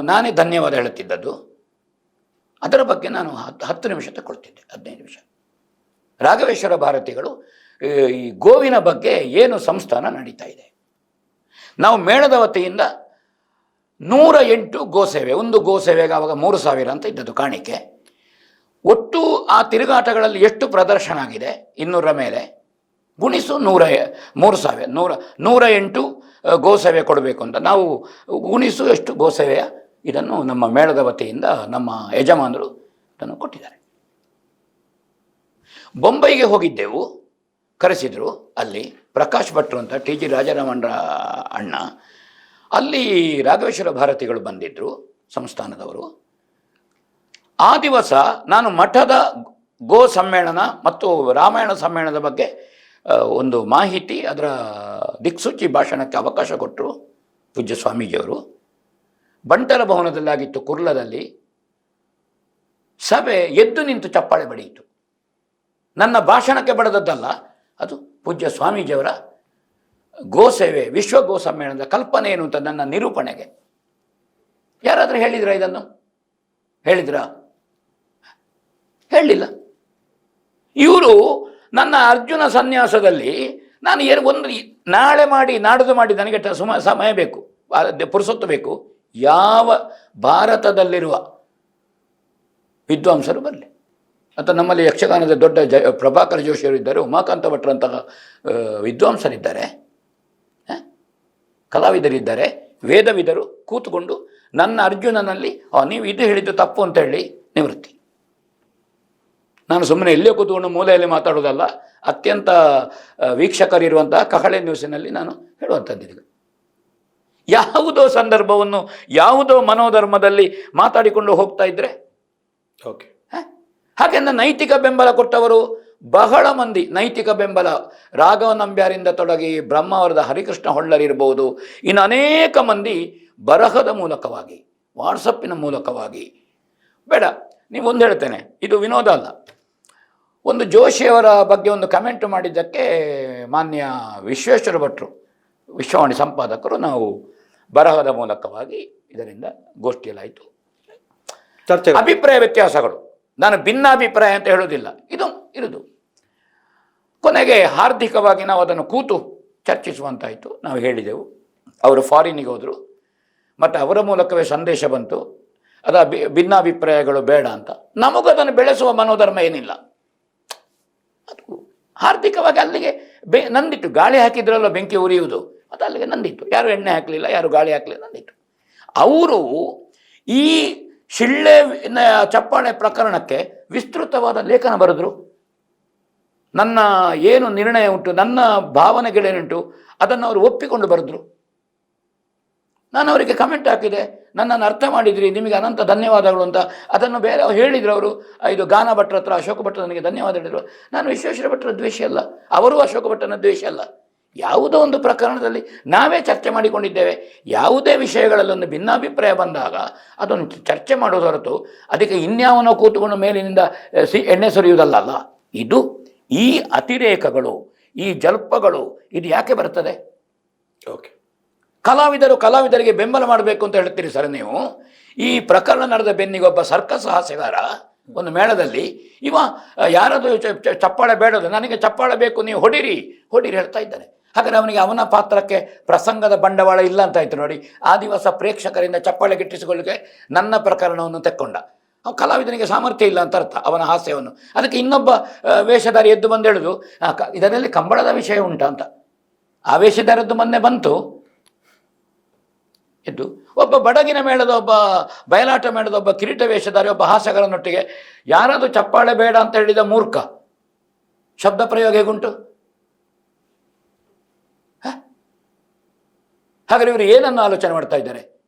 ನಾನೇ ಧನ್ಯವಾದ ಹೇಳುತ್ತಿದ್ದದ್ದು. ಅದರ ಬಗ್ಗೆ ನಾನು 10 ನಿಮಿಷ ತಗೊಳ್ತಿದ್ದೆ, 15 ನಿಮಿಷ. ರಾಘವೇಶ್ವರ ಭಾರತಿಗಳು ಈ ಗೋವಿನ ಬಗ್ಗೆ ಏನು ಸಂಸ್ಥಾನ ನಡೀತಾ ಇದೆ, ನಾವು ಮೇಳದ ವತಿಯಿಂದ 108 ಗೋಸೇವೆ, ಒಂದು ಗೋಸೇವೆಗೆ ಆವಾಗ 3,000 ಅಂತ ಇದ್ದದ್ದು ಕಾಣಿಕೆ. ಒಟ್ಟು ಆ ತಿರುಗಾಟಗಳಲ್ಲಿ ಎಷ್ಟು ಪ್ರದರ್ಶನ ಆಗಿದೆ 200ರ ಮೇಲೆ ಗುಣಿಸು 108 ಗೋಸೇವೆ ಕೊಡಬೇಕು ಅಂತ ನಾವು ಗುಣಿಸು ಎಷ್ಟು ಗೋಸೇವೆಯ ಇದನ್ನು ನಮ್ಮ ಮೇಳದ ವತಿಯಿಂದ ನಮ್ಮ ಯಜಮಾನರು ಅದನ್ನು ಕೊಟ್ಟಿದ್ದಾರೆ. ಬೊಂಬೈಗೆ ಹೋಗಿದ್ದೆವು, ಕರೆಸಿದರು. ಅಲ್ಲಿ ಪ್ರಕಾಶ್ ಭಟ್ರು ಅಂತ ಟಿ ಜಿ ರಾಜಾರಾಮಣ್ಣ ಅಣ್ಣ, ಅಲ್ಲಿ ರಾಘವೇಶ್ವರ ಭಾರತಿಗಳು ಬಂದಿದ್ದರು, ಸಂಸ್ಥಾನದವರು. ಆ ದಿವಸ ನಾನು ಮಠದ ಗೋ ಸಮ್ಮೇಳನ ಮತ್ತು ರಾಮಾಯಣ ಸಮ್ಮೇಳನದ ಬಗ್ಗೆ ಒಂದು ಮಾಹಿತಿ, ಅದರ ದಿಕ್ಸೂಚಿ ಭಾಷಣಕ್ಕೆ ಅವಕಾಶ ಕೊಟ್ಟರು ಪೂಜ್ಯ ಸ್ವಾಮೀಜಿಯವರು. ಬಂಟರ ಭವನದಲ್ಲಾಗಿತ್ತು, ಕುರ್ಲದಲ್ಲಿ. ಸಭೆ ಎದ್ದು ನಿಂತು ಚಪ್ಪಾಳೆ ಬಡಿಯಿತು. ನನ್ನ ಭಾಷಣಕ್ಕೆ ಬಡದದ್ದಲ್ಲ, ಅದು ಪೂಜ್ಯ ಸ್ವಾಮೀಜಿಯವರ ಗೋಸೇವೆ ವಿಶ್ವ ಗೋ ಸಮ್ಮೇಳನದ ಕಲ್ಪನೆ ಏನು ಅಂತ ನನ್ನ ನಿರೂಪಣೆಗೆ. ಯಾರಾದರೂ ಹೇಳಿದ್ರ ಇದನ್ನು? ಹೇಳಿದ್ರ? ಹೇಳಲಿಲ್ಲ. ಇವರು ನನ್ನ ಅರ್ಜುನ ಸನ್ಯಾಸದಲ್ಲಿ ನಾನು ನಾಳೆ ಮಾಡಿ ನಾಡಿದ್ದು ಮಾಡಿ ನನಗೆ ಸಮಯ ಬೇಕು, ಪುರುಸೊತ್ತು ಬೇಕು. ಯಾವ ಭಾರತದಲ್ಲಿರುವ ವಿದ್ವಾಂಸರು ಬರಲಿ, ಅಥವಾ ನಮ್ಮಲ್ಲಿ ಯಕ್ಷಗಾನದ ದೊಡ್ಡ ಪ್ರಭಾಕರ ಜೋಶಿಯವರು ಇದ್ದಾರೆ, ಉಮಾಕಾಂತ ಭಟ್ರಂತಹ ವಿದ್ವಾಂಸರಿದ್ದಾರೆ, ಕಲಾವಿದರಿದ್ದಾರೆ, ವೇದವಿದರು ಕೂತ್ಕೊಂಡು ನನ್ನ ಅರ್ಜುನನಲ್ಲಿ ನೀವು ಇದು ಹೇಳಿದ್ದು ತಪ್ಪು ಅಂತ ಹೇಳಿ ನಿವೃತ್ತಿ. ನಾನು ಸುಮ್ಮನೆ ಎಲ್ಲೇ ಕೂತ್ಕೊಂಡು ಮೂಲೆಯಲ್ಲಿ ಮಾತಾಡೋದಲ್ಲ, ಅತ್ಯಂತ ವೀಕ್ಷಕರಿರುವಂತಹ ಕಹಳೆ ನ್ಯೂಸಿನಲ್ಲಿ ನಾನು ಹೇಳುವಂಥದ್ದು. ಯಾವುದೋ ಸಂದರ್ಭವನ್ನು ಯಾವುದೋ ಮನೋಧರ್ಮದಲ್ಲಿ ಮಾತಾಡಿಕೊಂಡು ಹೋಗ್ತಾ ಇದ್ರೆ ಓಕೆ. ಹಾಗೆಂದ ನೈತಿಕ ಬೆಂಬಲ ಕೊಟ್ಟವರು ಬಹಳ ಮಂದಿ. ನೈತಿಕ ಬೆಂಬಲ ರಾಘವ ನಂಬ್ಯಾರಿಂದ ತೊಡಗಿ ಬ್ರಹ್ಮಾವರದ ಹರಿಕೃಷ್ಣ ಹೊಳ್ಳರಿರ್ಬೋದು, ಇನ್ನು ಅನೇಕ ಮಂದಿ ಬರಹದ ಮೂಲಕವಾಗಿ, ವಾಟ್ಸಪ್ಪಿನ ಮೂಲಕವಾಗಿ. ಬೇಡ, ನೀವು ಒಂದು ಹೇಳ್ತೇನೆ, ಇದು ವಿನೋದ ಅಲ್ಲ. ಒಂದು ಜೋಶಿಯವರ ಬಗ್ಗೆ ಒಂದು ಕಮೆಂಟ್ ಮಾಡಿದ್ದಕ್ಕೆ ಮಾನ್ಯ ವಿಶ್ವೇಶ್ವರ ಭಟ್ರು, ವಿಶ್ವವಾಣಿ ಸಂಪಾದಕರು, ನಾವು ಬರಹದ ಮೂಲಕವಾಗಿ ಇದರಿಂದ ಗೋಷ್ಠಿಯಲ್ಲಾಯಿತು. ಚರ್ಚೆ, ಅಭಿಪ್ರಾಯ ವ್ಯತ್ಯಾಸಗಳು, ನಾನು ಭಿನ್ನಾಭಿಪ್ರಾಯ ಅಂತ ಹೇಳೋದಿಲ್ಲ, ಇದು ಇರುವುದು. ಕೊನೆಗೆ ಹಾರ್ದಿಕವಾಗಿ ನಾವು ಅದನ್ನು ಕೂತು ಚರ್ಚಿಸುವಂತಾಯಿತು. ನಾವು ಹೇಳಿದೆವು, ಅವರು ಫಾರಿನಿಗೆ ಹೋದರು, ಮತ್ತು ಅವರ ಮೂಲಕವೇ ಸಂದೇಶ ಬಂತು, ಅದ ಭಿನ್ನಾಭಿಪ್ರಾಯಗಳು ಬೇಡ ಅಂತ. ನಮಗದನ್ನು ಬೆಳೆಸುವ ಮನೋಧರ್ಮ ಏನಿಲ್ಲ. ಅದು ಹಾರ್ದಿಕವಾಗಿ ಅಲ್ಲಿಗೆ ನಂದಿತ್ತು. ಗಾಳಿ ಹಾಕಿದ್ರಲ್ಲ ಬೆಂಕಿ ಉರಿಯುವುದು, ಅದು ಅಲ್ಲಿಗೆ ನಂದಿತ್ತು. ಯಾರು ಎಣ್ಣೆ ಹಾಕಲಿಲ್ಲ, ಯಾರು ಗಾಳಿ ಹಾಕಲಿಲ್ಲ, ನಂದಿತ್ತು. ಅವರು ಈ ಶಿಳ್ಳೆ ಚಪ್ಪಾಳೆ ಪ್ರಕರಣಕ್ಕೆ ವಿಸ್ತೃತವಾದ ಲೇಖನ ಬರೆದರು. ನನ್ನ ಏನು ನಿರ್ಣಯ ಉಂಟು, ನನ್ನ ಭಾವನೆಗಳೇನುಂಟು ಅದನ್ನು ಅವರು ಒಪ್ಪಿಕೊಂಡು ಬರೆದರು. ನಾನು ಅವರಿಗೆ ಕಮೆಂಟ್ ಹಾಕಿದೆ, ನನ್ನನ್ನು ಅರ್ಥ ಮಾಡಿದ್ರಿ, ನಿಮಗೆ ಅನಂತ ಧನ್ಯವಾದಗಳು ಅಂತ. ಅದನ್ನು ಬೇರೆ ಹೇಳಿದರು ಅವರು. ಇದು ಗಾನ ಭಟ್ರ ಹತ್ರ ಅಶೋಕ ಭಟ್ರು ನನಗೆ ಧನ್ಯವಾದ ಹೇಳಿದರು. ನಾನು ವಿಶ್ವೇಶ್ವರ ಭಟ್ರ ದ್ವೇಷ ಅಲ್ಲ, ಅವರು ಅಶೋಕ ಭಟ್ರನ ದ್ವೇಷ ಅಲ್ಲ. ಯಾವುದೋ ಒಂದು ಪ್ರಕರಣದಲ್ಲಿ ನಾವೇ ಚರ್ಚೆ ಮಾಡಿಕೊಂಡಿದ್ದೇವೆ. ಯಾವುದೇ ವಿಷಯಗಳಲ್ಲಿ ಒಂದು ಭಿನ್ನಾಭಿಪ್ರಾಯ ಬಂದಾಗ ಅದನ್ನು ಚರ್ಚೆ ಮಾಡೋದು ಹೊರತು ಅದಕ್ಕೆ ಇನ್ಯಾವನೋ ಕೂತ್ಕೊಂಡು ಮೇಲಿನಿಂದ ಎಣ್ಣೆ ಸುರಿಯುವುದಲ್ಲ. ಇದು ಈ ಅತಿರೇಕಗಳು, ಈ ಜಲ್ಪಗಳು, ಇದು ಯಾಕೆ ಬರ್ತದೆ? ಓಕೆ. ಕಲಾವಿದರಿಗೆ ಬೆಂಬಲ ಮಾಡಬೇಕು ಅಂತ ಹೇಳ್ತೀರಿ ಸರ್ ನೀವು. ಈ ಪ್ರಕರಣ ನಡೆದ ಬೆನ್ನಿಗೆ ಒಬ್ಬ ಸರ್ಕಸ್ ಹಾಸ್ಯಗಾರ ಒಂದು ಮೇಳದಲ್ಲಿ ಯಾರದು ಚಪ್ಪಾಳೆ ಬೇಡದು, ನನಗೆ ಚಪ್ಪಾಳೆ ಬೇಕು, ನೀವು ಹೊಡಿರಿ ಹೇಳ್ತಾ ಇದ್ದಾನೆ. ಹಾಗಾದರೆ ಅವನಿಗೆ ಅವನ ಪಾತ್ರಕ್ಕೆ ಪ್ರಸಂಗದ ಬಂಡವಾಳ ಇಲ್ಲ ಅಂತ ಆಯ್ತು ನೋಡಿ. ಆ ದಿವಸ ಪ್ರೇಕ್ಷಕರಿಂದ ಚಪ್ಪಾಳೆ ಗಿಟ್ಟಿಸಿಕೊಳ್ಳಿಕ್ಕೆ ನನ್ನ ಪ್ರಕರಣವನ್ನು ತೆಕ್ಕೊಂಡ. ಕಲಾವಿದನಿಗೆ ಸಾಮರ್ಥ್ಯ ಇಲ್ಲ ಅಂತ ಅರ್ಥ, ಅವನ ಹಾಸ್ಯವನ್ನು. ಅದಕ್ಕೆ ಇನ್ನೊಬ್ಬ ವೇಷಧಾರಿ ಎದ್ದು ಬಂದು ಹೇಳುದು, ಇದರಲ್ಲಿ ಕಂಬಳದ ವಿಷಯ ಉಂಟಾ ಅಂತ. ಆ ವೇಷಧಾರದ್ದು ಮೊನ್ನೆ ಬಂತು ಎದ್ದು. ಒಬ್ಬ ಬಡಗಿನ ಮೇಳದ, ಒಬ್ಬ ಬಯಲಾಟ ಮೇಳದ ಒಬ್ಬ ಕಿರೀಟ ವೇಷಧಾರಿ, ಒಬ್ಬ ಹಾಸ್ಯಗಾರನೊಟ್ಟಿಗೆ ಯಾರಾದರೂ ಚಪ್ಪಾಳೆ ಬೇಡ ಅಂತ ಹೇಳಿದ ಮೂರ್ಖ. ಶಬ್ದ ಪ್ರಯೋಗ ಹೇಗುಂಟು? ಹಾಗಾದ್ರೆ ಇವರು ಏನನ್ನು ಆಲೋಚನೆ ಮಾಡ್ತಾ ಇದ್ದಾರೆ?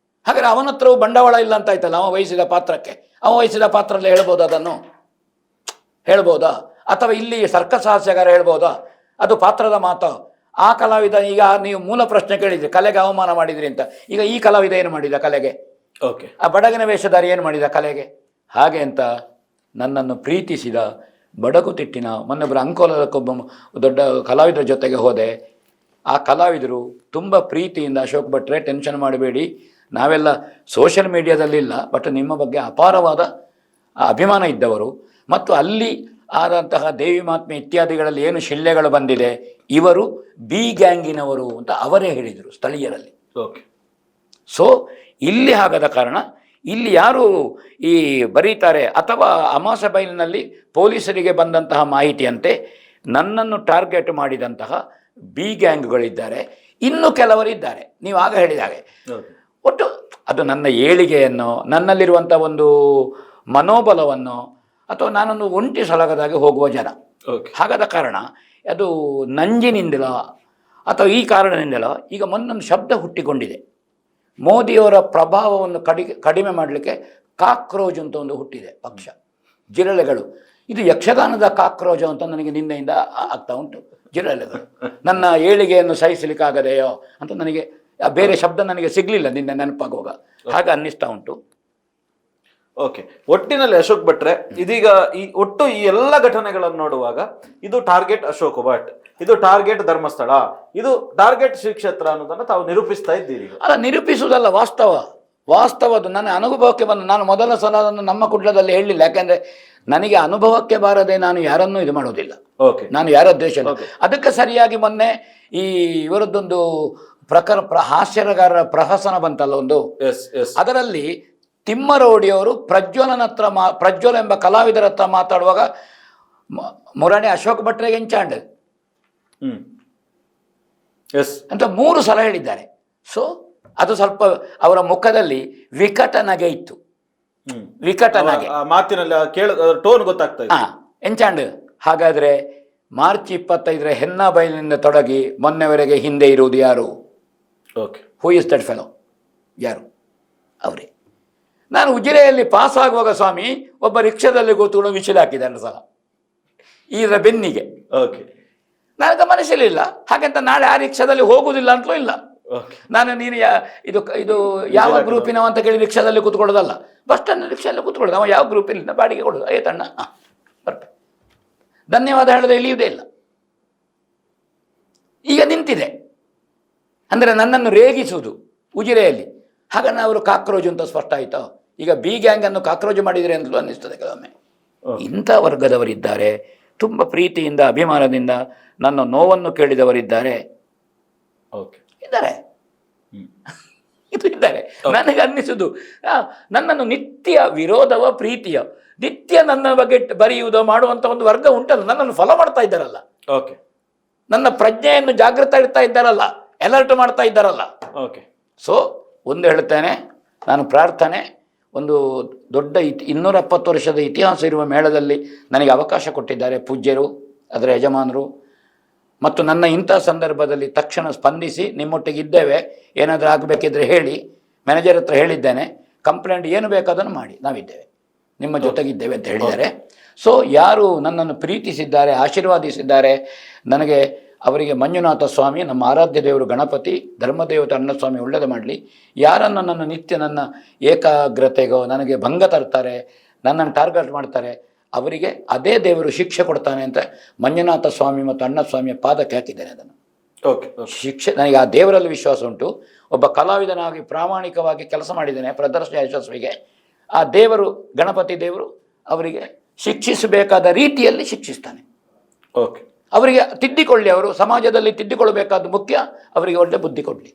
ಹಾಗಾದ್ರೆ ಅವನ ಹತ್ರವೂ ಬಂಡವಾಳ ಇಲ್ಲ ಅಂತ ಆಯ್ತಲ್ಲ, ಅವ ವಹಿಸಿದ ಪಾತ್ರಕ್ಕೆ. ಅವ ವಹಿಸಿದ ಪಾತ್ರದಲ್ಲಿ ಹೇಳ್ಬೋದು, ಅದನ್ನು ಹೇಳ್ಬೋದಾ? ಅಥವಾ ಇಲ್ಲಿ ಸರ್ಕಸ್ ಹಾಸ್ಯಗಾರ ಹೇಳ್ಬೋದಾ? ಅದು ಪಾತ್ರದ ಮಾತು. ಆ ಕಲಾವಿದ, ಈಗ ನೀವು ಮೂಲ ಪ್ರಶ್ನೆ ಕೇಳಿದ್ರಿ, ಕಲೆಗೆ ಅವಮಾನ ಮಾಡಿದ್ರಿ ಅಂತ. ಈಗ ಈ ಕಲಾವಿದ ಏನು ಮಾಡಿದ ಕಲೆಗೆ? ಓಕೆ. ಆ ಬಡಗಿನ ವೇಷಧಾರಿ ಏನು ಮಾಡಿದ ಕಲೆಗೆ? ಹಾಗೆ ಅಂತ ನನ್ನನ್ನು ಪ್ರೀತಿಸಿದ ಬಡಗುತಿಟ್ಟಿನ ಮೊನ್ನೊಬ್ಬರು ಅಂಕೋಲದಕ್ಕೊಬ್ಬ ದೊಡ್ಡ ಕಲಾವಿದರ ಜೊತೆಗೆ ಹೋದೆ. ಆ ಕಲಾವಿದರು ತುಂಬ ಪ್ರೀತಿಯಿಂದ, ಅಶೋಕ್ ಭಟ್ರೆ ಟೆನ್ಷನ್ ಮಾಡಬೇಡಿ, ನಾವೆಲ್ಲ ಸೋಷಿಯಲ್ ಮೀಡಿಯಾದಲ್ಲಿಲ್ಲ, ಬಟ್ ನಿಮ್ಮ ಬಗ್ಗೆ ಅಪಾರವಾದ ಅಭಿಮಾನ ಇದ್ದವರು, ಮತ್ತು ಅಲ್ಲಿ ಆದಂತಹ ದೇವಿ ಮಹಾತ್ಮೆ ಇತ್ಯಾದಿಗಳಲ್ಲಿ ಏನು ಶಿಲ್ಲೆಗಳು ಬಂದಿದೆ, ಇವರು ಬಿ ಗ್ಯಾಂಗಿನವರು ಅಂತ ಅವರೇ ಹೇಳಿದರು ಸ್ಥಳೀಯರಲ್ಲಿ. ಓಕೆ. ಸೊ ಇಲ್ಲಿ ಆಗದ ಕಾರಣ ಇಲ್ಲಿ ಯಾರು ಈ ಬರೀತಾರೆ, ಅಥವಾ ಅಮಾಸಬೈಲ್ನಲ್ಲಿ ಪೊಲೀಸರಿಗೆ ಬಂದಂತಹ ಮಾಹಿತಿಯಂತೆ ನನ್ನನ್ನು ಟಾರ್ಗೆಟ್ ಮಾಡಿದಂತಹ ಬಿ ಗ್ಯಾಂಗ್ಗಳಿದ್ದಾರೆ, ಇನ್ನು ಕೆಲವರಿದ್ದಾರೆ. ನೀವು ಆಗ ಹೇಳಿದ ಹಾಗೆ ಒಟ್ಟು ಅದು ನನ್ನ ಏಳಿಗೆಯನ್ನು, ನನ್ನಲ್ಲಿರುವಂಥ ಒಂದು ಮನೋಬಲವನ್ನು, ಅಥವಾ ನಾನೊಂದು ಒಂಟಿ ಸಲಗದಾಗಿ ಹೋಗುವ ಜನ. ಹಾಗಾದ ಕಾರಣ ಅದು ನಂಜಿನಿಂದಲೋ ಅಥವಾ ಈ ಕಾರಣದಿಂದಲೋ ಈಗ ಮೊನ್ನೊಂದು ಶಬ್ದ ಹುಟ್ಟಿಕೊಂಡಿದೆ. ಮೋದಿಯವರ ಪ್ರಭಾವವನ್ನು ಕಡಿಮೆ ಮಾಡಲಿಕ್ಕೆ ಕಾಕ್ರೋಜ್ ಅಂತ ಒಂದು ಹುಟ್ಟಿದೆ ಪಕ್ಷ, ಜಿರಳೆಗಳು. ಇದು ಯಕ್ಷಗಾನದ ಕಾಕ್ರೋಜ್ ಅಂತ ನನಗೆ ನಿನ್ನೆಯಿಂದ ಆಗ್ತಾ ಉಂಟು. ಜಿರಳೆಗಳು ನನ್ನ ಏಳಿಗೆಯನ್ನು ಸಹಿಸಲಿಕ್ಕಾಗದೆಯೋ ಅಂತ ನನಗೆ ಬೇರೆ ಶಬ್ದ ನನಗೆ ಸಿಗಲಿಲ್ಲ ನಿನ್ನೆ ನೆನಪಾಗುವಾಗ, ಹಾಗೆ ಅನ್ನಿಸ್ತಾ ಉಂಟು. ಓಕೆ. ಒಟ್ಟಿನಲ್ಲಿ ಅಶೋಕ್ ಭಟ್ರೆ, ಇದೀಗ ಈ ಎಲ್ಲ ಘಟನೆಗಳನ್ನು ನೋಡುವಾಗ ಇದು ಟಾರ್ಗೆಟ್ ಅಶೋಕ್ ಭಟ್, ಇದು ಟಾರ್ಗೆಟ್ ಧರ್ಮಸ್ಥಳ, ಇದು ಟಾರ್ಗೆಟ್ ಶ್ರೀ ಕ್ಷೇತ್ರ ಅನ್ನೋದನ್ನ ತಾವು ನಿರೂಪಿಸ್ತಾ ಇದ್ದೀರಿ. ಅಲ್ಲ, ನಿರೂಪಿಸುವುದಲ್ಲ, ವಾಸ್ತವದು ನನ್ನ ಅನುಭವಕ್ಕೆ ಬಂದು. ನಾನು ಮೊದಲ ಸಲ ಅದನ್ನು ನಮ್ಮ ಕುಡ್ಲದಲ್ಲಿ ಹೇಳಲಿಲ್ಲ, ಯಾಕೆಂದ್ರೆ ನನಗೆ ಅನುಭವಕ್ಕೆ ಬಾರದೆ ನಾನು ಯಾರನ್ನೂ ಇದು ಮಾಡೋದಿಲ್ಲ. ನಾನು ಯಾರ ದೇಶ ಅದಕ್ಕೆ ಸರಿಯಾಗಿ ಮೊನ್ನೆ ಈ ಇವರದ್ದೊಂದು ಹಾಸ್ಯಗಾರರ ಪ್ರಹಸನ ಬಂತಲ್ಲ ಒಂದು, ಅದರಲ್ಲಿ ತಿಮ್ಮರೋಡಿಯವರು ಪ್ರಜ್ವಲ ಎಂಬ ಕಲಾವಿದರ ಹತ್ರ ಮಾತಾಡುವಾಗ ಮುರಾಣಿ ಅಶೋಕ್ ಭಟ್ರಿಗೆ ಎಂಚಾಂಡ್ ಅಂತ 3 ಸಲ ಹೇಳಿದ್ದಾರೆ. ಸೊ ಅದು ಸ್ವಲ್ಪ ಅವರ ಮುಖದಲ್ಲಿ ವಿಕಟ ನಗೆ ಇತ್ತು, ವಿಕಟ ನಗೆ ಮಾತಿನಲ್ಲಿ ಟೋನ್ ಗೊತ್ತಾಗ್ತಾ ಇದೆ. ಎಂಚಾಂಡ್. ಹಾಗಾದ್ರೆ ಮಾರ್ಚ್ 25 ಹೆನ್ನಾಬೈಲಿನಿಂದ ತೊಡಗಿ ಮೊನ್ನೆವರೆಗೆ ಹಿಂದೆ ಇರುವುದು ಯಾರು? Who is that fellow? ಯಾರು? ಅವರೇ. ನಾನು ಉಜಿರೆಯಲ್ಲಿ ಪಾಸ್ ಆಗುವಾಗ ಸ್ವಾಮಿ ಒಬ್ಬ ರಿಕ್ಷಾದಲ್ಲಿ ಕೂತ್ಕೊಂಡು ವಿಷಲ್ ಹಾಕಿದೆ 2 ಸಲ ಇದರ ಬೆನ್ನಿಗೆ. ನಾನು ಗಮನಿಸಲಿಲ್ಲ. ಹಾಗಂತ ನಾಳೆ ಆ ರಿಕ್ಷಾದಲ್ಲಿ ಹೋಗುವುದಿಲ್ಲ ಅಂತಲೂ ಇಲ್ಲ. ನೀನು ಇದು ಯಾವ ಗ್ರೂಪಿನವ ಅಂತ ಕೇಳಿ ರಿಕ್ಷಾದಲ್ಲಿ ಕೂತ್ಕೊಳ್ಳೋದಲ್ಲ, ಬಸ್ ಸ್ಟ್ಯಾಂಡ್ ರಿಕ್ಷಾದಲ್ಲಿ ಕೂತ್ಕೊಳ್ಳೋದು. ಅವ ಯಾವ ಗ್ರೂಪಿನಿಂದ ಬಾಡಿಗೆ ಕೊಡೋದು, ತಣ್ಣ ಬರ್ತೆ, ಧನ್ಯವಾದ ಹೇಳದೆ ಇಳಿಯುವುದೇ ಇಲ್ಲ. ಈಗ ನಿಂತಿದೆ ಅಂದರೆ ನನ್ನನ್ನು ರೇಗಿಸುವುದು ಉಜಿರೆಯಲ್ಲಿ. ಹಾಗನ್ನ ಅವರು ಕಾಕ್ರೋಜ್ ಅಂತ ಸ್ಪಷ್ಟ ಆಯಿತು. ಈಗ ಬಿ ಗ್ಯಾಂಗನ್ನು ಕಾಕ್ರೋಜ್ ಮಾಡಿದರೆ ಅಂತಲೂ ಅನ್ನಿಸ್ತದೆ ಕೆಲವೊಮ್ಮೆ. ಇಂಥ ವರ್ಗದವರಿದ್ದಾರೆ, ತುಂಬ ಪ್ರೀತಿಯಿಂದ ಅಭಿಮಾನದಿಂದ ನನ್ನ ನೋವನ್ನು ಕೇಳಿದವರಿದ್ದಾರೆ, ಇದ್ದಾರೆ. ಇದು ಇದ್ದಾರೆ. ನನಗೆ ಅನ್ನಿಸುವುದು ನನ್ನನ್ನು ನಿತ್ಯ ವಿರೋಧವ ಪ್ರೀತಿಯ ನಿತ್ಯ ನನ್ನ ಬಗ್ಗೆ ಬರೆಯುವುದೋ ಮಾಡುವಂಥ ಒಂದು ವರ್ಗ ಉಂಟಲ್ಲ, ನನ್ನನ್ನು ಫಾಲೋ ಮಾಡ್ತಾ ಇದ್ದಾರಲ್ಲ, ನನ್ನ ಪ್ರಜ್ಞೆಯನ್ನು ಜಾಗೃತ ಇಡ್ತಾ ಇದ್ದಾರಲ್ಲ, ಅಲರ್ಟ್ ಮಾಡ್ತಾ ಇದ್ದಾರಲ್ಲ. ಸೊ ಒಂದು ಹೇಳ್ತೇನೆ, ನಾನು ಪ್ರಾರ್ಥನೆ, ಒಂದು ದೊಡ್ಡ 270 ವರ್ಷದ ಇತಿಹಾಸ ಇರುವ ಮೇಳದಲ್ಲಿ ನನಗೆ ಅವಕಾಶ ಕೊಟ್ಟಿದ್ದಾರೆ ಪೂಜ್ಯರು, ಅದರ ಯಜಮಾನರು. ಮತ್ತು ನನ್ನ ಇಂಥ ಸಂದರ್ಭದಲ್ಲಿ ತಕ್ಷಣ ಸ್ಪಂದಿಸಿ ನಿಮ್ಮೊಟ್ಟಿಗೆ ಇದ್ದೇವೆ, ಏನಾದರೂ ಆಗಬೇಕಿದ್ರೆ ಹೇಳಿ, ಮ್ಯಾನೇಜರ್ ಹತ್ರ ಹೇಳಿದ್ದೇನೆ, ಕಂಪ್ಲೇಂಟ್ ಏನು ಬೇಕಾದನ್ನು ಮಾಡಿ, ನಾವಿದ್ದೇವೆ, ನಿಮ್ಮ ಜೊತೆಗಿದ್ದೇವೆ ಅಂತ ಹೇಳಿದ್ದಾರೆ. ಸೊ ಯಾರು ನನ್ನನ್ನು ಪ್ರೀತಿಸಿದ್ದಾರೆ, ಆಶೀರ್ವಾದಿಸಿದ್ದಾರೆ, ನನಗೆ ಅವರಿಗೆ ಮಂಜುನಾಥ ಸ್ವಾಮಿ, ನಮ್ಮ ಆರಾಧ್ಯ ದೇವರು ಗಣಪತಿ, ಧರ್ಮದೇವತೆ ಅನ್ನಸ್ವಾಮಿ ಒಳ್ಳೆಯದು ಮಾಡಲಿ. ಯಾರನ್ನು ನನ್ನ ನಿತ್ಯ ನನ್ನ ಏಕಾಗ್ರತೆಗೋ ನನಗೆ ಭಂಗ ತರ್ತಾರೆ, ನನ್ನನ್ನು ಟಾರ್ಗೆಟ್ ಮಾಡ್ತಾರೆ, ಅವರಿಗೆ ಅದೇ ದೇವರು ಶಿಕ್ಷೆ ಕೊಡ್ತಾನೆ ಅಂತ ಮಂಜುನಾಥ ಸ್ವಾಮಿ ಮತ್ತು ಅಣ್ಣಸ್ವಾಮಿಯ ಪಾದಕ್ಕೆ ಹಾಕಿದ್ದೇನೆ. ಅದನ್ನು ಶಿಕ್ಷೆ, ನನಗೆ ಆ ದೇವರಲ್ಲಿ ವಿಶ್ವಾಸ ಉಂಟು. ಒಬ್ಬ ಕಲಾವಿದನಾಗಿ ಪ್ರಾಮಾಣಿಕವಾಗಿ ಕೆಲಸ ಮಾಡಿದ್ದೇನೆ ಪ್ರದರ್ಶನ ಯಶಸ್ವಿಗೆ. ಆ ದೇವರು, ಗಣಪತಿ ದೇವರು ಅವರಿಗೆ ಶಿಕ್ಷಿಸಬೇಕಾದ ರೀತಿಯಲ್ಲಿ ಶಿಕ್ಷಿಸ್ತಾನೆ. ಅವರಿಗೆ ತಿದ್ದಿಕೊಳ್ಳಿ, ಅವರು ಸಮಾಜದಲ್ಲಿ ತಿದ್ದಿಕೊಳ್ಳಬೇಕಾದ ಮುಖ್ಯ, ಅವರಿಗೆ ಒಳ್ಳೆ ಬುದ್ಧಿ ಕೊಡಲಿ.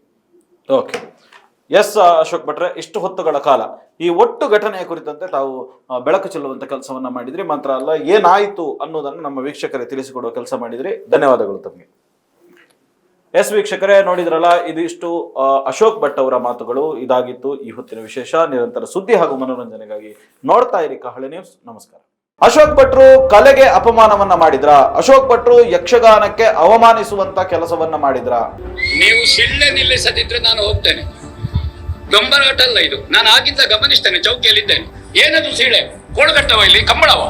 ಎಸ್ ಅಶೋಕ್ ಭಟ್ರೆ, ಇಷ್ಟು ಹೊತ್ತುಗಳ ಕಾಲ ಈ ಒಟ್ಟು ಘಟನೆಯ ಕುರಿತಂತೆ ತಾವು ಬೆಳಕು ಚೆಲ್ಲುವಂತ ಕೆಲಸವನ್ನ ಮಾಡಿದ್ರಿ. ಮಾತ್ರ ಅಲ್ಲ, ಏನಾಯಿತು ಅನ್ನೋದನ್ನು ನಮ್ಮ ವೀಕ್ಷಕರೇ ತಿಳಿಸಿಕೊಡುವ ಕೆಲಸ ಮಾಡಿದ್ರಿ. ಧನ್ಯವಾದಗಳು ತಮಗೆ. ಎಸ್ ವೀಕ್ಷಕರೇ, ನೋಡಿದ್ರಲ್ಲ, ಇದಿಷ್ಟು ಅಶೋಕ್ ಭಟ್ ಅವರ ಮಾತುಗಳು. ಇದಾಗಿತ್ತು ಈ ಹೊತ್ತಿನ ವಿಶೇಷ. ನಿರಂತರ ಸುದ್ದಿ ಹಾಗೂ ಮನೋರಂಜನೆಗಾಗಿ ನೋಡ್ತಾ ಇರಿ ಕಹಳೆ ನ್ಯೂಸ್. ನಮಸ್ಕಾರ. ಅಶೋಕ್ ಭಟ್ರು ಕಲೆಗೆ ಅಪಮಾನವನ್ನ ಮಾಡಿದ್ರ? ಅಶೋಕ್ ಭಟ್ರು ಯಕ್ಷಗಾನಕ್ಕೆ ಅವಮಾನಿಸುವಂತ ಕೆಲಸವನ್ನ ಮಾಡಿದ್ರ? ನೀವು ಸಿಳ್ಳೆ ನಿಲ್ಲಿಸದಿದ್ರೆ ನಾನು ಹೋಗ್ತೇನೆ. ದೊಂಬರಾಟ ಅಲ್ಲ ಇದು. ನಾನು ಆಗಿಂದ ಗಮನಿಸ್ತೇನೆ, ಚೌಕಿಯಲ್ಲಿದ್ದೇನೆ. ಏನದು ಸೀಳೆ? ಕೋಳಗಟ್ಟವ ಇಲ್ಲಿ ಕಂಬಳವ?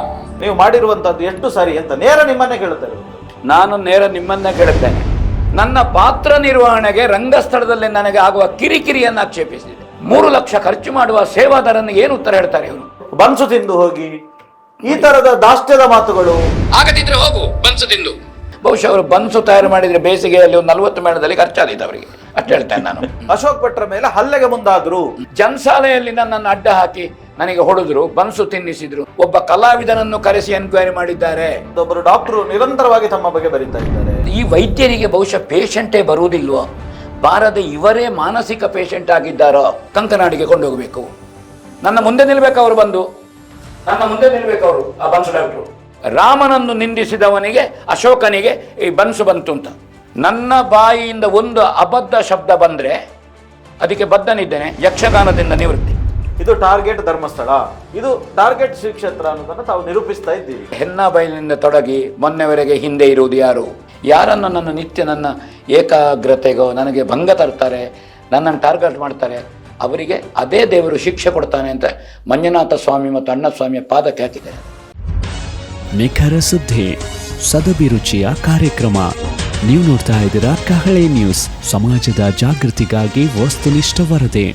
ನೀವು ಮಾಡಿರುವಂತದ್ದು ಎಷ್ಟು ಸರಿ ಅಂತ ನೇರ ನಿಮ್ಮನ್ನೇ ಕೇಳುತ್ತಾರೆ. ನಾನು ನೇರ ನಿಮ್ಮನ್ನೇ ಕೇಳುತ್ತೇನೆ. ನನ್ನ ಪಾತ್ರ ನಿರ್ವಹಣೆಗೆ ರಂಗಸ್ಥಳದಲ್ಲಿ ನನಗೆ ಆಗುವ ಕಿರಿಕಿರಿಯನ್ನು ಆಕ್ಷೇಪಿಸಿದೆ. 3 ಲಕ್ಷ ಖರ್ಚು ಮಾಡುವ ಸೇವಾದಾರನಿಗೆ ಏನು ಉತ್ತರ ಹೇಳ್ತಾರೆ ಇವರು? ಬನ್ಸು ತಿಂದು ಹೋಗಿ ಈ ತರದ ದಾಷ್ಟ್ಯದ ಮಾತುಗಳು. ಆಗದಿದ್ರೆ ಹೋಗು ಬನ್ಸು ತಿಂದು. ಬಹುಶಃ ಅವರು ಬನ್ಸು ತಯಾರು ಮಾಡಿದ್ರೆ ಬೇಸಿಗೆಯಲ್ಲಿ ಒಂದು 40 ಮೇಳದಲ್ಲಿ ಖರ್ಚಾದಿತ್ತು ಅವರಿಗೆ, ಅಷ್ಟು ಹೇಳ್ತೇನೆ ನಾನು. ಅಶೋಕ್ ಭಟ್ರ ಮೇಲೆ ಹಲ್ಲೆಗೆ ಮುಂದಾದ್ರು. ಜನಸಾಲೆಯಲ್ಲಿ ನನ್ನನ್ನು ಅಡ್ಡ ಹಾಕಿ ನನಗೆ ಹೊಡೆದ್ರು, ಬನ್ಸು ತಿನ್ನಿಸಿದ್ರು. ಒಬ್ಬ ಕಲಾವಿದನನ್ನು ಕರೆಸಿ ಎನ್ಕ್ವೈರಿ ಮಾಡಿದ್ದಾರೆ. ಒಬ್ಬರು ಡಾಕ್ಟರು ನಿರಂತರವಾಗಿ ತಮ್ಮ ಬಗ್ಗೆ ಬರೀತಾ ಇದ್ದಾರೆ. ಈ ವೈದ್ಯರಿಗೆ ಬಹುಶಃ ಪೇಷಂಟೇ ಬರುವುದಿಲ್ವೋ, ಬಾರದೆ ಇವರೇ ಮಾನಸಿಕ ಪೇಷಂಟ್ ಆಗಿದ್ದಾರೋ? ಕಂಕನಾಡಿಗೆ ಕೊಂಡೋಗಬೇಕು. ನನ್ನ ಮುಂದೆ ನಿಲ್ಬೇಕು ಅವರು ಬಂದು, ನನ್ನ ಮುಂದೆ ನಿಲ್ಬೇಕು ಅವರು, ಆ ಬನ್ಸು ಡಾಕ್ಟ್ರು. ರಾಮನನ್ನು ನಿಂದಿಸಿದವನಿಗೆ, ಅಶೋಕನಿಗೆ ಈ ಬನ್ಸು ಬಂತು ಅಂತ ನನ್ನ ಬಾಯಿಯಿಂದ ಒಂದು ಅಬದ್ಧ ಶಬ್ದ ಬಂದ್ರೆ ಅದಕ್ಕೆ ಬದ್ಧನಿದ್ದೇನೆ, ಯಕ್ಷಗಾನದಿಂದ ನಿವೃತ್ತಿ. ಇದು ಟಾರ್ಗೆಟ್ ಧರ್ಮಸ್ಥಳ, ಇದು ಟಾರ್ಗೆಟ್ ಶ್ರೀ ಕ್ಷೇತ್ರ ಅನ್ನೋದನ್ನು ತಾವು ನಿರೂಪಿಸ್ತಾ ಇದ್ದೀರಿ. ಹೆನ್ನಾಬೈಲಿನಿಂದ ತೊಡಗಿ ಮೊನ್ನೆವರೆಗೆ ಹಿಂದೆ ಇರುವುದು ಯಾರು? ಯಾರನ್ನು ನನ್ನ ನಿತ್ಯ ನನ್ನ ಏಕಾಗ್ರತೆಗೋ ನನಗೆ ಭಂಗ ತರ್ತಾರೆ, ನನ್ನನ್ನು ಟಾರ್ಗೆಟ್ ಮಾಡ್ತಾರೆ, ಅವರಿಗೆ ಅದೇ ದೇವರು ಶಿಕ್ಷೆ ಕೊಡ್ತಾನೆ ಅಂತ ಮಂಜುನಾಥ ಸ್ವಾಮಿ ಮತ್ತು ಅಣ್ಣ ಸ್ವಾಮಿಯ ಪಾದಕ್ಕೆ ಹಾಕಿದ್ದಾರೆ. ನಿಖರ ಸುದ್ದಿ, ಸದಭಿರುಚಿಯ ಕಾರ್ಯಕ್ರಮ. ನೀವು ನೋಡ್ತಾ ಇದ್ದೀರಾ ಕಹಳೆ ನ್ಯೂಸ್, ಸಮಾಜದ ಜಾಗೃತಿಗಾಗಿ ವಸ್ತುನಿಷ್ಠ ವರದಿ.